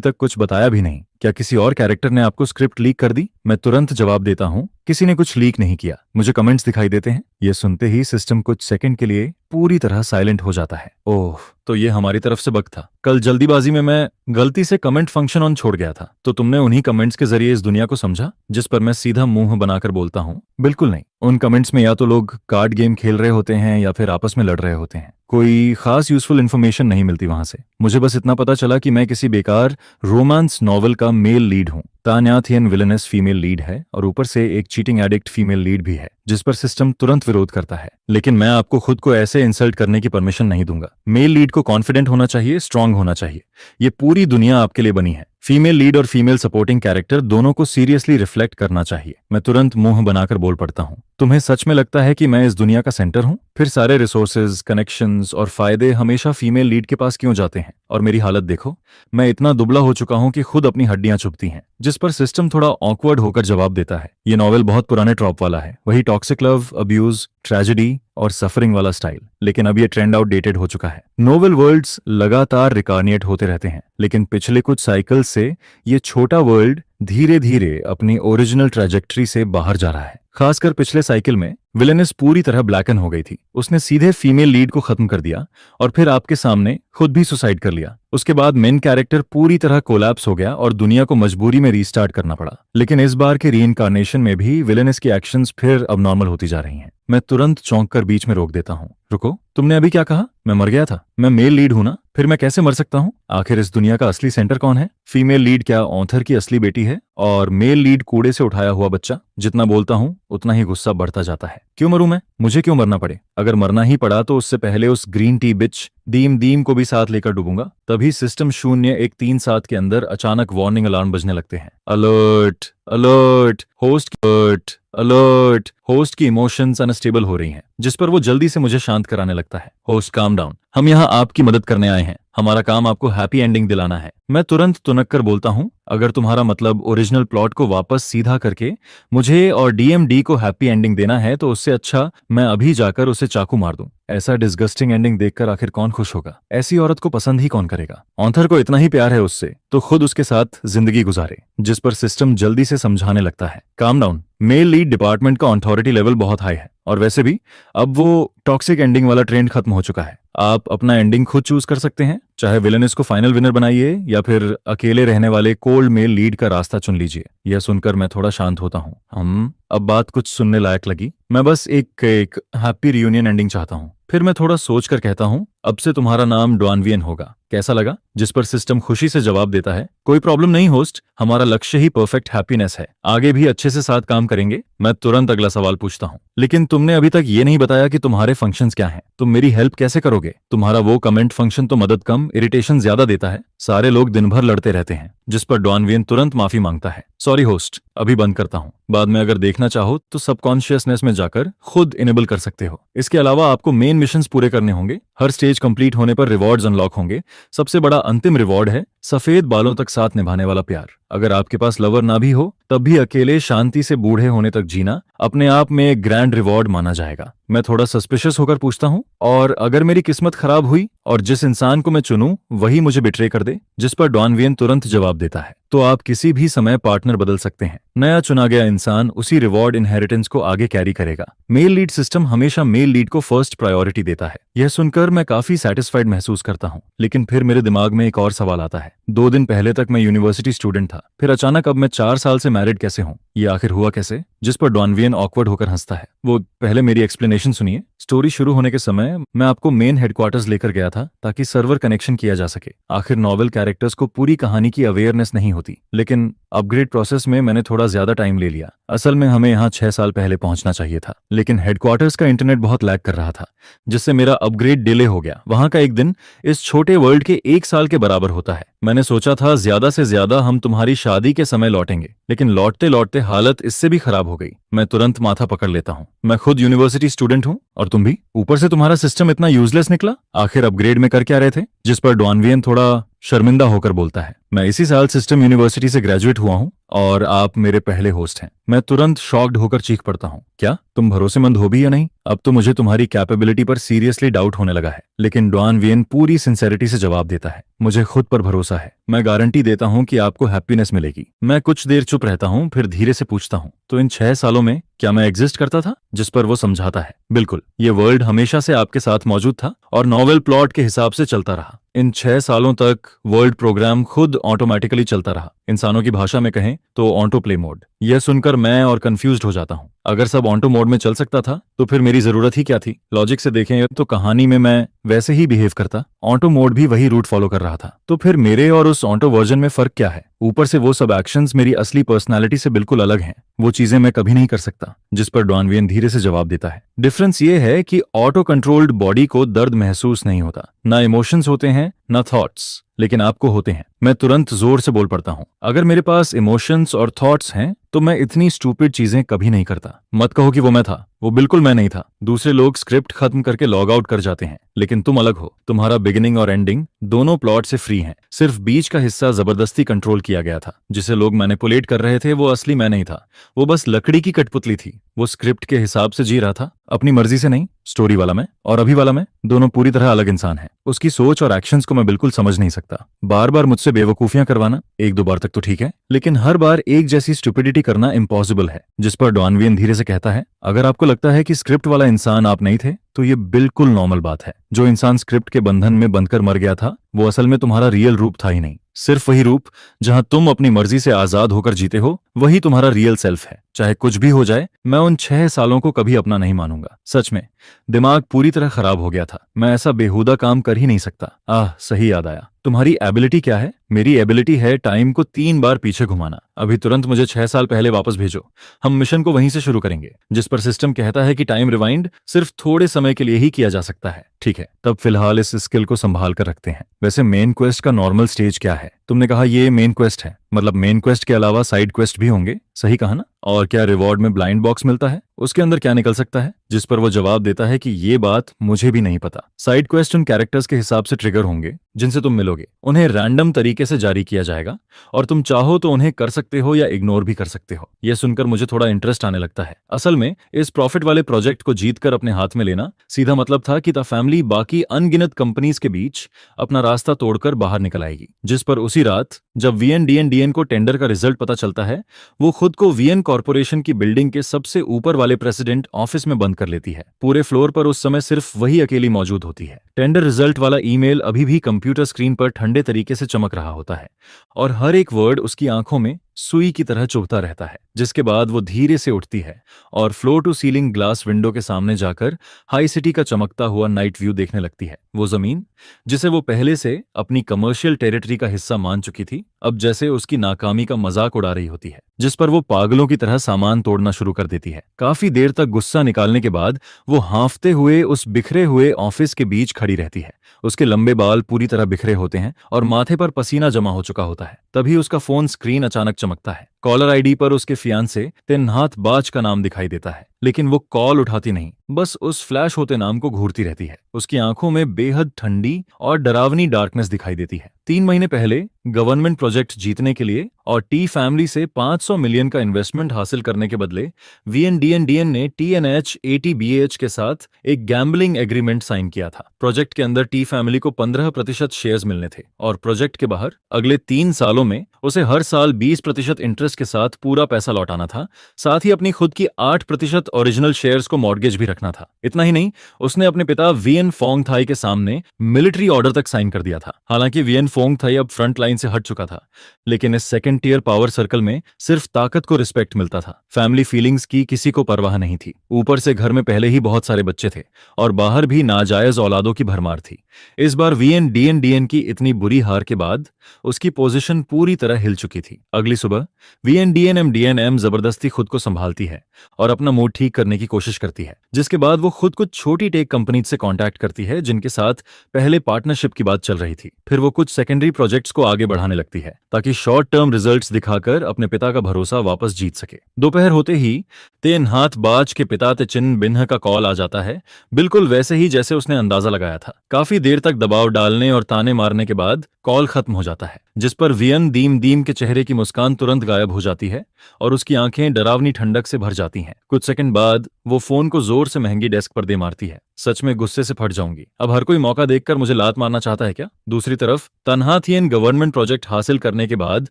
Speaker 1: तक कुछ बताया भी नहीं। क्या किसी और कैरेक्टर ने आपको स्क्रिप्ट लीक कर दी? मैं तुरंत जवाब देता हूँ, किसी ने कुछ लीक नहीं किया, मुझे कमेंट्स दिखाई देते हैं। ये सुनते ही सिस्टम कुछ सेकंड के लिए पूरी तरह साइलेंट हो जाता है। ओह, तो ये हमारी तरफ से बग था। कल जल्दीबाजी में मैं गलती से कमेंट फंक्शन ऑन छोड़ गया था, तो तुमने उन्हीं कमेंट्स के जरिए इस दुनिया को समझा? जिस पर मैं सीधा मुंह बनाकर बोलता हूँ, बिल्कुल नहीं। उन कमेंट्स में या तो लोग कार्ड गेम खेल रहे होते हैं या फिर आपस में लड़ रहे होते हैं। कोई खास यूजफुल इन्फॉर्मेशन नहीं मिलती वहां से। मुझे बस इतना पता चला कि मैं किसी बेकार रोमांस नॉवल का मेल लीड हूँ। तन्हा थियन विलेनस फीमेल लीड है और ऊपर से एक चीटिंग एडिक्ट फीमेल लीड भी है, जिस पर सिस्टम तुरंत विरोध करता है। लेकिन मैं आपको खुद को ऐसे इंसल्ट करने की परमिशन नहीं दूंगा। मेल लीड को कॉन्फिडेंट होना चाहिए, स्ट्रांग होना चाहिए। ये पूरी दुनिया आपके लिए बनी है। फीमेल लीड और फीमेल सपोर्टिंग कैरेक्टर दोनों को सीरियसली रिफ्लेक्ट करना चाहिए। मैं तुरंत मुंह बनाकर बोल पड़ता हूँ, तुम्हें सच में लगता है कि मैं इस दुनिया का सेंटर हूँ? फिर सारे रिसोर्सेज, कनेक्शंस और फायदे हमेशा फीमेल लीड के पास क्यों जाते हैं? और मेरी हालत देखो, मैं इतना दुबला हो चुका हूँ कि खुद अपनी हड्डियां चुभती हैं। जिस पर सिस्टम थोड़ा ऑकवर्ड होकर जवाब देता है, ये नॉवेल बहुत पुराने ट्रॉप वाला है, वही टॉक्सिक लव, अब्यूज, ट्रेजेडी और सफरिंग वाला स्टाइल। लेकिन अब ये ट्रेंड आउटडेटेड हो चुका है। नोवेल वर्ल्ड्स लगातार रिकार्निएट होते रहते हैं, लेकिन पिछले कुछ साइकिल से ये छोटा वर्ल्ड धीरे धीरे अपनी ओरिजिनल ट्रैजेक्टरी से बाहर जा रहा है। खासकर पिछले साइकिल में विलेनिस पूरी तरह ब्लैकन हो गई थी। उसने सीधे फीमेल लीड को खत्म कर दिया और फिर आपके सामने खुद भी सुसाइड कर लिया। उसके बाद मेन कैरेक्टर पूरी तरह कोलैप्स हो गया और दुनिया को मजबूरी में रीस्टार्ट करना पड़ा। लेकिन इस बार के रीइंकार्नेशन में भी विलेनिस की एक्शंस फिर अब नॉर्मल होती जा रही हैं। मैं तुरंत चौंक कर बीच में रोक देता हूँ, रुको, तुमने अभी क्या कहा? मैं मर गया था? मैं मेल लीड हूं ना, फिर मैं कैसे मर सकता हूँ? आखिर इस दुनिया का असली सेंटर कौन है? फीमेल लीड क्या ऑथर की असली बेटी है और मेल लीड कूड़े से उठाया हुआ बच्चा? जितना बोलता हूँ उतना ही गुस्सा बढ़ता जाता है। क्यों मरूं मैं? मुझे क्यों मरना पड़े? अगर मरना ही पड़ा तो उससे पहले उस ग्रीन टी बिच दीम दीम को भी साथ लेकर डूबूंगा। तभी सिस्टम 0-1-3-7 के अंदर अचानक वार्निंग अलार्म बजने लगते हैं। Alert alert, host alert alert. Host की इमोशंस अनस्टेबल हो रही हैं, जिस पर वो जल्दी से मुझे शांत कराने लगता है। होस्ट काम डाउन, हम यहाँ आपकी मदद करने आए हैं, हमारा काम आपको हैप्पी एंडिंग दिलाना है। मैं तुरंत तुनक कर बोलता हूँ, अगर तुम्हारा मतलब ओरिजिनल प्लॉट को वापस सीधा करके मुझे और डीएमडी को हैप्पी एंडिंग देना है तो उससे अच्छा मैं अभी जाकर उसे चाकू मार दूं। ऐसा डिस्गस्टिंग एंडिंग देखकर आखिर कौन खुश होगा? ऐसी औरत को पसंद ही कौन करेगा? ऑथर को इतना ही प्यार है उससे तो खुद उसके साथ जिंदगी गुजारे। जिस पर सिस्टम जल्दी से समझाने लगता है, calm down, male lead department का अथॉरिटी लेवल बहुत हाई है और वैसे भी अब वो टॉक्सिक एंडिंग वाला ट्रेंड खत्म हो चुका है। आप अपना एंडिंग खुद चूज कर सकते हैं, चाहे विलेनिस को फाइनल विनर बनाइए या फिर अकेले रहने वाले कोल्ड मेल लीड का रास्ता चुन लीजिए। यह सुनकर मैं थोड़ा शांत होता हूँ। अब बात कुछ सुनने लायक लगी। मैं बस एक हैप्पी रियूनियन एंडिंग चाहता हूँ। फिर मैं थोड़ा सोच कर कहता हूँ, अब से तुम्हारा नाम डॉनवियन होगा, कैसा लगा? जिस पर सिस्टम खुशी से जवाब देता है, कोई प्रॉब्लम नहीं होस्ट, हमारा लक्ष्य ही परफेक्ट हैप्पीनेस है, आगे भी अच्छे से साथ काम करेंगे। मैं तुरंत अगला सवाल पूछता हूँ, लेकिन तुमने अभी तक ये नहीं बताया कि तुम्हारे फंक्शंस क्या हैं? तुम मेरी हेल्प कैसे करोगे? तुम्हारा वो कमेंट फंक्शन तो मदद कम इरिटेशन ज्यादा देता है, सारे लोग दिन भर लड़ते रहते हैं। जिस पर डॉनवियन तुरंत माफी मांगता है, सॉरी होस्ट, अभी बंद करता हूँ, बाद में अगर देखना चाहो तो सबकॉन्शियसनेस में जाकर खुद इनेबल कर सकते हो। इसके अलावा आपको मेन मिशंस पूरे करने होंगे, हर स्टेज कंप्लीट होने पर रिवॉर्ड्स अनलॉक होंगे। सबसे बड़ा अंतिम रिवॉर्ड है सफेद बालों तक साथ निभाने वाला प्यार। अगर आपके पास लवर ना भी हो तब भी अकेले शांति से बूढ़े होने तक जीना अपने आप में एक ग्रैंड रिवॉर्ड माना जाएगा। मैं थोड़ा सस्पिशियस होकर पूछता हूँ, और अगर मेरी किस्मत खराब हुई और जिस इंसान को मैं चुनूं वही मुझे बिट्रे कर दे? जिस पर डॉनवियन तुरंत जवाब देता है, तो आप किसी भी समय पार्टनर बदल सकते हैं, नया चुना गया इंसान उसी रिवॉर्ड इनहेरिटेंस को आगे कैरी करेगा। मेल लीड सिस्टम हमेशा मेल लीड को फर्स्ट प्रायोरिटी देता है। यह सुनकर मैं काफी सेटिस्फाइड महसूस करता हूँ, लेकिन फिर मेरे दिमाग में एक और सवाल आता है। 2 दिन पहले तक मैं यूनिवर्सिटी स्टूडेंट था, फिर अचानक अब मैं 4 साल से मैरिड कैसे हूँ? ये आखिर हुआ कैसे? जिस पर डॉनवियन ऑकवर्ड होकर हंसता है। वो पहले मेरी एक्सप्लेनेशन सुनिए। स्टोरी शुरू होने के समय मैं आपको मेन हेडक्वार्टर्स लेकर गया था ताकि सर्वर कनेक्शन किया जा सके। आखिर नॉवेल कैरेक्टर्स को पूरी कहानी की अवेयरनेस नहीं होती, लेकिन अपग्रेड प्रोसेस में मैंने थोड़ा ज्यादा टाइम ले लिया। असल में हमें यहाँ 6 साल पहले पहुंचना चाहिए था, लेकिन हेडक्वार्टर्स का इंटरनेट बहुत लैग कर रहा था, जिससे मेरा अपग्रेड डिले हो गया। वहां का एक दिन इस छोटे वर्ल्ड के 1 साल के बराबर होता है। मैंने सोचा था ज्यादा से ज्यादा हम तुम्हारी शादी के समय लौटेंगे, लेकिन लौटते लौटते हालत इससे भी खराब हो गई। मैं तुरंत माथा पकड़ लेता हूँ। मैं खुद यूनिवर्सिटी स्टूडेंट हूँ और तुम भी, ऊपर से तुम्हारा सिस्टम इतना यूजलेस निकला। आखिर अपग्रेड में कर क्या रहे थे? जिस पर डॉनवियन थोड़ा शर्मिंदा होकर बोलता है, मैं इसी साल सिस्टम यूनिवर्सिटी से ग्रेजुएट हुआ हूँ और आप मेरे पहले होस्ट हैं। मैं तुरंत शॉक्ड होकर चीख पड़ता हूँ, क्या तुम भरोसेमंद हो भी या नहीं? अब तो मुझे तुम्हारी कैपेबिलिटी पर सीरियसली डाउट होने लगा है। लेकिन डॉनवियन पूरी सिंसेरिटी से जवाब देता है, मुझे खुद पर भरोसा है, मैं गारंटी देता हूँ कि आपको हैप्पीनेस मिलेगी। मैं कुछ देर चुप रहता हूँ, फिर धीरे से पूछता हूँ, तो इन 6 सालों में क्या मैं एग्जिस्ट करता था? जिस पर वो समझाता है, बिल्कुल, ये वर्ल्ड हमेशा से आपके साथ मौजूद था और नॉवेल प्लॉट के हिसाब से चलता रहा। इन 6 सालों तक वर्ल्ड प्रोग्राम खुद ऑटोमेटिकली चलता रहा, इंसानों की भाषा में कहें तो ऑटो प्ले मोड। यह सुनकर मैं और कंफ्यूज्ड हो जाता हूँ। अगर सब ऑटो मोड में चल सकता था तो फिर मेरी जरूरत ही क्या थी? लॉजिक से देखें तो कहानी में मैं वैसे ही बिहेव करता, ऑटो मोड भी वही रूट फॉलो कर रहा था, तो फिर मेरे और उस ऑटो वर्जन में फर्क क्या है? ऊपर से वो सब एक्शंस मेरी असली पर्सनालिटी से बिल्कुल अलग हैं। वो चीजें मैं कभी नहीं कर सकता। जिस पर डॉनवियन धीरे से जवाब देता है, डिफरेंस ये है कि ऑटो कंट्रोल्ड बॉडी को दर्द महसूस नहीं होता, ना इमोशंस होते हैं ना थॉट्स, लेकिन आपको होते हैं। मैं तुरंत जोर से बोल पड़ता हूँ, अगर मेरे पास इमोशंस और थॉट्स हैं तो मैं इतनी स्टूपिड चीजें कभी नहीं करता। मत कहो कि वो मैं था, वो बिल्कुल मैं नहीं था। दूसरे लोग स्क्रिप्ट खत्म करके लॉग आउट कर जाते हैं, लेकिन तुम अलग हो। तुम्हारा बिगिनिंग और एंडिंग दोनों प्लॉट से फ्री हैं। सिर्फ बीच का हिस्सा जबरदस्ती कंट्रोल किया गया था। जिसे लोग मैनिपुलेट कर रहे थे वो असली मैं नहीं था, वो बस लकड़ी की कठपुतली थी। वो स्क्रिप्ट के हिसाब से जी रहा था, अपनी मर्जी से नहीं। स्टोरी वाला मैं और अभी वाला मैं दोनों पूरी तरह अलग इंसान हैं। उसकी सोच और एक्शंस को मैं बिल्कुल समझ नहीं सकता। बार बार मुझसे बेवकूफियां करवाना, एक दो बार तक तो ठीक है, लेकिन हर बार एक जैसी स्टुपिडिटी करना इम्पॉसिबल है। जिस पर डॉनवियन धीरे से कहता है, अगर आपको लगता है कि स्क्रिप्ट वाला इंसान आप नहीं थे तो ये बिल्कुल नॉर्मल बात है। जो इंसान स्क्रिप्ट के बंधन में बंधकर मर गया था वो असल में तुम्हारा रियल रूप था ही नहीं। सिर्फ वही रूप जहां तुम अपनी मर्जी से आजाद होकर जीते हो, वही तुम्हारा रियल सेल्फ है। चाहे कुछ भी हो जाए, मैं उन 6 सालों को कभी अपना नहीं मानूंगा। सच में दिमाग पूरी तरह खराब हो गया था। मैं ऐसा बेहुदा काम कर ही नहीं सकता। सही याद आया, तुम्हारी एबिलिटी क्या है? मेरी एबिलिटी है टाइम को 3 बार पीछे घुमाना। अभी तुरंत मुझे 6 साल पहले वापस भेजो, हम मिशन को वहीं से शुरू करेंगे। जिस पर सिस्टम कहता है कि टाइम रिवाइंड सिर्फ थोड़े समय के लिए ही किया जा सकता है। ठीक है, तब फिलहाल इस स्किल को संभाल कर रखते हैं। वैसे मेन क्वेस्ट का नॉर्मल स्टेज क्या है? तुमने कहा ये मेन क्वेस्ट है, मतलब मेन क्वेस्ट के अलावा साइड क्वेस्ट भी होंगे, सही कहा ना? और क्या रिवॉर्ड में ब्लाइंड बॉक्स मिलता है? उसके अंदर क्या निकल सकता है? जिस पर वो जवाब देता है कि ये बात मुझे भी नहीं पता। साइड क्वेस्ट उन कैरेक्टर्स के हिसाब से ट्रिगर होंगे जिनसे तुम मिलोगे। उन्हें रैंडम तरीके से जारी किया जाएगा और तुम चाहो तो उन्हें कर सकते हो या इग्नोर भी कर सकते हो। यह सुनकर मुझे थोड़ा इंटरेस्ट आने लगता है। असल में इस प्रॉफिट वाले प्रोजेक्ट को जीतकर अपने हाथ में लेना सीधा मतलब था कि द फैमिली बाकी अनगिनत कंपनीज के बीच अपना रास्ता तोड़कर बाहर निकल आएगी। जिस पर उसी रात जब वीएनडीएन को टेंडर का रिजल्ट पता चलता है, वो खुद को वीएन कॉर्पोरेशन की बिल्डिंग के सबसे ऊपर वाले प्रेसिडेंट ऑफिस में बंद कर लेती है। पूरे फ्लोर पर उस समय सिर्फ वही अकेली मौजूद होती है। टेंडर रिजल्ट वाला ईमेल अभी भी कंप्यूटर स्क्रीन पर ठंडे तरीके से चमक रहा होता है और हर एक वर्ड उसकी आंखों में सुई की तरह चुभता रहता है। जिसके बाद वो धीरे से उठती है और floor to ceiling glass window के सामने जाकर हाई सिटी का चमकता हुआ नाइट व्यू देखने लगती है। वो जमीन जिसे वो पहले से अपनी कमर्शियल टेरिटरी का हिस्सा मान चुकी थी, अब जैसे उसकी नाकामी का मजाक उड़ा रही होती है। जिस पर वो पागलों की तरह सामान तोड़ना शुरू कर देती है। काफी देर तक गुस्सा निकालने के बाद वो हांफते हुए उस बिखरे हुए ऑफिस के बीच खड़ी रहती है। उसके लंबे बाल पूरी तरह बिखरे होते हैं और माथे पर पसीना जमा हो चुका होता है। तभी उसका फोन स्क्रीन अचानक चमकता है। कॉलर आईडी पर उसके फियांसे तेन्हात बाज का नाम दिखाई देता है, लेकिन वो कॉल उठाती नहीं, बस उस फ्लैश होते नाम को घूरती रहती है। उसकी आंखों में बेहद ठंडी और डरावनी डार्कनेस दिखाई देती है। 3 महीने पहले गवर्नमेंट प्रोजेक्ट जीतने के लिए और टी फैमिली से 500 मिलियन का इन्वेस्टमेंट हासिल करने के बदले वीएनडीएन ने टीएनएच एटीबीएच के साथ एक गैम्बलिंग एग्रीमेंट साइन किया था। प्रोजेक्ट के अंदर टी फैमिली को 15% शेयर्स मिलने थे और प्रोजेक्ट के बाहर अगले 3 सालों में उसे हर साल 20% इंटरेस्ट के साथ पूरा पैसा लौटाना था। साथ ही अपनी खुद की 8% ओरिजिनल शेयर्स को मॉर्गेज भी रखना था। इतना ही नहीं, उसने अपने पिता वीएन फोंग थाई के सामने मिलिट्री ऑर्डर तक साइन कर दिया था। हालांकि वीएन फोंग थाई अब फ्रंट लाइन से हट चुका था, लेकिन इस सेकंड टियर पावर सर्कल में सिर्फ ताकत को रिस्पेक्ट मिलता था। फैमिली फीलिंग्स की किसी को परवाह नहीं थी। ऊपर से घर में पहले ही बहुत सारे बच्चे थे और बाहर भी नाजायज औलादों की भरमार थी। इस बार वीएनडीएन की इतनी बुरी हार के बाद उसकी पोजीशन पूरी तरह हिल चुकी थी। अगली सुबह वीएनडीएनएम जबरदस्ती खुद को संभालती है और अपना मूड ठीक करने की कोशिश करती है। जिसके बाद वो खुद कुछ छोटी टेक कंपनी से कांटेक्ट करती है जिनके साथ पहले पार्टनरशिप की बात चल रही थी। फिर वो कुछ सेकेंडरी प्रोजेक्ट्स को आगे बढ़ाने लगती है ताकि शॉर्ट टर्म रिजल्ट्स दिखाकर अपने पिता का भरोसा वापस जीत सके। दोपहर होते ही तेन्हात बाज के पिता तेचिन बिन्ह का कॉल आ जाता है, बिल्कुल वैसे ही जैसे उसने अंदाजा लगाया था। काफी देर तक दबाव डालने और ताने मारने के बाद कॉल खत्म हो जाता है, जिस पर वियन दीम के चेहरे की मुस्कान तुरंत गायब हो जाती है और उसकी आंखें डरावनी ठंडक से भर जाती हैं। कुछ सेकंड बाद वो फोन को जोर से महंगी डेस्क पर दे मारती है। सच में गुस्से से फट जाऊंगी। अब हर कोई मौका देखकर मुझे लात मारना चाहता है क्या? दूसरी तरफ तन्हा थियन गवर्नमेंट प्रोजेक्ट हासिल करने के बाद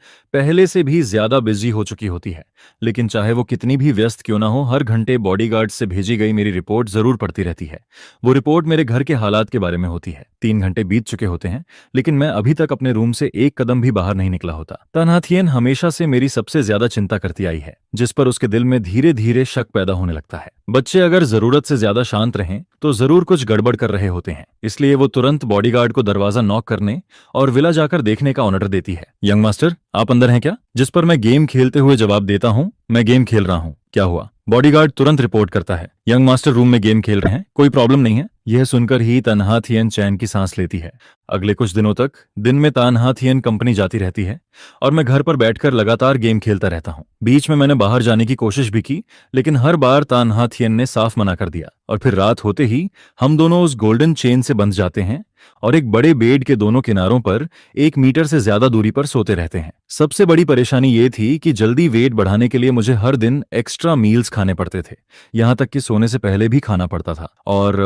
Speaker 1: पहले से भी ज्यादा बिजी हो चुकी होती है, लेकिन चाहे वो कितनी भी व्यस्त क्यों ना हो, हर घंटे बॉडीगार्ड से भेजी गई मेरी रिपोर्ट जरूर पढ़ती रहती है। वो रिपोर्ट मेरे घर के हालात के बारे में होती है। 3 घंटे बीत चुके होते हैं, लेकिन मैं अभी तक अपने रूम से एक कदम भी बाहर नहीं निकला होता। तन्हा थियन हमेशा से मेरी सबसे ज्यादा चिंता करती आई है, जिस पर उसके दिल में धीरे धीरे शक पैदा होने लगता है। बच्चे अगर जरूरत से ज्यादा शांत रहें तो जरूर कुछ गड़बड़ कर रहे होते हैं, इसलिए वो तुरंत बॉडीगार्ड को दरवाजा नॉक करने और विला जाकर देखने का ऑर्डर देती है। यंग मास्टर, आप अंदर हैं क्या? जिस पर मैं गेम खेलते हुए जवाब देता हूँ, मैं गेम खेल रहा हूँ। क्या हुआ? बॉडीगार्ड तुरंत रिपोर्ट करता है, यंग मास्टर रूम में गेम खेल रहे हैं, कोई प्रॉब्लम नहीं है। यह सुनकर ही तन्हा थियन चैन की सांस लेती है। अगले कुछ दिनों तक दिन में तन्हा थियन कंपनी जाती रहती है और मैं घर पर बैठकर लगातार गेम खेलता रहता हूँ। बीच में मैंने बाहर जाने की कोशिश भी की, लेकिन हर बार तन्हा थियन ने साफ मना कर दिया और फिर रात होते ही हम दोनों उस गोल्डन चेन से बंध जाते हैं और एक बड़े बेड के दोनों किनारों पर 1 मीटर से ज्यादा दूरी पर सोते रहते हैं। सबसे बड़ी परेशानी ये थी कि जल्दी वेट बढ़ाने के लिए मुझे हर दिन एक्स्ट्रा मील्स खाने पड़ते थे, यहाँ तक कि सोने से पहले भी खाना पड़ता था। और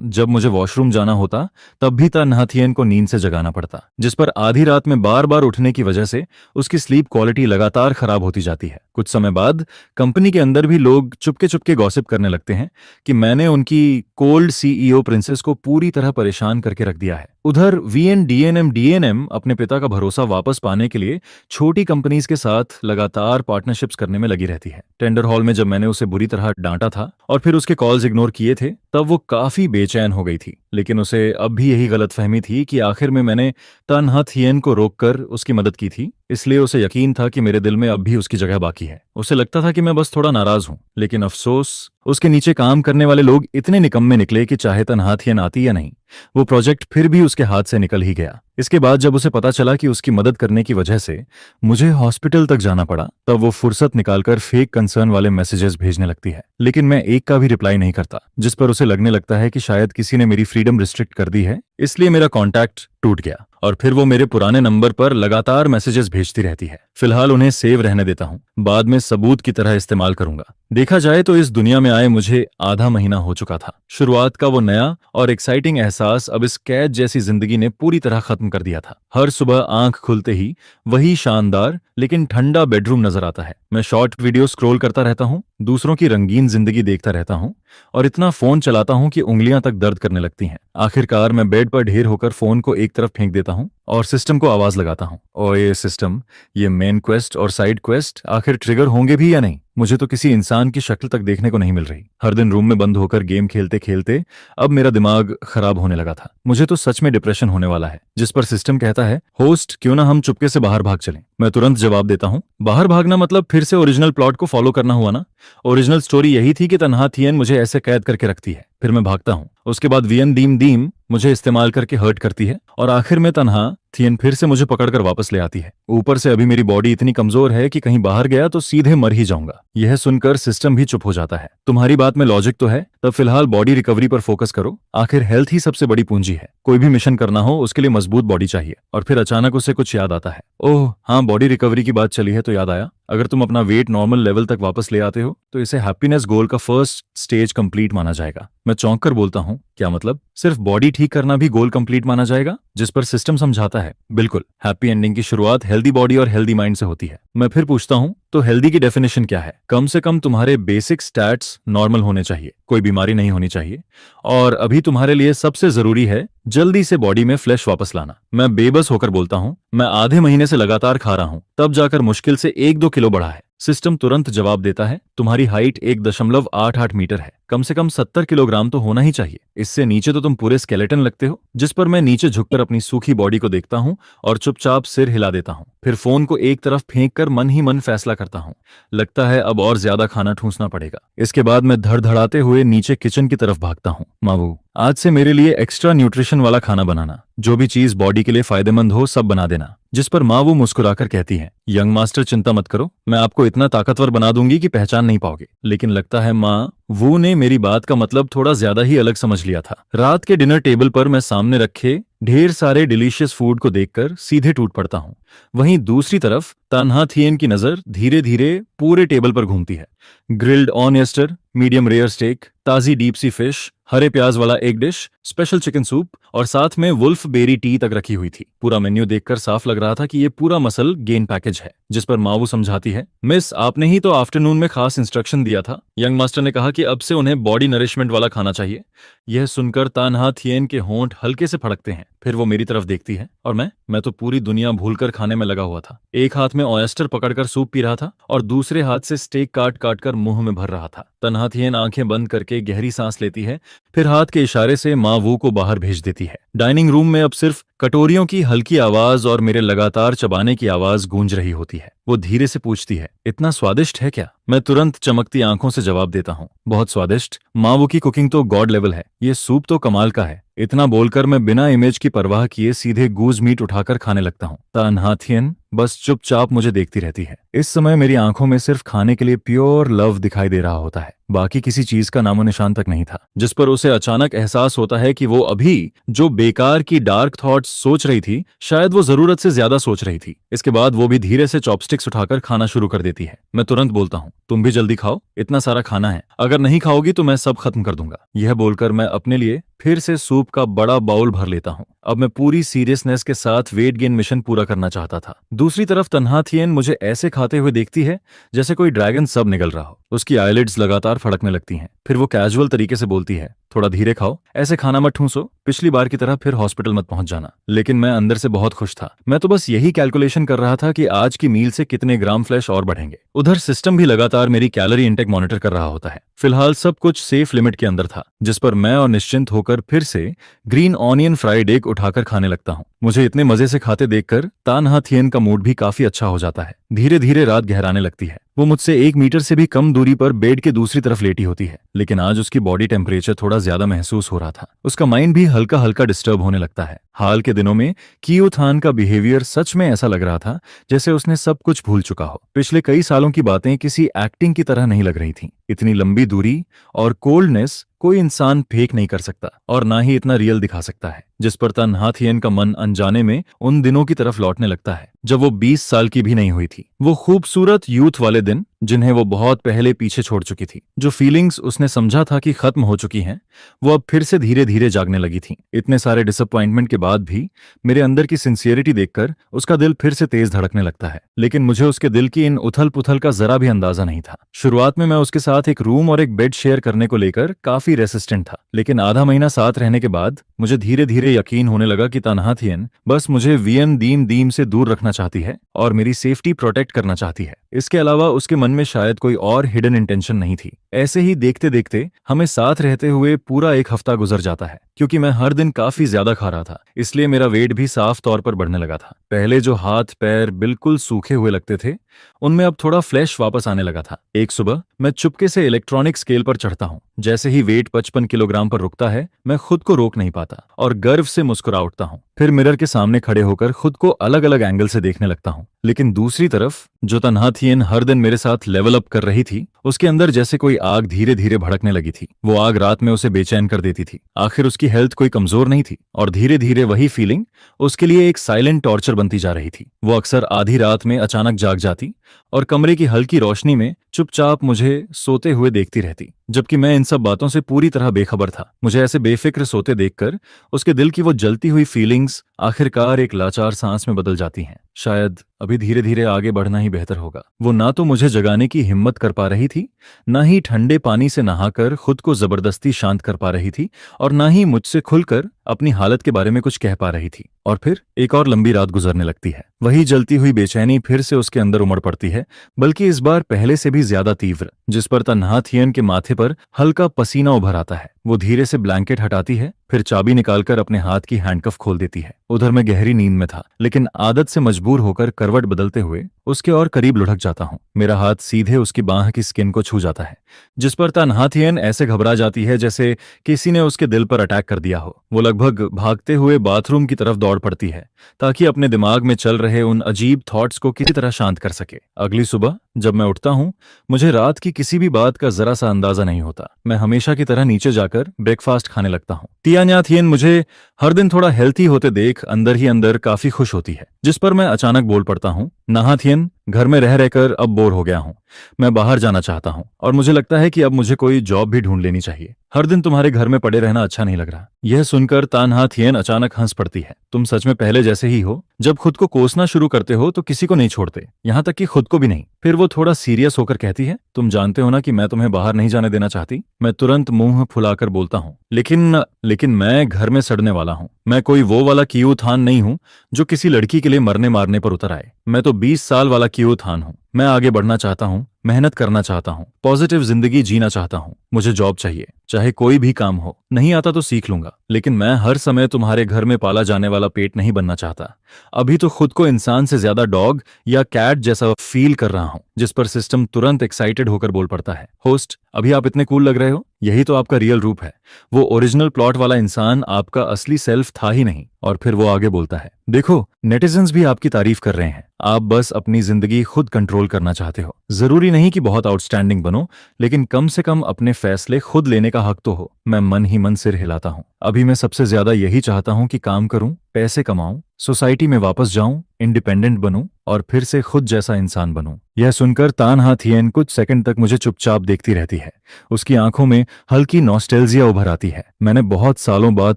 Speaker 1: जब मुझे वॉशरूम जाना होता तब भी तन्हा थियन को नींद से जगाना पड़ता, जिस पर आधी रात में बार बार उठने की वजह से उसकी स्लीप क्वालिटी लगातार खराब होती जाती है। कुछ समय बाद कंपनी के अंदर भी लोग चुपके चुपके गॉसिप करने लगते हैं कि मैंने उनकी कोल्ड सीईओ प्रिंसेस को पूरी तरह परेशान करके रख दिया है। उधर डीएनएम अपने पिता का भरोसा वापस पाने के लिए छोटी कंपनीज के साथ लगातार पार्टनरशिप्स करने में लगी रहती है। टेंडर हॉल में जब मैंने उसे बुरी तरह डांटा था और फिर उसके कॉल्स इग्नोर किए थे, तब वो काफी बेचैन हो गई थी, लेकिन उसे अब भी यही गलतफहमी थी कि आखिर में मैंने तन्हा थियन को रोककर उसकी मदद की थी, इसलिए उसे यकीन था कि मेरे दिल में अब भी उसकी जगह बाकी है। उसे लगता था कि मैं बस थोड़ा नाराज हूं, लेकिन अफसोस उसके नीचे काम करने वाले लोग इतने निकम्मे निकले कि चाहे तन्हा थियन आती या नहीं, वो प्रोजेक्ट फिर भी उसके हाथ से निकल ही गया। इसके बाद जब उसे पता चला कि उसकी मदद करने की वजह से मुझे हॉस्पिटल तक जाना पड़ा, तब वो फुर्सत निकालकर फेक कंसर्न वाले मैसेजेस भेजने लगती है, लेकिन मैं एक का भी रिप्लाई नहीं करता, जिस पर उसे लगने लगता है कि शायद किसी ने मेरी फ्रीडम रिस्ट्रिक्ट कर दी है, इसलिए मेरा कॉन्टैक्ट टूट गया और फिर वो मेरे पुराने नंबर पर लगातार मैसेजेस भेजती रहती है। फिलहाल उन्हें सेव रहने देता हूँ, बाद में सबूत की तरह इस्तेमाल करूंगा। देखा जाए तो इस दुनिया में आए मुझे आधा महीना हो चुका था। शुरुआत का वो नया और एक्साइटिंग एहसास अब इस कैद जैसी जिंदगी ने पूरी तरह खत्म कर दिया था। हर सुबह आंख खुलते ही वही शानदार लेकिन ठंडा बेडरूम नजर आता है। मैं शॉर्ट वीडियो स्क्रॉल करता रहता हूँ, दूसरों की रंगीन जिंदगी देखता रहता हूँ और इतना फोन चलाता हूँ कि उंगलियां तक दर्द करने लगती हैं। आखिरकार मैं बेड पर ढेर होकर फोन को एक तरफ फेंक देता हूँ और सिस्टम को आवाज लगाता हूँ, ओए सिस्टम, ये मेन क्वेस्ट और साइड क्वेस्ट आखिर ट्रिगर होंगे भी या नहीं? मुझे तो किसी इंसान की शक्ल तक देखने को नहीं मिल रही। हर दिन रूम में बंद होकर गेम खेलते खेलते अब मेरा दिमाग खराब होने लगा था। मुझे तो सच में डिप्रेशन होने वाला है। जिस पर सिस्टम कहता है, होस्ट क्यों ना हम चुपके से बाहर भाग चलें। मैं तुरंत जवाब देता हूँ, बाहर भागना मतलब फिर से ओरिजिनल प्लॉट को फॉलो करना हुआ ना। ओरिजिनल स्टोरी यही थी कि तन्हा थियन मुझे ऐसे कैद करके रखती है, फिर मैं भागता हूँ, उसके बाद वियन दीम दीम मुझे इस्तेमाल करके हर्ट करती है और आखिर में तन्हा थियन फिर से मुझे पकड़कर वापस ले आती है। ऊपर से अभी मेरी बॉडी इतनी कमजोर है कि कहीं बाहर गया तो सीधे मर ही जाऊंगा। यह सुनकर सिस्टम भी चुप हो जाता है। तुम्हारी बात में लॉजिक तो है, तब फिलहाल बॉडी रिकवरी पर फोकस करो। आखिर हेल्थ ही सबसे बड़ी पूंजी है। कोई भी मिशन करना हो उसके लिए मजबूत बॉडी चाहिए। और फिर अचानक उसे कुछ याद आता है, ओह हाँ, बॉडी रिकवरी की बात चली है तो याद आया, अगर तुम अपना वेट नॉर्मल लेवल तक वापस ले आते हो तो इसे हैप्पीनेस गोल का फर्स्ट स्टेज कंप्लीट माना जाएगा। मैं चौंक कर बोलता हूँ, क्या मतलब? सिर्फ बॉडी ठीक करना भी गोल कंप्लीट माना जाएगा? जिस पर सिस्टम समझाता है, बिल्कुल, हैप्पी एंडिंग की शुरुआत हेल्दी बॉडी और हेल्दी माइंड से होती है। मैं फिर पूछता हूँ, तो हेल्दी की डेफिनेशन क्या है? कम से कम तुम्हारे बेसिक स्टैट्स नॉर्मल होने चाहिए, कोई बीमारी नहीं होनी चाहिए, और अभी तुम्हारे लिए सबसे जरूरी है जल्दी से बॉडी में फ्लैश वापस लाना। मैं बेबस होकर बोलता हूँ, मैं आधे महीने से लगातार खा रहा हूँ, तब जाकर मुश्किल से 1-2 किलो बढ़ा है। सिस्टम तुरंत जवाब देता है, तुम्हारी हाइट 1.88 मीटर है, कम से कम 70 किलोग्राम तो होना ही चाहिए, इससे नीचे तो तुम पूरे स्केलेटन लगते हो। जिस पर मैं नीचे झुककर अपनी सूखी बॉडी को देखता हूँ और चुपचाप सिर हिला देता हूँ, फिर फोन को एक तरफ फेंक कर मन ही मन फैसला करता हूँ, लगता है अब और ज्यादा खाना ठूंसना पड़ेगा। इसके बाद मैं धड़धड़ाते हुए नीचे किचन की तरफ भागता हूँ। मावू, आज से मेरे लिए एक्स्ट्रा न्यूट्रिशन वाला खाना बनाना, जो भी चीज बॉडी के लिए फायदेमंद हो सब बना देना। जिस पर माँ वो मुस्कुराकर कहती है, यंग मास्टर चिंता मत करो, मैं आपको इतना ताकतवर बना दूंगी कि पहचान नहीं पाओगे। लेकिन लगता है माँ वो ने मेरी बात का मतलब थोड़ा ज्यादा ही अलग समझ लिया था। रात के डिनर टेबल पर मैं सामने रखे ढेर सारे डिलीशियस फूड को देखकर सीधे टूट पड़ता हूँ। वहीं दूसरी तरफ तन्हा थियन की नजर धीरे धीरे पूरे टेबल पर घूमती है। ग्रिल्ड ऑनियस्टर, मीडियम रेयर स्टेक, ताजी डीप सी फिश, हरे प्याज वाला egg dish, special chicken soup और साथ में वुल्फ बेरी टी तक रखी हुई थी। पूरा मेन्यू देखकर साफ लग रहा था कि ये पूरा मसल गेन पैकेज है। जिस पर मावू समझाती है, मिस आपने ही तो आफ्टरनून में खास इंस्ट्रक्शन दिया था। यंग मास्टर ने कहा कि अब से उन्हें बॉडी नरिशमेंट वाला खाना चाहिए। यह सुनकर तानहा थिएन के होंठ हल्के से फड़कते हैं। फिर वो मेरी तरफ देखती है और मैं तो पूरी दुनिया भूलकर खाने में लगा हुआ था। एक हाथ में ऑयस्टर पकड़कर सूप पी रहा था और दूसरे हाथ से स्टेक काट काट कर मुंह में भर रहा था। तन्हा थिएन आंखें बंद करके गहरी सांस लेती है, फिर हाथ के इशारे से माँ वू को बाहर भेज देती है। डाइनिंग रूम में अब सिर्फ कटोरियों की हल्की आवाज और मेरे लगातार चबाने की आवाज गूंज रही होती है। वो धीरे से पूछती है, इतना स्वादिष्ट है क्या? मैं तुरंत चमकती आंखों से जवाब देता हूँ, बहुत स्वादिष्ट। माँ वो की कुकिंग तो गॉड लेवल है। ये सूप तो कमाल का है। इतना बोलकर मैं बिना इमेज की परवाह किए सीधे गूज मीट उठाकर खाने लगता हूँ। तन्हा थिएन बस चुपचाप मुझे देखती रहती है। इस समय मेरी आंखों में सिर्फ खाने के लिए प्योर लव दिखाई दे रहा होता है, बाकी किसी चीज का नामो निशान तक नहीं था। जिस पर उसे अचानक एहसास होता है कि वो अभी जो बेकार की डार्क थॉट्स सोच रही थी, शायद वो जरूरत से ज्यादा सोच रही थी। इसके बाद वो भी धीरे से चॉपस्टिक्स उठाकर खाना शुरू कर देती है। मैं तुरंत बोलता हूँ, तुम भी जल्दी खाओ, इतना सारा खाना है, अगर नहीं खाओगी तो मैं सब खत्म कर दूंगा। यह बोलकर मैं अपने लिए फिर से सूप का बड़ा बाउल भर लेता हूँ। अब मैं पूरी सीरियसनेस के साथ वेट गेन मिशन पूरा करना चाहता था। दूसरी तरफ तन्हा थिएन मुझे ऐसे खाते हुए देखती है जैसे कोई ड्रैगन सब निकल रहा हो। उसकी आईलिड्स लगातार फड़कने लगती हैं। फिर वो कैजुअल तरीके से बोलती है, थोड़ा धीरे खाओ, ऐसे खाना मत ठूंसो, पिछली बार की तरह फिर हॉस्पिटल मत पहुंच जाना। लेकिन मैं अंदर से बहुत खुश था। मैं तो बस यही कैलकुलेशन कर रहा था कि आज की मील से कितने ग्राम फ्लैश और बढ़ेंगे। उधर सिस्टम भी लगातार मेरी कैलोरी इंटेक मॉनिटर कर रहा होता है। फिलहाल सब कुछ सेफ लिमिट के अंदर था, जिस पर मैं और निश्चिंत होकर फिर से ग्रीन ऑनियन फ्राइड एग उठाकर खाने लगता हूँ। मुझे इतने मजे से खाते देखकर तानहा थिएन का मूड भी काफी अच्छा हो जाता है। धीरे धीरे रात गहराने लगती है। वो मुझसे 1 मीटर से भी कम दूरी पर बेड के दूसरी तरफ लेटी होती है, लेकिन आज उसकी बॉडी टेम्परेचर थोड़ा ज्यादा महसूस हो रहा था। उसका माइंड भी हल्का हल्का डिस्टर्ब होने लगता है। हाल के दिनों में कियो थान का बिहेवियर सच में ऐसा लग रहा था जैसे उसने सब कुछ भूल चुका हो। पिछले कई सालों की बातें किसी एक्टिंग की तरह नहीं लग रही थीं। इतनी लंबी दूरी और कोल्डनेस कोई इंसान फेक नहीं कर सकता और ना ही इतना रियल दिखा सकता है। जिस पर तन्हा थिएन का मन अनजाने में उन दिनों की तरफ लौटने लगता है जब वो 20 साल की भी नहीं हुई थी। वो खूबसूरत यूथ वाले दिन जिन्हें वो बहुत पहले पीछे छोड़ चुकी थी। जो फीलिंग्स उसने समझा था कि खत्म हो चुकी हैं, वो अब फिर से धीरे धीरे जागने लगी थी। इतने सारे डिसअपॉइंटमेंट के बाद भी मेरे अंदर की सिंसियरिटी देखकर उसका दिल फिर से तेज धड़कने लगता है। लेकिन मुझे उसके दिल की इन उथल पुथल का जरा भी अंदाजा नहीं था। शुरुआत में मैं उसके साथ एक रूम और एक बेड शेयर करने को लेकर काफी रेसिस्टेंट था, लेकिन आधा महीना साथ रहने के बाद मुझे धीरे धीरे यकीन होने लगा कि तन्हा थिएन बस मुझे वियन दीम दीम से दूर रखना चाहती है और मेरी सेफ्टी प्रोटेक्ट करना चाहती है। इसके अलावा उसके मन में शायद कोई और हिडन इंटेंशन नहीं थी। ऐसे ही देखते देखते हमें साथ रहते हुए पूरा 1 हफ्ता गुजर जाता है। क्योंकि मैं हर दिन काफी ज्यादा खा रहा था, इसलिए मेरा वेट भी साफ तौर पर बढ़ने लगा था। पहले जो हाथ पैर बिल्कुल सूखे हुए लगते थे, उनमें अब थोड़ा फ्लैश वापस आने लगा था। एक सुबह मैं चुपके से इलेक्ट्रॉनिक स्केल पर चढ़ता हूँ। जैसे ही वेट 55 किलोग्राम पर रुकता है, मैं खुद को रोक नहीं पाता और गर्व से मुस्कुरा उठता हूँ। फिर मिरर के सामने खड़े होकर खुद को अलग अलग एंगल से देखने लगता हूँ। लेकिन दूसरी तरफ जो तन्हा थिएन हर दिन मेरे साथ लेवल अप कर रही थी, उसके अंदर जैसे कोई आग धीरे धीरे भड़कने लगी थी। वो आग रात में उसे बेचैन कर देती थी। आखिर उसकी हेल्थ कोई कमजोर नहीं थी और धीरे धीरे वही फीलिंग उसके लिए एक साइलेंट टॉर्चर बनती जा रही थी। वो अक्सर आधी रात में अचानक जाग जाती और कमरे की हल्की रोशनी में चुपचाप मुझे सोते हुए देखती रहती, जबकि मैं इन सब बातों से पूरी तरह बेखबर था। मुझे ऐसे बेफिक्र सोते देखकर उसके दिल की वो जलती हुई फीलिंग्स आखिरकार एक लाचार सांस में बदल जाती हैं। शायद अभी धीरे धीरे आगे बढ़ना ही बेहतर होगा। वो ना तो मुझे जगाने की हिम्मत कर पा रही थी, ना ही ठंडे पानी से नहाकर खुद को जबरदस्ती शांत कर पा रही थी, और ना ही मुझसे खुलकर अपनी हालत के बारे में कुछ कह पा रही थी। और फिर एक और लंबी रात गुजरने लगती है। वही जलती हुई बेचैनी फिर से उसके अंदर उमड़ पड़ती है, बल्कि इस बार पहले से भी ज्यादा तीव्र, जिस पर तन्हा थिएन के माथे पर हल्का पसीना उभर आता है। वो धीरे से ब्लैंकेट हटाती है, फिर चाबी निकालकर अपने हाथ की हैंडकफ खोल देती है। उधर मैं गहरी नींद में था, लेकिन आदत से मजबूर होकर करवट बदलते हुए उसके और करीब लुढ़क जाता हूँ। मेरा हाथ सीधे उसकी बांह की स्किन को छू जाता है, जिस पर तन्हा थिएन ऐसे घबरा जाती है जैसे किसी ने उसके दिल पर अटैक कर दिया हो। वो लगभग भागते हुए बाथरूम की तरफ दौड़ पड़ती है ताकि अपने दिमाग में चल रहे उन अजीब थॉट्स को किसी तरह शांत कर सके। अगली सुबह जब मैं उठता हूँ, मुझे रात की किसी भी बात का जरा सा अंदाजा नहीं होता। मैं हमेशा की तरह नीचे जाकर ब्रेकफास्ट खाने लगता हूँ। तिया न्या थिएन मुझे हर दिन थोड़ा हेल्थी होते देख अंदर ही अंदर काफी खुश होती है। जिस पर मैं अचानक बोल पड़ता हूँ, नाहाथियन, घर में रह रहकर अब बोर हो गया हूँ। मैं बाहर जाना चाहता हूँ और मुझे लगता है कि अब मुझे कोई जॉब भी ढूंढ लेनी चाहिए। हर दिन तुम्हारे घर में पड़े रहना अच्छा नहीं लग रहा। यह सुनकर तानहाथियन अचानक हंस पड़ती है। तुम सच में पहले जैसे ही हो। जब खुद को कोसना शुरू करते हो तो किसी को नहीं छोड़ते, यहाँ तक कि खुद को भी नहीं। फिर वो थोड़ा सीरियस होकर कहती है, तुम जानते हो ना कि मैं तुम्हें बाहर नहीं जाने देना चाहती। मैं तुरंत मुंह फुलाकर बोलता हूँ, लेकिन मैं घर में सड़ने वाला हूँ। मैं कोई वो वाला कियूथान नहीं हूँ जो किसी लड़की के लिए मरने मारने पर उतर आए। मैं तो 20 साल वाला कियूथान हूँ। मैं आगे बढ़ना चाहता हूँ, मेहनत करना चाहता हूँ, पॉजिटिव जिंदगी जीना चाहता हूँ। मुझे जॉब चाहिए, चाहे कोई भी काम हो। नहीं आता तो सीख लूंगा, लेकिन मैं हर समय तुम्हारे घर में पाला जाने वाला पेट नहीं बनना चाहता। अभी तो खुद को इंसान से ज्यादा डॉग या कैट जैसा फील कर रहा हूँ। जिस पर सिस्टम तुरंत एक्साइटेड होकर बोल पड़ता है, होस्ट, अभी आप इतने कूल लग रहे हो। यही तो आपका रियल रूप है। वो ओरिजिनल प्लॉट वाला इंसान आपका असली सेल्फ था ही नहीं। और फिर वो आगे बोलता है, देखो, नेटिजन्स भी आपकी तारीफ कर रहे हैं। आप बस अपनी जिंदगी खुद कंट्रोल करना चाहते हो। जरूरी नहीं कि बहुत आउटस्टैंडिंग बनो, लेकिन कम से कम अपने फैसले खुद लेने का हक तो हो। मैं मन ही मन सिर हिलाता हूँ। अभी मैं सबसे ज्यादा यही चाहता हूँ कि काम करूं, पैसे कमाऊं, सोसाइटी में वापस जाऊं, इंडिपेंडेंट बनूं और फिर से खुद जैसा इंसान बनूं। यह सुनकर तानहाथियन कुछ सेकंड तक मुझे चुपचाप देखती रहती है। उसकी आंखों में हल्की नॉस्टैल्जिया उभर आती है। मैंने बहुत सालों बाद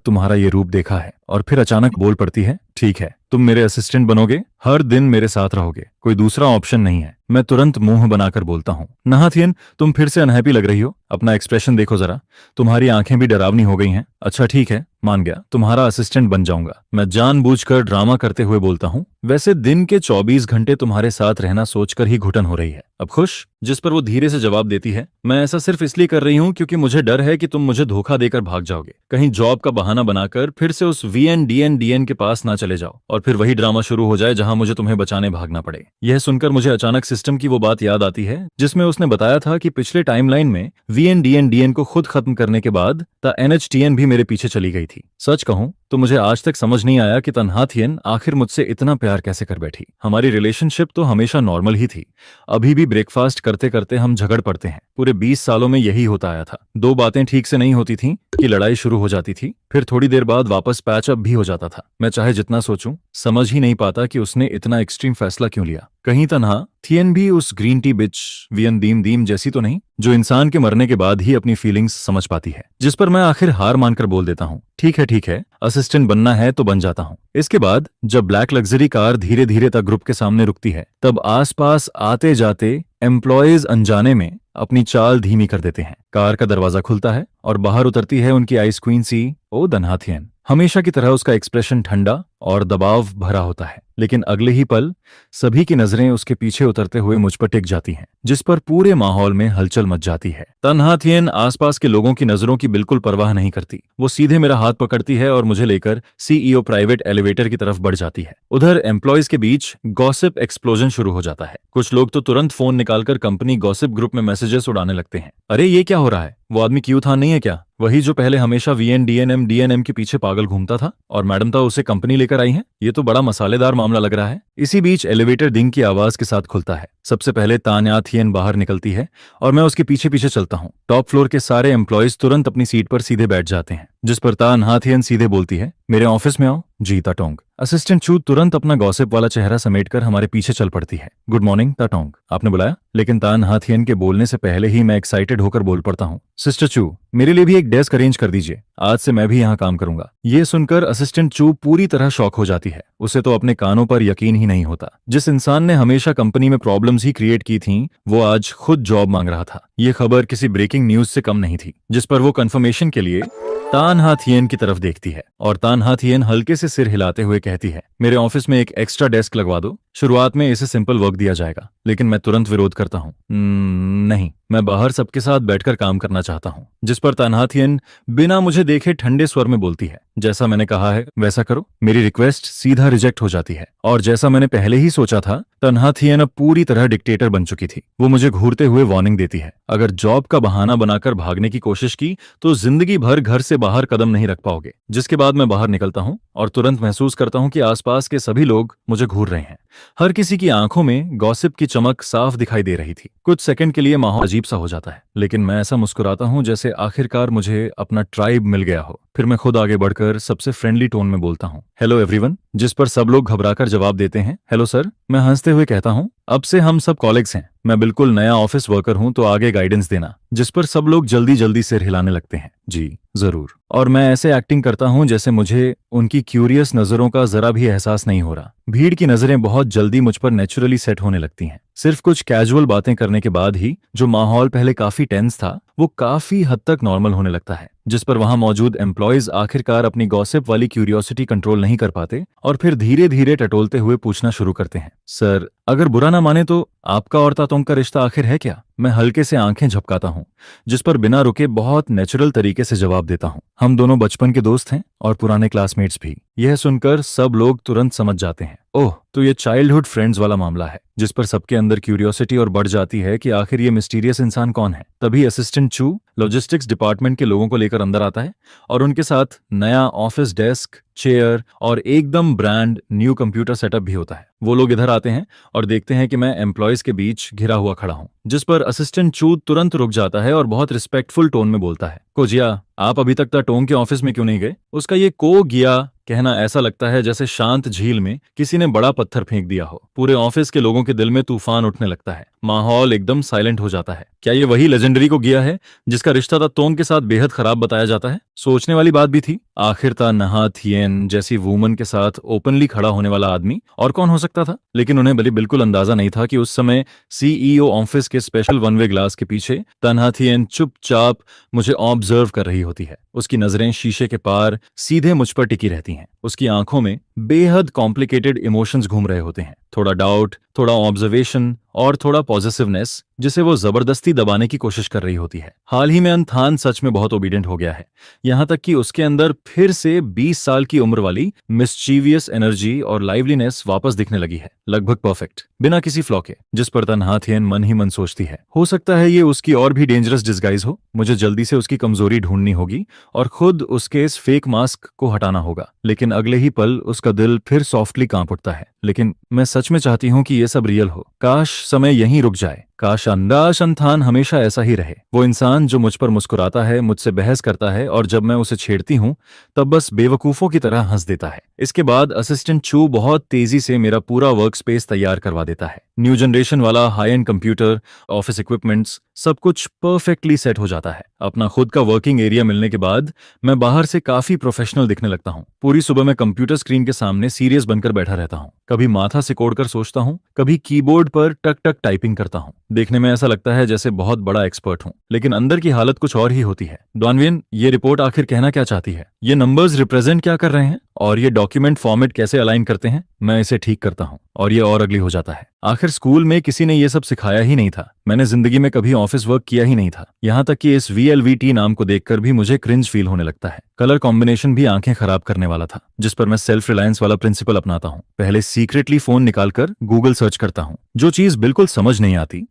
Speaker 1: तुम्हारा ये रूप देखा है। और फिर अचानक बोल पड़ती है, ठीक है, तुम मेरे असिस्टेंट बनोगे, हर दिन मेरे साथ रहोगे, कोई दूसरा ऑप्शन नहीं है। मैं तुरंत मुंह बनाकर बोलता हूँ, नाहाथियन, तुम फिर से अनहैप्पी लग रही हो। अपना एक्सप्रेशन देखो जरा, तुम्हारी आंखें भी डरावनी हो गई हैं। अच्छा ठीक है, मान गया, तुम्हारा असिस्टेंट बन जाऊंगा। मैं जानबूझकर ड्रामा करते हुए बोलता हूँ, वैसे दिन के 24 घंटे तुम्हारे साथ रहना सोचकर ही घुटन हो रही है। अब खुश? जिस पर वो धीरे से जवाब देती है, मैं ऐसा सिर्फ इसलिए कर रही हूँ क्योंकि मुझे डर है कि तुम मुझे धोखा देकर भाग जाओगे, कहीं जॉब का बहाना बनाकर फिर से उस VNDN के पास ना चले जाओ और फिर वही ड्रामा शुरू हो जाए जहां मुझे तुम्हें बचाने भागना पड़े। यह सुनकर मुझे अचानक सिस्टम की वो बात याद आती है जिसमें उसने बताया था कि पिछले टाइमलाइन में VNDN को खुद खत्म करने के बाद NHTN भी मेरे पीछे चली गई थी। सच कहूं तो मुझे आज तक समझ नहीं आया कि तन्हाथियन आखिर मुझसे इतना प्यार कैसे कर बैठी। हमारी रिलेशनशिप तो हमेशा नॉर्मल ही थी। अभी भी ब्रेकफास्ट करते करते हम झगड़ पड़ते हैं। पूरे 20 सालों में यही होता आया था। दो बातें ठीक से नहीं होती थीं कि लड़ाई शुरू हो जाती थी, फिर थोड़ी देर बाद वापस पैचअप भी हो जाता था। मैं चाहे जितना सोचूं, समझ ही नहीं पाता कि उसने इतना एक्सट्रीम फैसला क्यों लिया। कहीं तन्हाथियन भी उस ग्रीन टी बिच वियन दीम दीम जैसी तो नहीं, जो इंसान के मरने के बाद ही अपनी फीलिंग्स समझ पाती है। जिस पर मैं आखिर हार मानकर बोल देता हूँ, ठीक है, असिस्टेंट बनना है तो बन जाता हूँ। इसके बाद जब ब्लैक लग्जरी कार धीरे धीरे तक ग्रुप के सामने रुकती है, तब आसपास आते जाते एम्प्लॉयज अनजाने में अपनी चाल धीमी कर देते हैं। कार का दरवाजा खुलता है और बाहर उतरती है उनकी आइस क्वीन सी ओ तन्हाथियन। हमेशा की तरह उसका एक्सप्रेशन ठंडा और दबाव भरा होता है, लेकिन अगले ही पल सभी की नजरें उसके पीछे उतरते हुए मुझ पर टिक जाती हैं, जिस पर पूरे माहौल में हलचल मच जाती है। तन्हाथियन आसपास के लोगों की नजरों की बिल्कुल परवाह नहीं करती। वो सीधे मेरा हाथ पकड़ती है और मुझे लेकर CEO प्राइवेट एलिवेटर की तरफ बढ़ जाती है। उधर एम्प्लॉयज के बीच गॉसिप एक्सप्लोजन शुरू हो जाता है। कुछ लोग तो तुरंत फोन निकालकर कंपनी गॉसिप ग्रुप में मैसेजेस उड़ाने लगते हैं। अरे ये क्या हो रहा है? वो आदमी कियूथान नहीं है क्या? वही जो पहले हमेशा DNM के पीछे पागल घूमता था और मैडम था उसे कंपनी लेकर आई है। ये तो बड़ा मसालेदार मामला लग रहा है। इसी बीच एलिवेटर डिंग की आवाज के साथ खुलता है। सबसे पहले तानहाथियन बाहर निकलती है और मैं उसके पीछे पीछे चलता हूँ। टॉप फ्लोर के सारे एम्प्लॉयज तुरंत अपनी सीट पर सीधे बैठ जाते हैं, जिस पर तानहाथियन सीधे बोलती है, मेरे ऑफिस में आओ। जी ताटोंग। असिस्टेंट चू तुरंत अपना गॉसिप वाला चेहरा समेटकर हमारे पीछे चल पड़ती है। गुड मॉर्निंग ताटोंग, आपने बुलाया? लेकिन तानहाथियन के बोलने से पहले ही मैं एक्साइटेड होकर बोल पड़ता हूँ, सिस्टर चू, मेरे लिए भी एक डेस्क अरेंज कर दीजिए, आज से मैं भी यहाँ काम करूंगा। ये सुनकर असिस्टेंट चू पूरी तरह शॉक हो जाती है। उसे तो अपने कानों पर यकीन ही नहीं होता। जिस इंसान ने हमेशा कंपनी में प्रॉब्लम्स ही क्रिएट की थीं, वो आज खुद जॉब मांग रहा था। ये खबर किसी ब्रेकिंग न्यूज से कम नहीं थी। जिस पर वो कंफर्मेशन के लिए तानहाथियन की तरफ देखती है और तानहाथियन हल्के से सिर हिलाते हुए कहती है, मेरे ऑफिस में एक एक्स्ट्रा डेस्क लगवा दो। शुरुआत में इसे सिंपल वर्क दिया जाएगा। लेकिन मैं तुरंत विरोध करता हूँ, नहीं, मैं बाहर सबके साथ बैठकर काम करना चाहता हूँ। जिस पर तानहाथियन बिना मुझे देखे ठंडे स्वर में बोलती है, जैसा मैंने कहा है वैसा करो। मेरी रिक्वेस्ट सीधा रिजेक्ट हो जाती है और जैसा मैंने पहले ही सोचा था, तानहाथियन अब पूरी तरह डिक्टेटर बन चुकी थी। वो मुझे घूरते हुए वार्निंग देती है, अगर जॉब का बहाना बनाकर भागने की कोशिश की तो जिंदगी भर घर से बाहर कदम नहीं रख पाओगे। जिसके बाद मैं बाहर निकलता हूँ और तुरंत महसूस करता हूँ कि आसपास के सभी लोग मुझे घूर रहे हैं। हर किसी की आंखों में गॉसिप की चमक साफ दिखाई दे रही थी। कुछ सेकंड के लिए माहौल अजीब सा हो जाता है, लेकिन मैं ऐसा मुस्कुराता हूँ जैसे आखिरकार मुझे अपना ट्राइब मिल गया हो। फिर मैं खुद आगे बढ़कर सबसे फ्रेंडली टोन में बोलता हूँ, हेलो एवरीवन, जिस पर सब लोग घबराकर जवाब देते हैं, हेलो सर। मैं हंसते हुए कहता हूँ, अब से हम सब कॉलीग्स हैं। मैं बिल्कुल नया ऑफिस वर्कर हूँ, तो आगे गाइडेंस देना। जिस पर सब लोग जल्दी जल्दी सिर हिलाने लगते हैं, जी जरूर। और मैं ऐसे एक्टिंग करता हूँ जैसे मुझे उनकी क्यूरियस नजरों का जरा भी एहसास नहीं हो रहा। भीड़ की नजरें बहुत जल्दी मुझ पर नेचुरली सेट होने लगती हैं। सिर्फ कुछ कैजुअल बातें करने के बाद ही जो माहौल पहले काफी टेंस था वो काफी हद तक नॉर्मल होने लगता है, जिस पर वहां मौजूद एम्प्लॉयज आखिरकार अपनी गॉसिप वाली क्यूरियोसिटी कंट्रोल नहीं कर पाते और फिर धीरे धीरे टटोलते हुए पूछना शुरू करते हैं, सर अगर बुरा ना माने तो आपका और तातोंग का रिश्ता आखिर है क्या? मैं हल्के से आंखें झपकाता हूँ, जिस पर बिना रुके बहुत नेचुरल तरीके से जवाब देता हूँ, हम दोनों बचपन के दोस्त हैं और पुराने क्लासमेट्स भी। यह सुनकर सब लोग तुरंत समझ जाते हैं, ओह तो ये चाइल्डहुड फ्रेंड्स वाला मामला है, जिस पर सबके अंदर क्यूरियोसिटी और बढ़ जाती है कि आखिर ये मिस्टीरियस इंसान कौन है। तभी असिस्टेंट चू लॉजिस्टिक्स डिपार्टमेंट के लोगों को लेकर अंदर आता है और उनके साथ नया ऑफिस डेस्क, चेयर और एकदम ब्रांड न्यू कंप्यूटर सेटअप भी होता है। वो लोग इधर आते हैं और देखते हैं कि मैं एम्प्लॉयज के बीच घिरा हुआ खड़ा हूँ, जिस पर असिस्टेंट चू तुरंत रुक जाता है और बहुत रिस्पेक्टफुल टोन में बोलता है, कोजिया आप अभी तक ताटोंग के ऑफिस में क्यों नहीं गए? उसका ये को गिया कहना ऐसा लगता है जैसे शांत झील में किसी ने बड़ा पत्थर फेंक दिया हो। पूरे ऑफिस के लोगों के दिल में तूफान उठने लगता है, माहौल एकदम साइलेंट हो जाता है। क्या ये वही लेजेंडरी को गिया है जिसका रिश्ता तातोंग के साथ बेहद खराब बताया जाता है? सोचने वाली बात भी थी, आखिर ता नहा थियन जैसी वुमन के साथ ओपनली खड़ा होने वाला आदमी और कौन हो सकता था? लेकिन उन्हें भले बिल्कुल अंदाजा नहीं था कि उस समय सीईओ ऑफिस के स्पेशल वन वे ग्लास के पीछे तन्हा थियन चुपचाप मुझे ऑब्जर्व कर रही होती है। उसकी नजरें शीशे के पार सीधे मुझ पर टिकी रहती हैं। उसकी आंखों में बेहद कॉम्प्लिकेटेड इमोशंस घूम रहे होते हैं, थोड़ा डाउट, थोड़ा ऑब्जर्वेशन और थोड़ा पॉजिटिवनेस, जिसे वो जबरदस्ती दबाने की कोशिश कर रही होती है। हाल ही में अनथान सच में बहुत ओबीडियंट हो गया है, यहाँ तक कि उसके अंदर फिर से 20 साल की उम्र वाली मिस्चीवियस एनर्जी और लाइवलीनेस वापस दिखने लगी है, लगभग परफेक्ट, बिना किसी फ्लॉ के। जिस पर तन्हा थियन मन ही मन सोचती है, हो सकता है ये उसकी और भी डेंजरस डिस्गाइज हो। मुझे जल्दी से उसकी कमजोरी ढूंढनी होगी और खुद उसके इस फेक मास्क को हटाना होगा। लेकिन अगले ही पल उसका दिल फिर सॉफ्टली कांप उठता है। लेकिन मैं सच में चाहती हूँ कि ये सब रियल हो, काश समय यहीं रुक जाए, काश अंदाज अंथान हमेशा ऐसा ही रहे। वो इंसान जो मुझ पर मुस्कुराता है, मुझसे बहस करता है और जब मैं उसे छेड़ती हूँ तब बस बेवकूफों की तरह हंस देता है। इसके बाद असिस्टेंट चू बहुत तेजी से मेरा पूरा वर्क स्पेस तैयार करवा देता है। न्यू जनरेशन वाला high and computer, office equipments, सब कुछ परफेक्टली सेट हो जाता है। अपना खुद का वर्किंग एरिया मिलने के बाद मैं बाहर से काफी प्रोफेशनल दिखने लगता हूँ। पूरी सुबह मैं कंप्यूटर स्क्रीन के सामने सीरियस बनकर बैठा रहता हूँ, कभी माथा सिकोड़कर सोचता हूँ, कभी कीबोर्ड पर टक टक टाइपिंग करता हूँ। देखने में ऐसा लगता है जैसे बहुत बड़ा एक्सपर्ट हूँ, लेकिन अंदर की हालत कुछ और ही होती है। डॉनविन, ये रिपोर्ट आखिर कहना क्या चाहती है? ये नंबर्स रिप्रेजेंट क्या कर रहे हैं और ये डॉक्यूमेंट फॉर्मेट कैसे अलाइन करते हैं? मैं इसे ठीक करता हूँ और ये और अगली हो जाता है। आखिर स्कूल में किसी ने ये सब सिखाया ही नहीं था। मैंने जिंदगी में कभी ऑफिस वर्क किया ही नहीं था। यहाँ तक कि इस VLVT नाम को देखकर भी मुझे क्रिंज फील होने लगता है। कलर कॉम्बिनेशन भी आंखें खराब करने वाला था, जिस पर मैं सेल्फ रिलायंस वाला प्रिंसिपल अपनाता हूँ। पहले सीक्रेटली फोन निकालकर गूगल सर्च करता हूँ। जो चीज बिल्कुल समझ नहीं आती,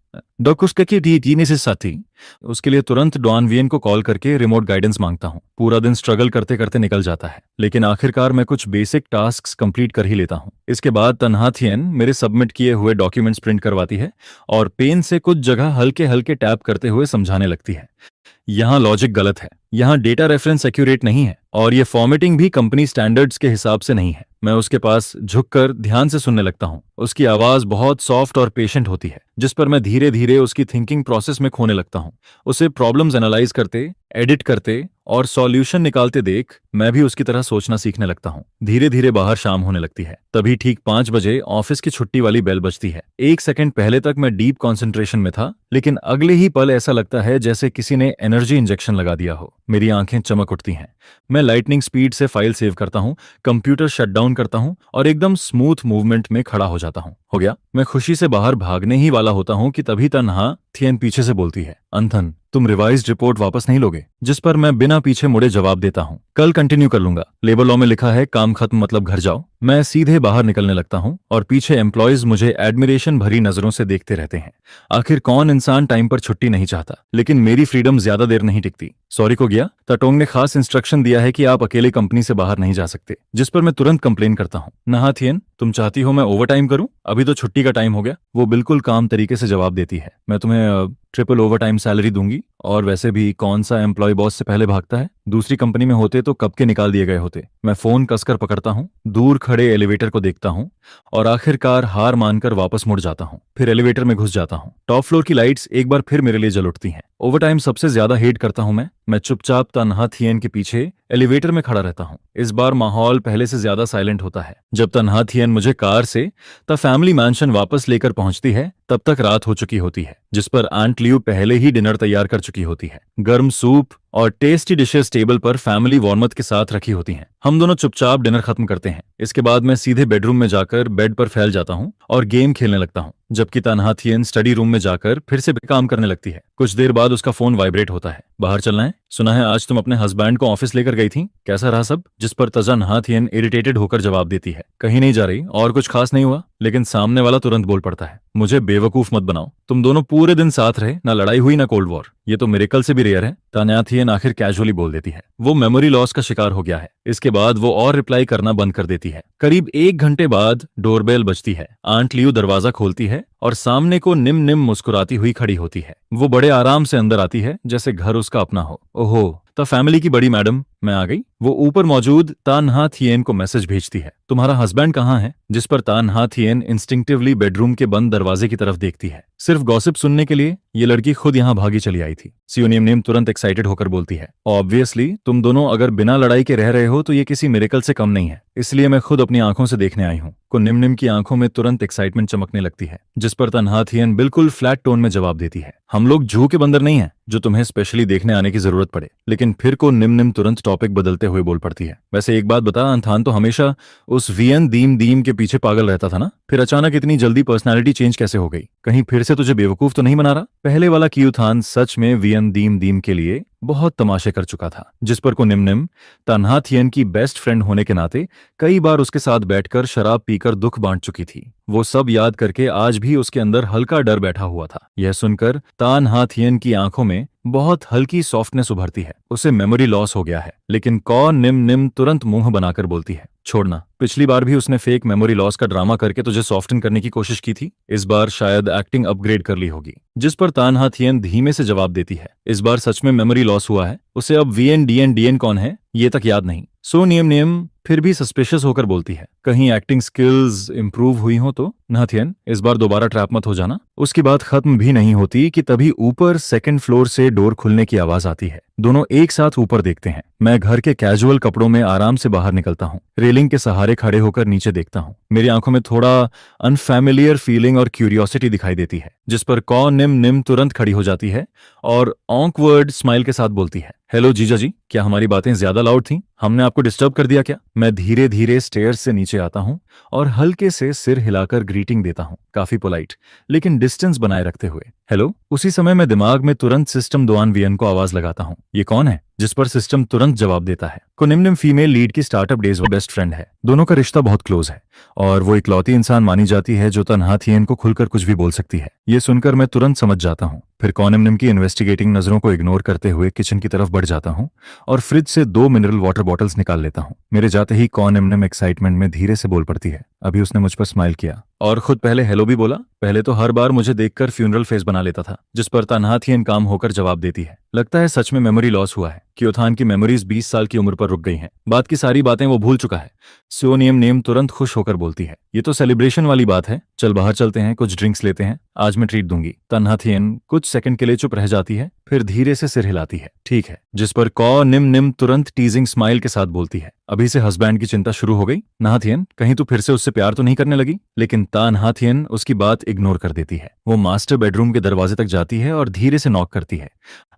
Speaker 1: उसके लिए तुरंत डॉन वियन को कॉल करके रिमोट गाइडेंस मांगता हूँ। पूरा दिन स्ट्रगल करते करते निकल जाता है, लेकिन आखिरकार मैं कुछ बेसिक टास्क्स कंप्लीट कर ही लेता हूँ। इसके बाद तन्हा थियन मेरे सबमिट किए हुए डॉक्यूमेंट्स प्रिंट करवाती है और पेन से कुछ जगह हल्के हल्के टैप करते हुए समझाने लगती है, यहाँ लॉजिक गलत है, यहाँ डेटा रेफरेंस एक्यूरेट नहीं है और ये फॉर्मेटिंग भी कंपनी स्टैंडर्ड्स के हिसाब से नहीं है। मैं उसके पास झुककर ध्यान से सुनने लगता हूँ। उसकी आवाज बहुत सॉफ्ट और पेशेंट होती है, जिस पर मैं धीरे धीरे उसकी थिंकिंग प्रोसेस में खोने लगता हूँ। उसे प्रॉब्लम्स एनालाइज करते, एडिट करते और सॉल्यूशन निकालते देख मैं भी उसकी तरह सोचना सीखने लगता हूँ। धीरे धीरे बाहर शाम होने लगती है। तभी ठीक 5 बजे ऑफिस की छुट्टी वाली बेल बजती है। 1 सेकंड पहले तक मैं डीप कंसंट्रेशन में था, लेकिन अगले ही पल ऐसा लगता है जैसे किसी ने एनर्जी इंजेक्शन लगा दिया हो। मेरी आंखें चमक उठती हैं। मैं लाइटनिंग स्पीड से फाइल सेव करता हूँ, कंप्यूटर शट डाउन करता हूँ और एकदम स्मूथ मूवमेंट में खड़ा हो जाता हूँ। हो गया। मैं खुशी से बाहर भागने ही वाला होता हूँ कि तभी तन्हा थियन पीछे से बोलती है, अंथन तुम रिवाइज्ड रिपोर्ट वापस नहीं लोगे? जिस पर मैं बिना पीछे मुड़े जवाब देता हूँ, कल कंटिन्यू कर लूंगा। लेबर लॉ में लिखा है काम खत्म मतलब घर जाओ। मैं सीधे बाहर निकलने लगता हूँ और पीछे एम्प्लॉयज मुझे एडमिरेशन भरी नजरों से देखते रहते हैं। आखिर कौन इंसान टाइम पर छुट्टी नहीं चाहता, लेकिन मेरी फ्रीडम ज्यादा देर नहीं टिकती। सॉरी को गया। ताटोंग ने खास इंस्ट्रक्शन दिया है कि आप अकेले कंपनी से बाहर नहीं जा सकते, जिस पर मैं तुरंत कंप्लेन करता हूँ। नहाथियन, तुम चाहती हो मैं ओवर टाइम करूं? अभी तो छुट्टी का टाइम हो गया। वो बिल्कुल काम तरीके से जवाब देती है, मैं तुम्हें ट्रिपल ओवर टाइम सैलरी दूंगी। और वैसे भी कौन सा एम्प्लॉय बॉस से पहले भागता है? दूसरी कंपनी में होते तो कब के निकाल दिए गए होते। मैं फोन कसकर पकड़ता हूँ, दूर खड़े एलिवेटर को देखता हूँ और आखिरकार हार मानकर वापस मुड़ जाता हूँ। फिर एलिवेटर में घुस जाता हूँ। टॉप फ्लोर की लाइट्स एक बार फिर मेरे लिए जल उठती हैं। ओवर टाइम सबसे ज्यादा हेट करता हूँ मैं चुपचाप तन्हा थियन के पीछे एलिवेटर में खड़ा रहता हूँ। इस बार माहौल पहले से ज्यादा साइलेंट होता है। जब तन्हा थियन मुझे कार से द फैमिली मैंशन वापस लेकर पहुंचती है तब तक रात हो चुकी होती है, जिस पर आंट लियू पहले ही डिनर तैयार कर चुकी होती है। गर्म सूप और टेस्टी डिशेस टेबल पर फैमिली वॉर्मथ के साथ रखी होती हैं। हम दोनों चुपचाप डिनर खत्म करते हैं। इसके बाद मैं सीधे बेडरूम में जाकर बेड पर फैल जाता हूँ और गेम खेलने लगता हूँ, जबकि तन्हा थियन स्टडी रूम में जाकर फिर से काम करने लगती है। कुछ देर बाद उसका फोन वाइब्रेट होता है। बाहर चलना है? सुना है आज तुम अपने हस्बैंड को ऑफिस लेकर गई थी, कैसा रहा सब? जिस पर तन्हा थियन इरिटेटेड होकर जवाब देती है, कहीं नहीं जा रही और कुछ खास नहीं हुआ। लेकिन सामने वाला तुरंत बोल पड़ता है, मुझे बेवकूफ मत बनाओ, तुम दोनों पूरे दिन साथ रहे, ना लड़ाई हुई ना कोल्ड वॉर, ये तो मिरेकल से भी रेयर है। तन्हा थियन आखिर कैजुअली बोल देती है, वो मेमोरी लॉस का शिकार हो गया है। इसके बाद वो और रिप्लाई करना बंद कर देती है। करीब 1 घंटे बाद डोरबेल बजती है। आंट लियू दरवाजा खोलती है और सामने को निम निम मुस्कुराती हुई खड़ी होती है। वो बड़े आराम से अंदर आती है जैसे घर उसका अपना हो। ओहो, तो फैमिली की बड़ी मैडम, मैं आ गई। वो ऊपर मौजूद तन्हा थियन को मैसेज भेजती है, तुम्हारा हस्बैंड कहाँ है? जिस पर तन्हा थियन इंस्टिंक्टिवली बेडरूम के बंद दरवाजे की तरफ देखती है। सिर्फ गॉसिप सुनने के लिए ये लड़की खुद यहाँ भागी चली आई थी। सियोनियम नेम तुरंत एक्साइटेड होकर बोलती है, ऑब्वियसली तुम दोनों अगर बिना लड़ाई के रह रहे हो तो ये किसी मिरेकल से कम नहीं है, इसलिए मैं खुद अपनी आंखों से देखने आई हूँ। को निम निम की आंखों में तुरंत एक्साइटमेंट चमकने लगती है, जिस पर तन्हा थियन बिल्कुल फ्लैट टोन में जवाब देती है, हम लोग जू के बंदर नहीं है जो तुम्हें स्पेशली देखने आने की जरूरत पड़े। लेकिन फिर को निम निम तुरंत टॉपिक बदलते हुए बोल पड़ती है, वैसे एक बात बता, अंथान तो हमेशा उस वियन दीम दीम के पीछे पागल रहता था ना, फिर अचानक इतनी जल्दी पर्सनालिटी चेंज कैसे हो गई? कहीं फिर से तुझे बेवकूफ तो नहीं बना रहा? पहले वाला क्यूथान सच में वियन दीम दीम के लिए बहुत तमाशे कर चुका था। जिस पर को निम निम तन्हा थियन की बेस्ट फ्रेंड होने के नाते कई बार उसके साथ बैठकर शराब पीकर दुख बांट चुकी थी। वो सब याद करके आज भी उसके अंदर हल्का डर बैठा हुआ था। यह सुनकर तन्हा थियन की आंखों में बहुत हल्की सॉफ्टनेस उभरती है, उसे मेमोरी लॉस हो गया है। लेकिन कौ निम निम तुरंत मुंह बनाकर बोलती है, छोड़ना, पिछली बार भी उसने फेक मेमोरी लॉस का ड्रामा करके तुझे सॉफ्टन करने की कोशिश की थी, इस बार शायद एक्टिंग अपग्रेड कर ली होगी। जिस पर तन्हा थियन धीमे से जवाब देती है, इस बार सच में मेमोरी लॉस हुआ है, उसे अब वीएन डीएन डीएन कौन है ये तक याद नहीं। सो नियम नियम फिर भी सस्पिशियस होकर बोलती है, कहीं एक्टिंग स्किल्स इंप्रूव हुई हो तो? नाथियन, इस बार दोबारा ट्रैप मत हो जाना। उसकी बात खत्म भी नहीं होती कि तभी ऊपर सेकंड फ्लोर से डोर खुलने की आवाज आती है। दोनों एक साथ ऊपर देखते हैं। मैं घर के कैजुअल कपड़ों में आराम से बाहर निकलता हूँ, रेलिंग के सहारे खड़े होकर नीचे देखता हूँ। मेरी आंखों में थोड़ा अनफैमिलियर फीलिंग और क्यूरियोसिटी दिखाई देती है, जिस पर कौ निम निम तुरंत खड़ी हो जाती है और ऑकवर्ड स्माइल के साथ बोलती है, हेलो जीजा जी, क्या हमारी बातें ज्यादा लाउड थीं? हमने आपको डिस्टर्ब कर दिया क्या? मैं धीरे धीरे स्टेयर्स से नीचे आता हूँ और हल्के से सिर हिलाकर ग्रीटिंग देता हूँ, काफी पोलाइट लेकिन डिस्टेंस बनाए रखते हुए। हेलो। उसी समय मैं दिमाग में तुरंत सिस्टम दोआन वियन को आवाज लगाता हूँ, ये कौन है? जिस पर सिस्टम तुरंत जवाब देता है, को निम्न फीमेल लीड की स्टार्टअप डेज वो बेस्ट फ्रेंड है। दोनों का रिश्ता बहुत क्लोज है और वो इकलौती इंसान मानी जाती है जो तन्हा थियन को खुलकर कुछ भी बोल सकती है। ये सुनकर मैं तुरंत समझ जाता हूँ। फिर कॉनिमनिम की इन्वेस्टिगेटिंग नजरों को इग्नोर करते हुए किचन की तरफ बढ़ जाता हूँ और फ्रिज से 2 मिनरल वाटर बॉटल्स निकाल लेता हूँ। मेरे जाते ही कॉनिमनिम एक्साइटमेंट में धीरे से बोल पड़ती है, अभी उसने मुझ पर स्माइल किया और खुद पहले हेलो भी बोला। पहले तो हर बार मुझे देखकर फ्यूनरल फेस बना लेता था, जिस पर तन्हा थियन काम होकर जवाब देती है, लगता है सच में मेमोरी लॉस हुआ है। क्योथान की मेमोरीज 20 साल की उम्र पर रुक गई हैं। बात की सारी बातें वो भूल चुका है। सियोनियम नेम तुरंत खुश होकर बोलती है, ये तो सेलिब्रेशन वाली बात है, चल बाहर चलते हैं, कुछ ड्रिंक्स लेते हैं, आज मैं ट्रीट दूंगी। तन्हा थियन कुछ सेकंड के लिए चुप रह जाती है, फिर धीरे से सिर हिलाती है, ठीक है। जिस पर कॉ निम निम तुरंत टीजिंग स्माइल के साथ बोलती है, अभी से हस्बैंड की चिंता शुरू हो गई? नाथियन, कहीं तू फिर से उससे प्यार तो नहीं करने लगी? लेकिन तानहाथियन उसकी बात इग्नोर कर देती है। वो मास्टर बेडरूम के दरवाजे तक जाती है और धीरे से नॉक करती है।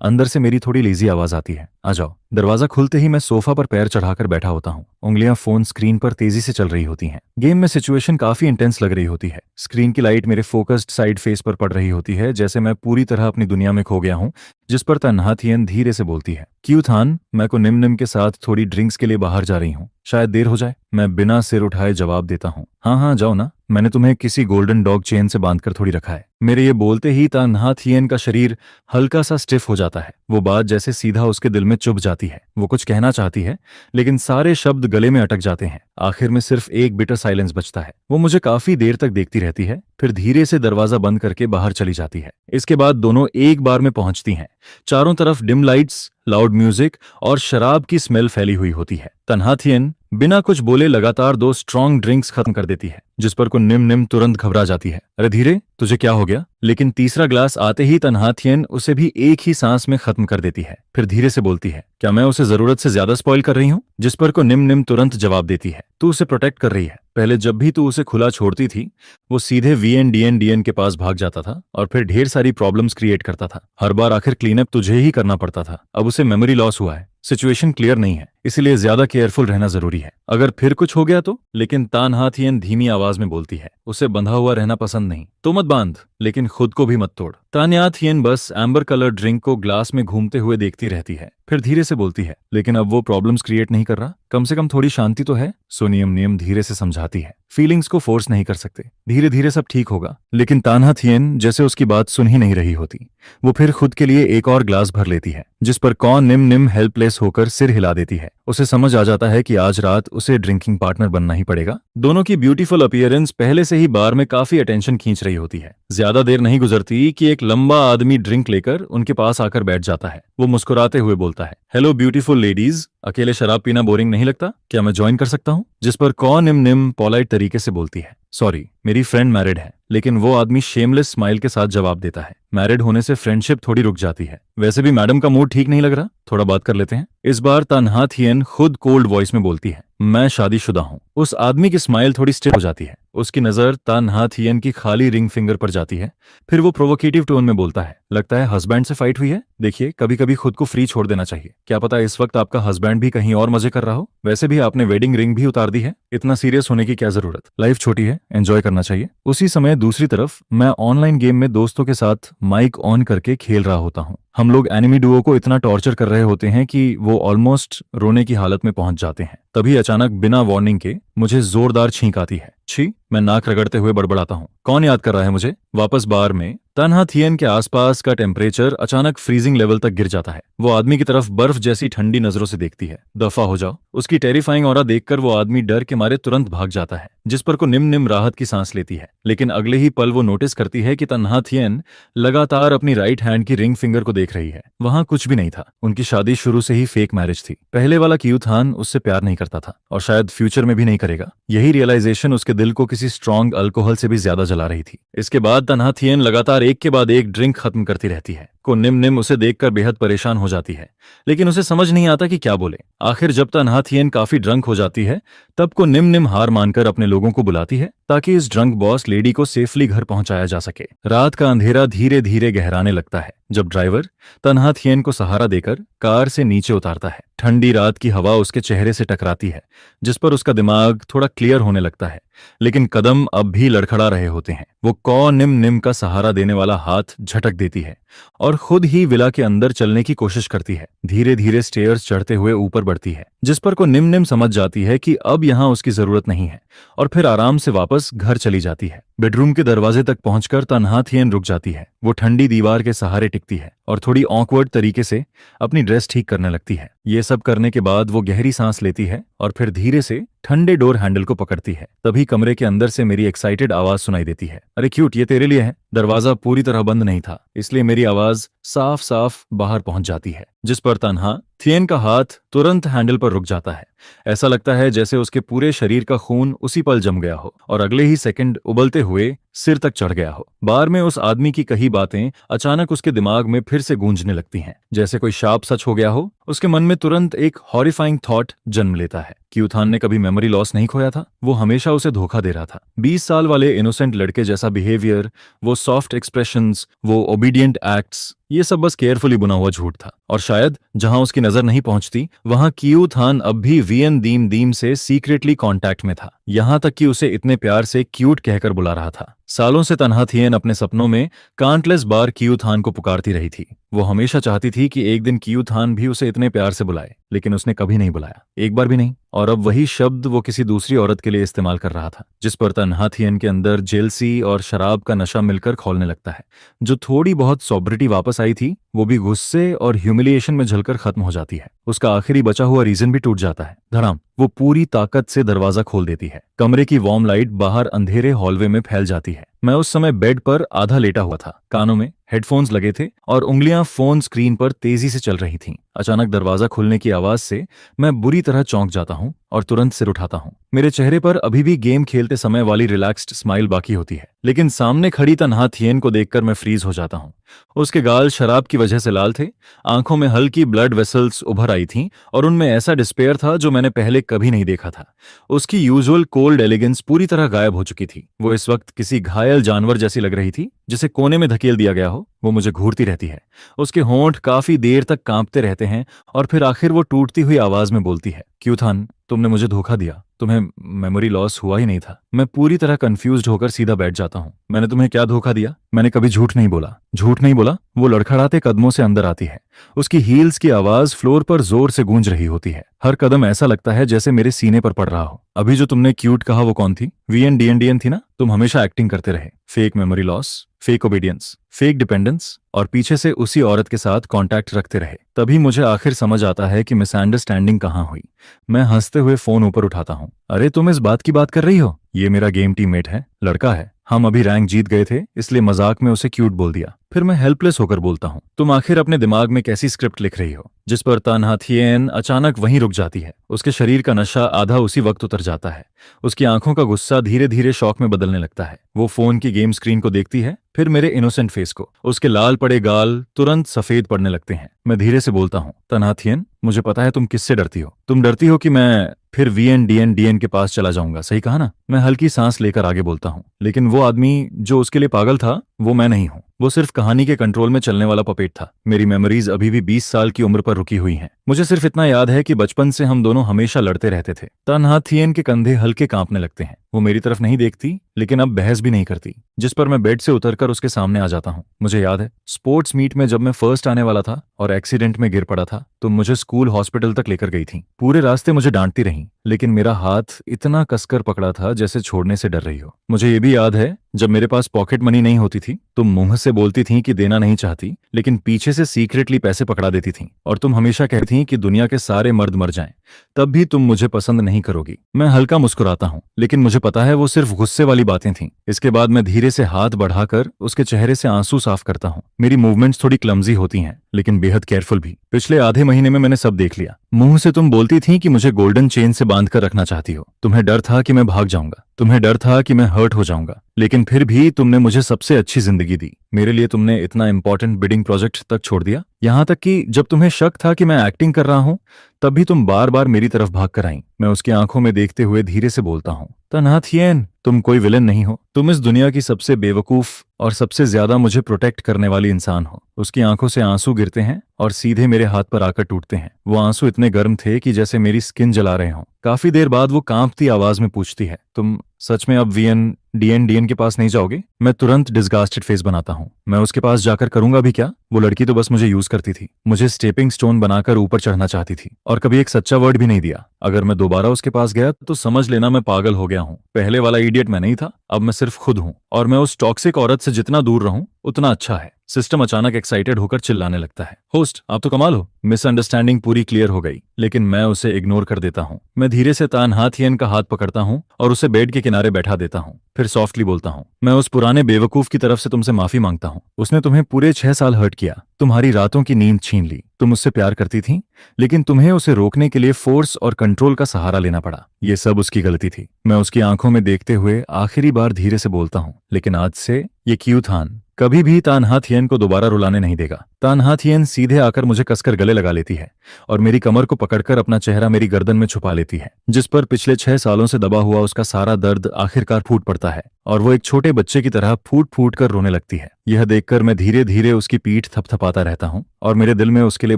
Speaker 1: अंदर से मेरी थोड़ी लेजी आवाज आती है, आ जाओ। दरवाजा खुलते ही मैं सोफा पर पैर चढ़ाकर बैठा होता हूँ। उंगलियां फोन स्क्रीन पर तेजी से चल रही होती हैं। गेम में सिचुएशन काफी इंटेंस लग रही होती है। स्क्रीन की लाइट मेरे फोकस्ड साइड फेस पर पड़ रही होती है, जैसे मैं पूरी तरह अपनी दुनिया में खो गया हूँ। जिस पर तन्हा थियन धीरे से बोलती है, क्यों थान, मैं को निम निम के साथ थोड़ी ड्रिंक्स के लिए बाहर जा रही हूँ, शायद देर हो जाए। मैं बिना सिर उठाए जवाब देता हूँ, हाँ हाँ जाओ ना, मैंने तुम्हें किसी गोल्डन डॉग चेन से बांधकर थोड़ी रखा है। मेरे ये बोलते ही तन्हा थियन का शरीर हल्का सा स्टिफ हो जाता है। वो बात जैसे सीधा उसके दिल में चुभ जाती है। वो कुछ कहना चाहती है, लेकिन सारे शब्द गले में अटक जाते हैं। आखिर में सिर्फ एक बिटर साइलेंस बचता है। वो मुझे काफी देर तक देखती रहती है, फिर धीरे से दरवाजा बंद करके बाहर चली जाती है। इसके बाद दोनों एक बार में पहुंचती हैं। चारों तरफ डिम लाइट्स, लाउड म्यूजिक और शराब की स्मेल फैली हुई होती है। तन्हा थियन बिना कुछ बोले लगातार 2 स्ट्रॉन्ग ड्रिंक्स खत्म कर देती है, जिस पर को निम निम तुरंत घबरा जाती है। अरे धीरे, तुझे क्या हो गया? लेकिन तीसरा ग्लास आते ही तन्हा थियन उसे भी एक ही सांस में खत्म कर देती है। फिर धीरे से बोलती है, क्या मैं उसे जरूरत से ज्यादा स्पॉइल कर रही हूँ? जिस पर को निम निम तुरंत जवाब देती है, तू उसे प्रोटेक्ट कर रही है। पहले जब भी तू उसे खुला छोड़ती थी, वो सीधे VNDN के पास भाग जाता था और फिर ढेर सारी प्रॉब्लम्स क्रिएट करता था। हर बार आखिर क्लीनअप तुझे ही करना पड़ता था। अब उसे मेमोरी लॉस हुआ है, सिचुएशन क्लियर नहीं है, इसलिए ज्यादा केयरफुल रहना जरूरी है। अगर फिर कुछ हो गया तो? लेकिन तन्हा थियन धीमी आवाज में बोलती है, उसे बंधा हुआ रहना पसंद नहीं तो मत बांध, लेकिन खुद को भी मत तोड़। तन्हा थियन बस एम्बर कलर ड्रिंक को ग्लास में घूमते हुए देखती रहती है, फिर धीरे से बोलती है, लेकिन अब वो प्रॉब्लम्स क्रिएट नहीं कर रहा, कम से कम थोड़ी शांति तो है। सोनियम नियम धीरे से समझाती है, फीलिंग्स को फोर्स नहीं कर सकते, धीरे धीरे सब ठीक होगा। लेकिन तन्हा थियन जैसे उसकी बात सुन ही नहीं रही होती। वो फिर खुद के लिए एक और ग्लास भर लेती है, जिस पर कौन निम निम हेल्पलेस होकर सिर हिला देती है। उसे समझ आ जाता है कि आज रात उसे ड्रिंकिंग पार्टनर बनना ही पड़ेगा। दोनों की ब्यूटीफुल अपीयरेंस पहले से ही बार में काफी अटेंशन खींच रही होती है। ज्यादा देर नहीं गुजरती कि एक लंबा आदमी ड्रिंक लेकर उनके पास आकर बैठ जाता है। वो मुस्कुराते हुए बोलता है, हेलो ब्यूटीफुल लेडीज, अकेले शराब पीना बोरिंग नहीं लगता? क्या मैं ज्वाइन कर सकता हूँ? जिस पर कौन निम निम पोलाइट तरीके से बोलती है, सॉरी मेरी फ्रेंड मैरिड है। लेकिन वो आदमी शेमलेस स्माइल के साथ जवाब देता है, मैरिड होने से फ्रेंडशिप थोड़ी रुक जाती है। वैसे भी मैडम का मूड ठीक नहीं लग रहा, थोड़ा बात कर लेते हैं। इस बार तन्हा थियन खुद कोल्ड वॉइस में बोलती है, मैं शादीशुदा हूँ। उस आदमी की स्माइल थोड़ी स्टिफ हो जाती है। उसकी नजर तन्हा थियन की खाली रिंग फिंगर पर जाती है। फिर वो प्रोवोकेटिव टोन में बोलता है, लगता है हस्बैंड से फाइट हुई है? देखिए, कभी कभी खुद को फ्री छोड़ देना चाहिए। क्या पता इस वक्त आपका हस्बैंड भी कहीं और मजे कर रहा हो। वैसे भी आपने वेडिंग रिंग भी उतार दी है, इतना सीरियस होने की क्या जरूरत? लाइफ छोटी है, एंजॉय करना चाहिए। उसी समय दूसरी तरफ मैं ऑनलाइन गेम में दोस्तों के साथ माइक ऑन करके खेल रहा होता हूँ। हम लोग एनिमी डुओ को इतना टॉर्चर कर रहे होते हैं कि वो ऑलमोस्ट रोने की हालत में पहुंच जाते हैं। तभी अचानक बिना वार्निंग के मुझे जोरदार छींक आती है। छी, मैं नाक रगड़ते हुए बड़बड़ाता हूँ, कौन याद कर रहा है मुझे? वापस बार में तन्हा थियन के आसपास का टेम्परेचर अचानक फ्रीजिंग लेवल तक गिर जाता है। वो आदमी की तरफ बर्फ जैसी ठंडी नजरों से देखती है। दफा हो जाओ। उसकी टेरिफाइंग ऑरा देखकर वो आदमी डर के मारे तुरंत भाग जाता है, जिस पर को निम निम राहत की सांस लेती है। लेकिन अगले ही पल वो नोटिस करती है कि तन्हा थियन लगातार अपनी राइट हैंड की रिंग फिंगर को देख रही है। वहां कुछ भी नहीं था। उनकी शादी शुरू से ही फेक मैरिज थी। पहले वाला क्यूथान उससे प्यार नहीं करता था और शायद फ्यूचर में भी नहीं करेगा। यही रियलाइजेशन उसके दिल को किसी स्ट्रॉन्ग अल्कोहल से भी ज्यादा जला रही थी। इसके बाद तन्हा थियन लगातार एक के बाद एक ड्रिंक खत्म करती रहती है। को निम निम उसे देखकर बेहद परेशान हो जाती है, लेकिन उसे समझ नहीं आता कि क्या बोले। आखिर जब तन्हा थियन काफी ड्रंक हो जाती है, तब को निम निम हार मानकर अपने लोगों को बुलाती है ताकि इस ड्रंक बॉस लेडी को सेफली घर पहुंचाया जा सके। रात का अंधेरा धीरे धीरे गहराने लगता है जब ड्राइवर तन्हा थियन को सहारा देकर कार से नीचे उतारता है। ठंडी रात की हवा उसके चेहरे से टकराती है, जिस पर उसका दिमाग थोड़ा क्लियर होने लगता है, लेकिन कदम अब भी लड़खड़ा रहे होते हैं। वो कौ निम निम का सहारा देने वाला हाथ झटक देती है और खुद ही विला के अंदर चलने की कोशिश करती है। धीरे धीरे स्टेयर्स चढ़ते हुए ऊपर बढ़ती है, जिस पर को निम निम समझ जाती है कि अब यहाँ उसकी जरूरत नहीं है और फिर आराम से वापस घर चली जाती है। बेडरूम के दरवाजे तक पहुंचकर तन्हा थियन रुक जाती है। वो ठंडी दीवार के सहारे टिकती है और थोड़ी ऑकवर्ड तरीके से अपनी ड्रेस ठीक करने लगती है। ये सब करने के बाद वो गहरी सांस लेती है और फिर धीरे से ठंडे डोर हैंडल को पकड़ती है। तभी कमरे के अंदर से मेरी एक्साइटेड आवाज सुनाई देती है, अरे क्यूट, ये तेरे लिए है। दरवाजा पूरी तरह बंद नहीं था, इसलिए मेरी आवाज साफ साफ बाहर पहुंच जाती है, जिस पर तन्हा थियन का हाथ तुरंत हैंडल पर रुक जाता है। ऐसा लगता है जैसे उसके पूरे शरीर का खून उसी पल जम गया हो और अगले ही सेकंड उबलते हुए सिर तक चढ़ गया हो। बार में उस आदमी की कही बातें अचानक उसके दिमाग में फिर से गूंजने लगती हैं, जैसे कोई शाप सच हो गया हो। उसके मन में तुरंत एक हॉरिफाइंग थॉट जन्म लेता है। क्यूथान ने कभी मेमोरी लॉस नहीं खोया था, वो हमेशा उसे धोखा दे रहा था। 20 साल वाले इनोसेंट लड़के जैसा बिहेवियर, वो सॉफ्ट एक्सप्रेशंस, वो ओबीडियंट एक्ट्स, ये सब बस केयरफुली बुना हुआ झूठ था, और शायद जहां उसकी नजर नहीं पहुंचती वहां कियू थान अब भी वीएन दीम दीम से सीक्रेटली कांटेक्ट में था, यहां तक कि उसे इतने प्यार से क्यूट कहकर बुला रहा था। सालों से तन्हा थियन अपने सपनों में काउंटलेस बार कियू थान को पुकारती रही थी। वो हमेशा चाहती थी कि एक दिन कियू थान भी उसे इतने प्यार से बुलाए, लेकिन उसने कभी नहीं बुलाया, एक बार भी नहीं। और अब वही शब्द वो किसी दूसरी औरत के लिए इस्तेमाल कर रहा था, जिस पर तन्हा थियन के अंदर जेलसी और शराब का नशा मिलकर खौलने लगता है। जो थोड़ी बहुत सॉब्रिटी वापस आई थी वो भी गुस्से और ह्यूमिलिएशन में झलकर खत्म हो जाती है। उसका आखिरी बचा हुआ रीजन भी टूट जाता है। धड़ाम, वो पूरी ताकत से दरवाजा खोल देती है। कमरे की वार्म लाइट बाहर अंधेरे हॉलवे में फैल जाती है। मैं उस समय बेड पर आधा लेटा हुआ था, कानों में हेडफोन्स लगे थे और उंगलियां फोन स्क्रीन पर तेजी से चल रही थीं। अचानक दरवाजा खुलने की आवाज से मैं बुरी तरह चौंक जाता हूं और तुरंत सिर उठाता हूं। मेरे चेहरे पर अभी भी गेम खेलते समय वाली रिलैक्स्ड स्माइल बाकी होती है, लेकिन सामने खड़ी तन्हा थियन को देखकर मैं फ्रीज हो जाता हूं। उसके गाल शराब की वजह से लाल थे, आंखों में हल्की ब्लड वेसल्स उभर आई थीं और उनमें ऐसा डिस्पेयर था जो मैंने पहले कभी नहीं देखा था। उसकी यूजुअल कोल्ड एलिगेंस पूरी तरह गायब हो चुकी थी। वो इस वक्त किसी घायल जानवर जैसी लग रही थी, जिसे कोने में धकेल दिया गया हो। वो मुझे घूरती रहती है। उसके होंठ काफी देर तक कांपते रहते हैं और फिर आखिर वो टूटती हुई आवाज में बोलती है, क्यों थान, तुमने मुझे धोखा दिया, तुम्हें मेमोरी लॉस हुआ ही नहीं था। मैं पूरी तरह कंफ्यूज्ड होकर सीधा बैठ जाता हूँ। मैंने तुम्हें क्या धोखा दिया? मैंने कभी झूठ नहीं बोला। झूठ नहीं बोला? वो लड़खड़ाते कदमों से अंदर आती है। उसकी हील्स की आवाज फ्लोर पर जोर से गूंज रही होती है। हर कदम ऐसा लगता है जैसे मेरे सीने पर पड़ रहा हो। अभी जो तुमने क्यूट कहा वो कौन थी? वीएन थी ना? तुम हमेशा एक्टिंग करते रहे। Fake memory loss, fake obedience, fake dependence, और पीछे से उसी औरत के साथ कांटेक्ट रखते रहे। तभी मुझे आखिर समझ आता है कि मिसअंडरस्टैंडिंग कहाँ हुई। मैं हंसते हुए फोन ऊपर उठाता हूँ। अरे तुम इस बात की बात कर रही हो? ये मेरा गेम टीममेट है, लड़का है। हम अभी रैंक जीत गए थे, इसलिए मजाक में उसे क्यूट बोल दिया। फिर मैं हेल्पलेस होकर बोलता हूँ, तुम आखिर अपने दिमाग में कैसी स्क्रिप्ट लिख रही हो? जिस पर तन्हा थियन अचानक वहीं रुक जाती है। उसके शरीर का नशा आधा उसी वक्त उतर जाता है। उसकी आंखों का गुस्सा धीरे धीरे शौक में बदलने लगता है। वो फोन की गेम स्क्रीन को देखती है, फिर मेरे इनोसेंट फेस को। उसके लाल पड़े गाल तुरंत सफेद पड़ने लगते हैं। मैं धीरे से बोलता हूँ, तन्हा थियन, मुझे पता है तुम किससे डरती हो। तुम डरती हो कि मैं फिर वीएन के पास चला जाऊंगा, सही कहा ना? मैं हल्की सांस लेकर आगे बोलता हूँ, लेकिन वो आदमी जो उसके लिए पागल था वो मैं नहीं हूँ। वो सिर्फ कहानी के कंट्रोल में चलने वाला पपेट था। मेरी मेमोरीज अभी भी 20 साल की उम्र पर रुकी हुई हैं। मुझे सिर्फ इतना याद है कि बचपन से हम दोनों हमेशा लड़ते रहते थे। तन्हा थियन के कंधे हल्के कांपने लगते हैं। वो मेरी तरफ नहीं देखती, लेकिन अब बहस भी नहीं करती, जिस पर मैं बेड से उतरकर उसके सामने आ जाता हूँ। मुझे याद है स्पोर्ट्स मीट में जब मैं फर्स्ट आने वाला था और एक्सीडेंट में गिर पड़ा था, तो मुझे स्कूल हॉस्पिटल तक लेकर गई थी। पूरे रास्ते मुझे डांटती रही, लेकिन मेरा हाथ इतना कसकर पकड़ा था जैसे छोड़ने से डर रही हो। मुझे ये भी याद है जब मेरे पास पॉकेट मनी नहीं होती थी, तुम मुंह से बोलती थी कि देना नहीं चाहती, लेकिन पीछे से सीक्रेटली पैसे पकड़ा देती थी। और तुम हमेशा कहती थी कि दुनिया के सारे मर्द मर जाएं, तब भी तुम मुझे पसंद नहीं करोगी। मैं हल्का मुस्कुराता हूँ, लेकिन मुझे पता है वो सिर्फ गुस्से वाली बातें थीं। इसके बाद मैं धीरे से हाथ बढ़ाकर उसके चेहरे से आंसू साफ करता हूँ। मेरी मूवमेंट्स थोड़ी क्लमजी होती हैं, लेकिन बेहद केयरफुल भी। पिछले आधे महीने में मैंने सब देख लिया। मुंह से तुम बोलती थी कि मुझे गोल्डन चेन से बांध कर रखना चाहती हो। तुम्हें डर था कि मैं भाग जाऊंगा, तुम्हें डर था कि मैं हर्ट हो जाऊंगा, लेकिन फिर भी तुमने मुझे सबसे अच्छी जिंदगी दी। मेरे लिए तुमने इतना इंपॉर्टेंट बिडिंग प्रोजेक्ट तक छोड़ दिया। यहां तक कि जब तुम्हें शक था कि मैं एक्टिंग कर रहा हूं, तब भी तुम बार बार मेरी तरफ भाग कर आई। मैं उसकी आंखों में देखते हुए धीरे से बोलता हूं, तन्हा थियन, तुम कोई विलन नहीं हो। तुम इस दुनिया की सबसे बेवकूफ और सबसे ज्यादा मुझे प्रोटेक्ट करने वाली इंसान हो। उसकी आंखों से आंसू गिरते हैं और सीधे मेरे हाथ पर आकर टूटते हैं। वो आंसू इतने गर्म थे कि जैसे मेरी स्किन जला रहे हों। काफी देर बाद वो कांपती आवाज में पूछती है, तुम सच में अब वीएन के पास नहीं जाओगे? मैं तुरंत डिस्गास्टेड फेस बनाता हूँ। मैं उसके पास जाकर करूंगा भी क्या? वो लड़की तो बस मुझे यूज करती थी, मुझे स्टेपिंग स्टोन बनाकर ऊपर चढ़ना चाहती थी, और कभी एक सच्चा वर्ड भी नहीं दिया। अगर मैं दोबारा उसके पास गया तो समझ लेना मैं पागल हो गया हूँ। पहले वाला इडियट मैं नहीं था, अब मैं सिर्फ खुद हूँ, और मैं उस टॉक्सिक औरत से जितना दूर रहूं उतना अच्छा है। सिस्टम अचानक एक्साइटेड होकर चिल्लाने लगता है, होस्ट आप तो कमाल हो। मिसअंडरस्टैंडिंग पूरी क्लियर हो गई, लेकिन मैं उसे इग्नोर कर देता हूँ। मैं धीरे से तन्हा थियन का हाथ पकड़ता हूँ और उसे बेड के किनारे बैठा देता हूँ। फिर सॉफ्टली बोलता हूँ, मैं उस पुराने बेवकूफ की तरफ से तुमसे माफी मांगता हूँ। उसने तुम्हें पूरे 6 साल हर्ट किया, तुम्हारी रातों की नींद छीन ली। तुम उससे प्यार करती थी, लेकिन तुम्हें उसे रोकने के लिए फोर्स और कंट्रोल का सहारा लेना पड़ा। ये सब उसकी गलती थी। मैं उसकी आंखों में देखते हुए आखिरी बार धीरे से बोलता हूँ, लेकिन आज से ये क्यू थान कभी भी तानहा थियन को दोबारा रुलाने नहीं देगा। तानहा थियन सीधे आकर मुझे कसकर गले लगा लेती है और मेरी कमर को पकड़कर अपना चेहरा मेरी गर्दन में छुपा लेती है, जिस पर पिछले 6 सालों से दबा हुआ उसका सारा दर्द आखिरकार फूट पड़ता है और वो एक छोटे बच्चे की तरह फूट फूट कर रोने लगती है। यह देखकर मैं धीरे धीरे उसकी पीठ थपथपाता रहता हूँ और मेरे दिल में उसके लिए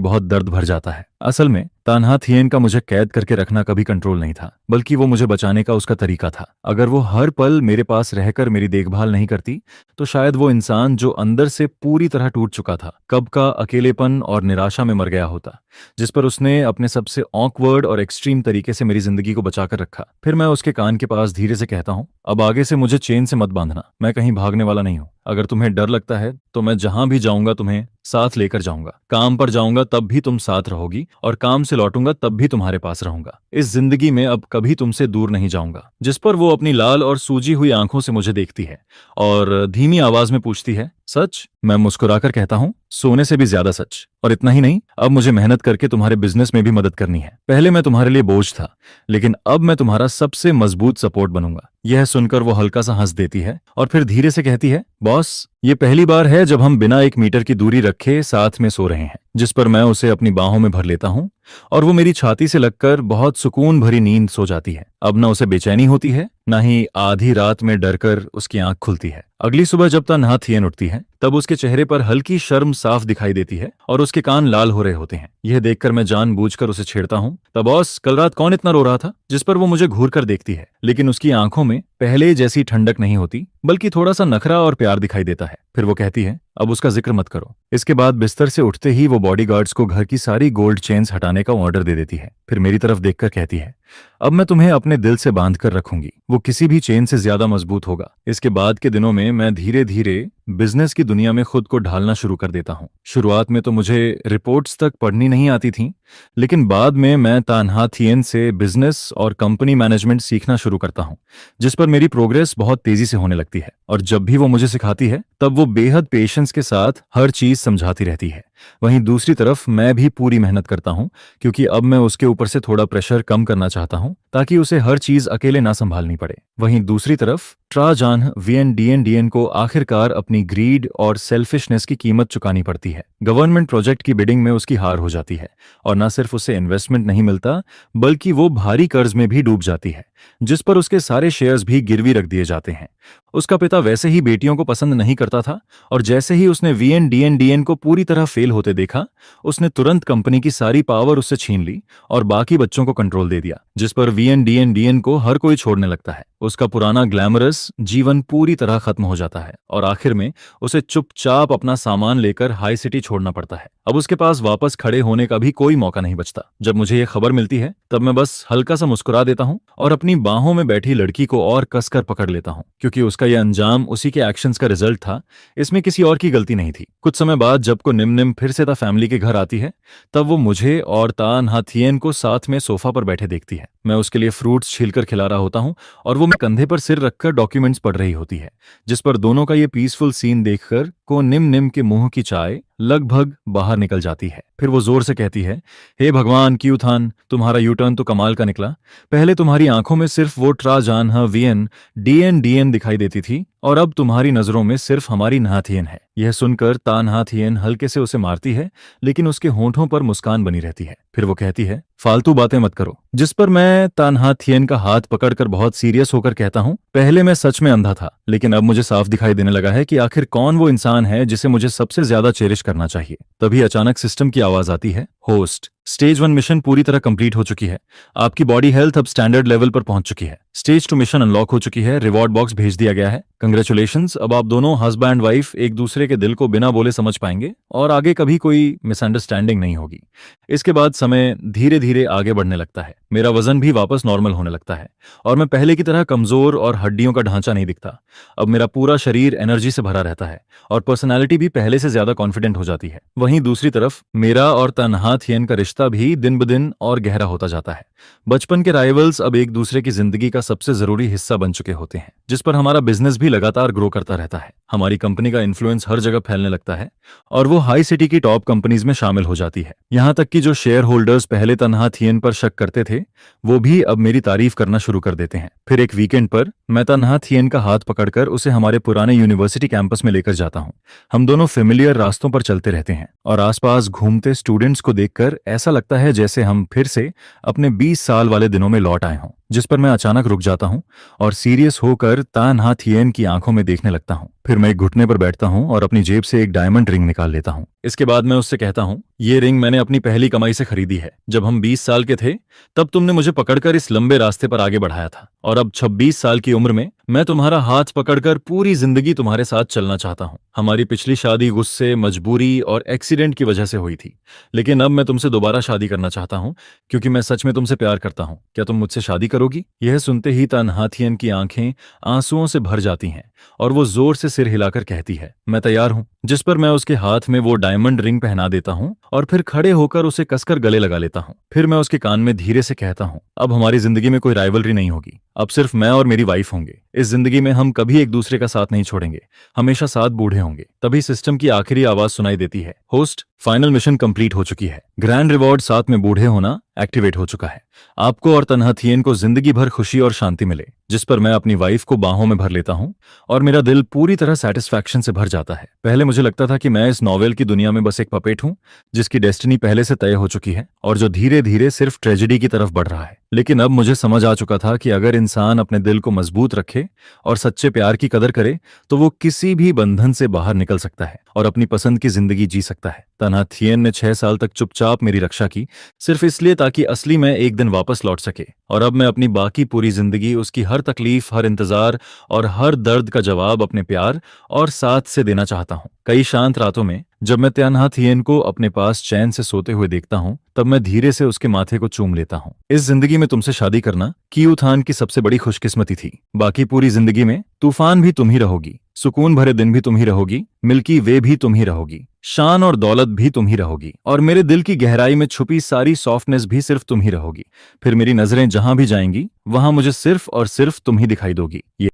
Speaker 1: बहुत दर्द भर जाता है। असल में तानहा थियन का मुझे कैद करके रखना कभी कंट्रोल नहीं था, बल्कि वो मुझे बचाने का उसका तरीका था। अगर वो हर पल मेरे पास रहकर मेरी देखभाल नहीं करती तो शायद वो इंसान जो अंदर से पूरी तरह टूट चुका था, कब का अकेलेपन और निराशा में मर गया होता, जिस पर उसने अपने सबसे ऑकवर्ड और एक्सट्रीम तरीके से मेरी जिंदगी को बचाकर रखा। फिर मैं उसके कान के पास धीरे से कहता हूँ, अब आगे से मुझे चेन से मत बांधना, मैं कहीं भागने वाला नहीं हूँ। अगर तुम्हें डर लगता है तो मैं जहां भी जाऊंगा तुम्हें साथ लेकर जाऊंगा। काम पर जाऊंगा तब भी तुम साथ रहोगी और काम से लौटूंगा तब भी तुम्हारे पास रहूंगा। इस जिंदगी में अब कभी तुमसे दूर नहीं जाऊंगा। जिस पर वो अपनी लाल और सूजी हुई आंखों से मुझे देखती है और धीमी आवाज में पूछती है, सच? मैं मुस्कुराकर कहता हूँ, सोने से भी ज्यादा सच। और इतना ही नहीं, अब मुझे मेहनत करके तुम्हारे बिजनेस में भी मदद करनी है। पहले मैं तुम्हारे लिए बोझ था, लेकिन अब मैं तुम्हारा सबसे मजबूत सपोर्ट बनूंगा। यह सुनकर वो हल्का सा हंस देती है और फिर धीरे से कहती है, बॉस, ये पहली बार है जब हम बिना 1 मीटर की दूरी रखे साथ में सो रहे हैं। जिस पर मैं उसे अपनी बाहों में भर लेता हूँ और वो मेरी छाती से लगकर बहुत सुकून भरी नींद सो जाती है। अब न उसे बेचैनी होती है, न ही आधी रात में डरकर उसकी आंख खुलती है। अगली सुबह जब तानहा थियन उठती है तब उसके चेहरे पर हल्की शर्म साफ दिखाई देती है और उसके कान लाल हो रहे होते हैं। यह देखकर मैं जानबूझकर उसे छेड़ता हूँ, तब बॉस, कल रात कौन इतना रो रहा था? जिस पर वो मुझे घूर कर देखती है, लेकिन उसकी आंखों में पहले जैसी ठंडक नहीं होती, बल्कि थोड़ा सा नखरा और प्यार दिखाई देता है। फिर वो कहती है, अब उसका जिक्र मत करो। इसके बाद बिस्तर से उठते ही वो बॉडीगार्ड्स को घर की सारी गोल्ड चेन्स हटाने का ऑर्डर दे देती है। फिर मेरी तरफ देखकर कहती है, अब मैं तुम्हें अपने दिल से बांध कर रखूंगी, वो किसी भी चेन से ज्यादा मजबूत होगा। इसके बाद के दिनों में मैं धीरे धीरे बिजनेस की दुनिया में खुद को ढालना शुरू कर देता हूँ। शुरुआत में तो मुझे रिपोर्ट्स तक पढ़नी नहीं आती थी, लेकिन बाद में मैं तानहा थियन से बिजनेस और कंपनी मैनेजमेंट सीखना शुरू करता हूँ, जिस पर मेरी प्रोग्रेस बहुत तेजी से होने लगती है। और जब भी वो मुझे सिखाती है तब वो बेहद पेशेंस के साथ हर चीज समझाती रहती है। वहीं दूसरी तरफ मैं भी पूरी मेहनत करता हूँ, क्योंकि अब मैं उसके ऊपर से थोड़ा प्रेशर कम करना चाहता हूँ ताकि उसे हर चीज अकेले ना संभालनी पड़े। वहीं दूसरी तरफ ट्राजान वीएनडीएनडीएन को आखिरकार अपनी ग्रीड और सेल्फिशनेस की कीमत चुकानी पड़ती है। गवर्नमेंट प्रोजेक्ट की बिडिंग में उसकी हार हो जाती है और न सिर्फ उसे इन्वेस्टमेंट नहीं मिलता, बल्कि वो भारी कर्ज में भी डूब जाती है, जिस पर उसके सारे शेयर्स भी गिरवी रख दिए जाते हैं। उसका पिता वैसे ही बेटियों को पसंद नहीं करता था और जैसे ही उसने वीएनडीएनडीएन को पूरी तरह फेल होते देखा, उसने तुरंत कंपनी की सारी पावर उससे छीन ली और बाकी बच्चों को कंट्रोल दे दिया, जिस पर वीएनडीएनडीएन को हर कोई छोड़ने लगता है। उसका पुराना ग्लैमरस जीवन पूरी तरह खत्म हो जाता है और आखिर में उसे चुपचाप अपना सामान लेकर हाई सिटी छोड़ना पड़ता है। अब उसके पास वापस खड़े होने का भी कोई मौका नहीं बचता। जब मुझे ये खबर मिलती है तब मैं बस हल्का सा मुस्कुरा देता हूँ और अपनी बाहों में बैठी लड़की को और कसकर पकड़ लेता हूँ, क्योंकि उसका यह अंजाम उसी के एक्शंस का रिजल्ट था, इसमें किसी और की गलती नहीं थी। कुछ समय बाद जब को निम फिर से ता फैमिली के घर आती है तब वो मुझे और तानहा थियन को साथ में सोफा पर बैठे देखती है। मैं उसके लिए फ्रूट्स छीलकर खिला रहा होता हूँ और वो मैं कंधे पर सिर रखकर डॉक्यूमेंट्स पढ़ रही होती है, जिस पर दोनों का ये पीसफुल सीन देखकर को निम के मुंह की चाय लगभग बाहर निकल जाती है। फिर वो जोर से कहती है, हे भगवान क्यूथान, तुम्हारा यू टर्न तो कमाल का निकला। पहले तुम्हारी आंखों में सिर्फ वो ट्राजान वीएन डीएन दिखाई देती थी और अब तुम्हारी नजरों में सिर्फ हमारी नहा थियन है। यह सुनकर तानहा थियन हल्के से उसे मारती है, लेकिन उसके होंठों पर मुस्कान बनी रहती है। फिर वो कहती है, फालतू बातें मत करो। जिस पर मैं तानहा थियन का हाथ पकड़कर बहुत सीरियस होकर कहता हूँ, पहले मैं सच में अंधा था, लेकिन अब मुझे साफ दिखाई देने लगा है कि आखिर कौन वो इंसान है जिसे मुझे सबसे ज्यादा चेरिश करना चाहिए। तभी अचानक सिस्टम की आवाज आती है, होस्ट, स्टेज 1 मिशन पूरी तरह कंप्लीट हो चुकी है। आपकी बॉडी हेल्थ अब स्टैंडर्ड लेवल पर पहुंच चुकी है। स्टेज 2 मिशन अनलॉक हो चुकी है। रिवॉर्ड बॉक्स भेज दिया गया है। कंग्रेचुलेशंस, अब आप दोनों हस्बैंड वाइफ एक दूसरे के दिल को बिना बोले समझ पाएंगे और आगे कभी कोई मिसअंडरस्टैंडिंग नहीं होगी। इसके बाद समय धीरे धीरे आगे बढ़ने लगता है। मेरा वजन भी वापस नॉर्मल होने लगता है और मैं पहले की तरह कमजोर और हड्डियों का ढांचा नहीं दिखता। अब मेरा पूरा शरीर एनर्जी से भरा रहता है और पर्सनैलिटी भी पहले से ज्यादा कॉन्फिडेंट हो जाती है। वहीं दूसरी तरफ मेरा और तानहा थियन का रिश्ता भी दिन ब दिन और गहरा होता जाता है। बचपन के राइवल्स अब एक दूसरे की जिंदगी का सबसे जरूरी हिस्सा बन चुके होते हैं, जिस पर हमारा बिजनेस भी लगातार ग्रो करता रहता है। हमारी कंपनी का इन्फ्लुएंस हर जगह फैलने लगता है और वो हाई सिटी की टॉप कंपनीज में शामिल हो जाती है। यहाँ तक कि जो शेयर होल्डर्स पहले तानहा थियन पर शक करते थे, थे वो भी अब मेरी तारीफ करना शुरू कर देते हैं। फिर एक वीकेंड पर मैं तन्हा थिएन का हाथ पकड़कर उसे हमारे पुराने यूनिवर्सिटी कैंपस में लेकर जाता हूँ। हम दोनों फेमिलियर रास्तों पर चलते रहते हैं और आसपास घूमते स्टूडेंट्स को देखकर ऐसा लगता है जैसे हम फिर से अपने 20 साल वाले दिनों में लौट आए हों। जिस पर मैं अचानक रुक जाता हूँ और सीरियस होकर तान्हा थिएन की आंखों में देखने लगता हूँ। फिर मैं एक घुटने पर बैठता हूँ और अपनी जेब से एक डायमंड रिंग निकाल लेता हूँ। इसके बाद मैं उससे कहता हूँ, ये रिंग मैंने अपनी पहली कमाई से खरीदी है। जब हम 20 साल के थे तब तुमने मुझे पकड़कर इस लंबे रास्ते पर आगे बढ़ाया था और अब 26 साल की उम्र में मैं तुम्हारा हाथ पकड़कर पूरी जिंदगी तुम्हारे साथ चलना चाहता हूँ। हमारी पिछली शादी गुस्से, मजबूरी और एक्सीडेंट की वजह से हुई थी, लेकिन अब मैं तुमसे दोबारा शादी करना चाहता हूँ क्योंकि मैं सच में तुमसे प्यार करता हूँ। क्या तुम मुझसे शादी करोगी? यह सुनते ही तन्हा थिएन की आंखें आंसुओं से भर जाती हैं और वो जोर से सिर हिलाकर कहती है, मैं तैयार हूँ। जिस पर मैं उसके हाथ में वो डायमंड रिंग पहना देता हूँ और फिर खड़े होकर उसे कसकर गले लगा लेता हूँ। फिर मैं उसके कान में धीरे से कहता हूँ, अब हमारी जिंदगी में कोई राइवलरी नहीं होगी, अब सिर्फ मैं और मेरी वाइफ होंगे। इस जिंदगी में हम कभी एक दूसरे का साथ नहीं छोड़ेंगे, हमेशा साथ बूढ़े होंगे। तभी सिस्टम की आखिरी आवाज सुनाई देती है, होस्ट, फाइनल मिशन कंप्लीट हो चुकी है। ग्रैंड रिवॉर्ड साथ में बूढ़े होना एक्टिवेट हो चुका है। आपको और तन्हा थिएन को जिंदगी भर खुशी और शांति मिले। जिस पर मैं अपनी वाइफ को बाहों में भर लेता हूँ और मेरा दिल पूरी तरह सेटिस्फैक्शन से भर जाता है। पहले मुझे लगता था कि मैं इस नॉवेल की दुनिया में बस एक पपेट हूँ जिसकी डेस्टिनी पहले से तय हो चुकी है और जो धीरे धीरे सिर्फ ट्रेजेडी की तरफ बढ़ रहा है। लेकिन अब मुझे समझ आ चुका था कि अगर इंसान अपने दिल को मजबूत रखे और सच्चे प्यार की कदर करे तो वो किसी भी बंधन से बाहर निकल सकता है और अपनी पसंद की जिंदगी जी सकता है। तन्हा थिएन ने 6 साल तक चुपचाप मेरी रक्षा की, सिर्फ इसलिए ताकि असली मैं एक दिन वापस लौट सके। और अब मैं अपनी बाकी पूरी जिंदगी उसकी हर तकलीफ, हर इंतजार और हर दर्द का जवाब अपने प्यार और साथ से देना चाहता हूँ। कई शांत रातों में जब मैं तन्हा थिएन को अपने पास चैन से सोते हुए देखता हूँ तब मैं धीरे से उसके माथे को चूम लेता हूँ। इस जिंदगी में तुमसे शादी करना कियू थान की सबसे बड़ी खुशकिस्मती थी। बाकी पूरी जिंदगी में तूफान भी तुम ही रहोगी, सुकून भरे दिन भी तुम ही रहोगी, मिल्की वे भी तुम ही रहोगी, शान और दौलत भी तुम ही रहोगी और मेरे दिल की गहराई में छुपी सारी सॉफ्टनेस भी सिर्फ तुम ही रहोगी। फिर मेरी नजरें जहां भी जाएंगी वहां मुझे सिर्फ और सिर्फ तुम ही दिखाई दोगी।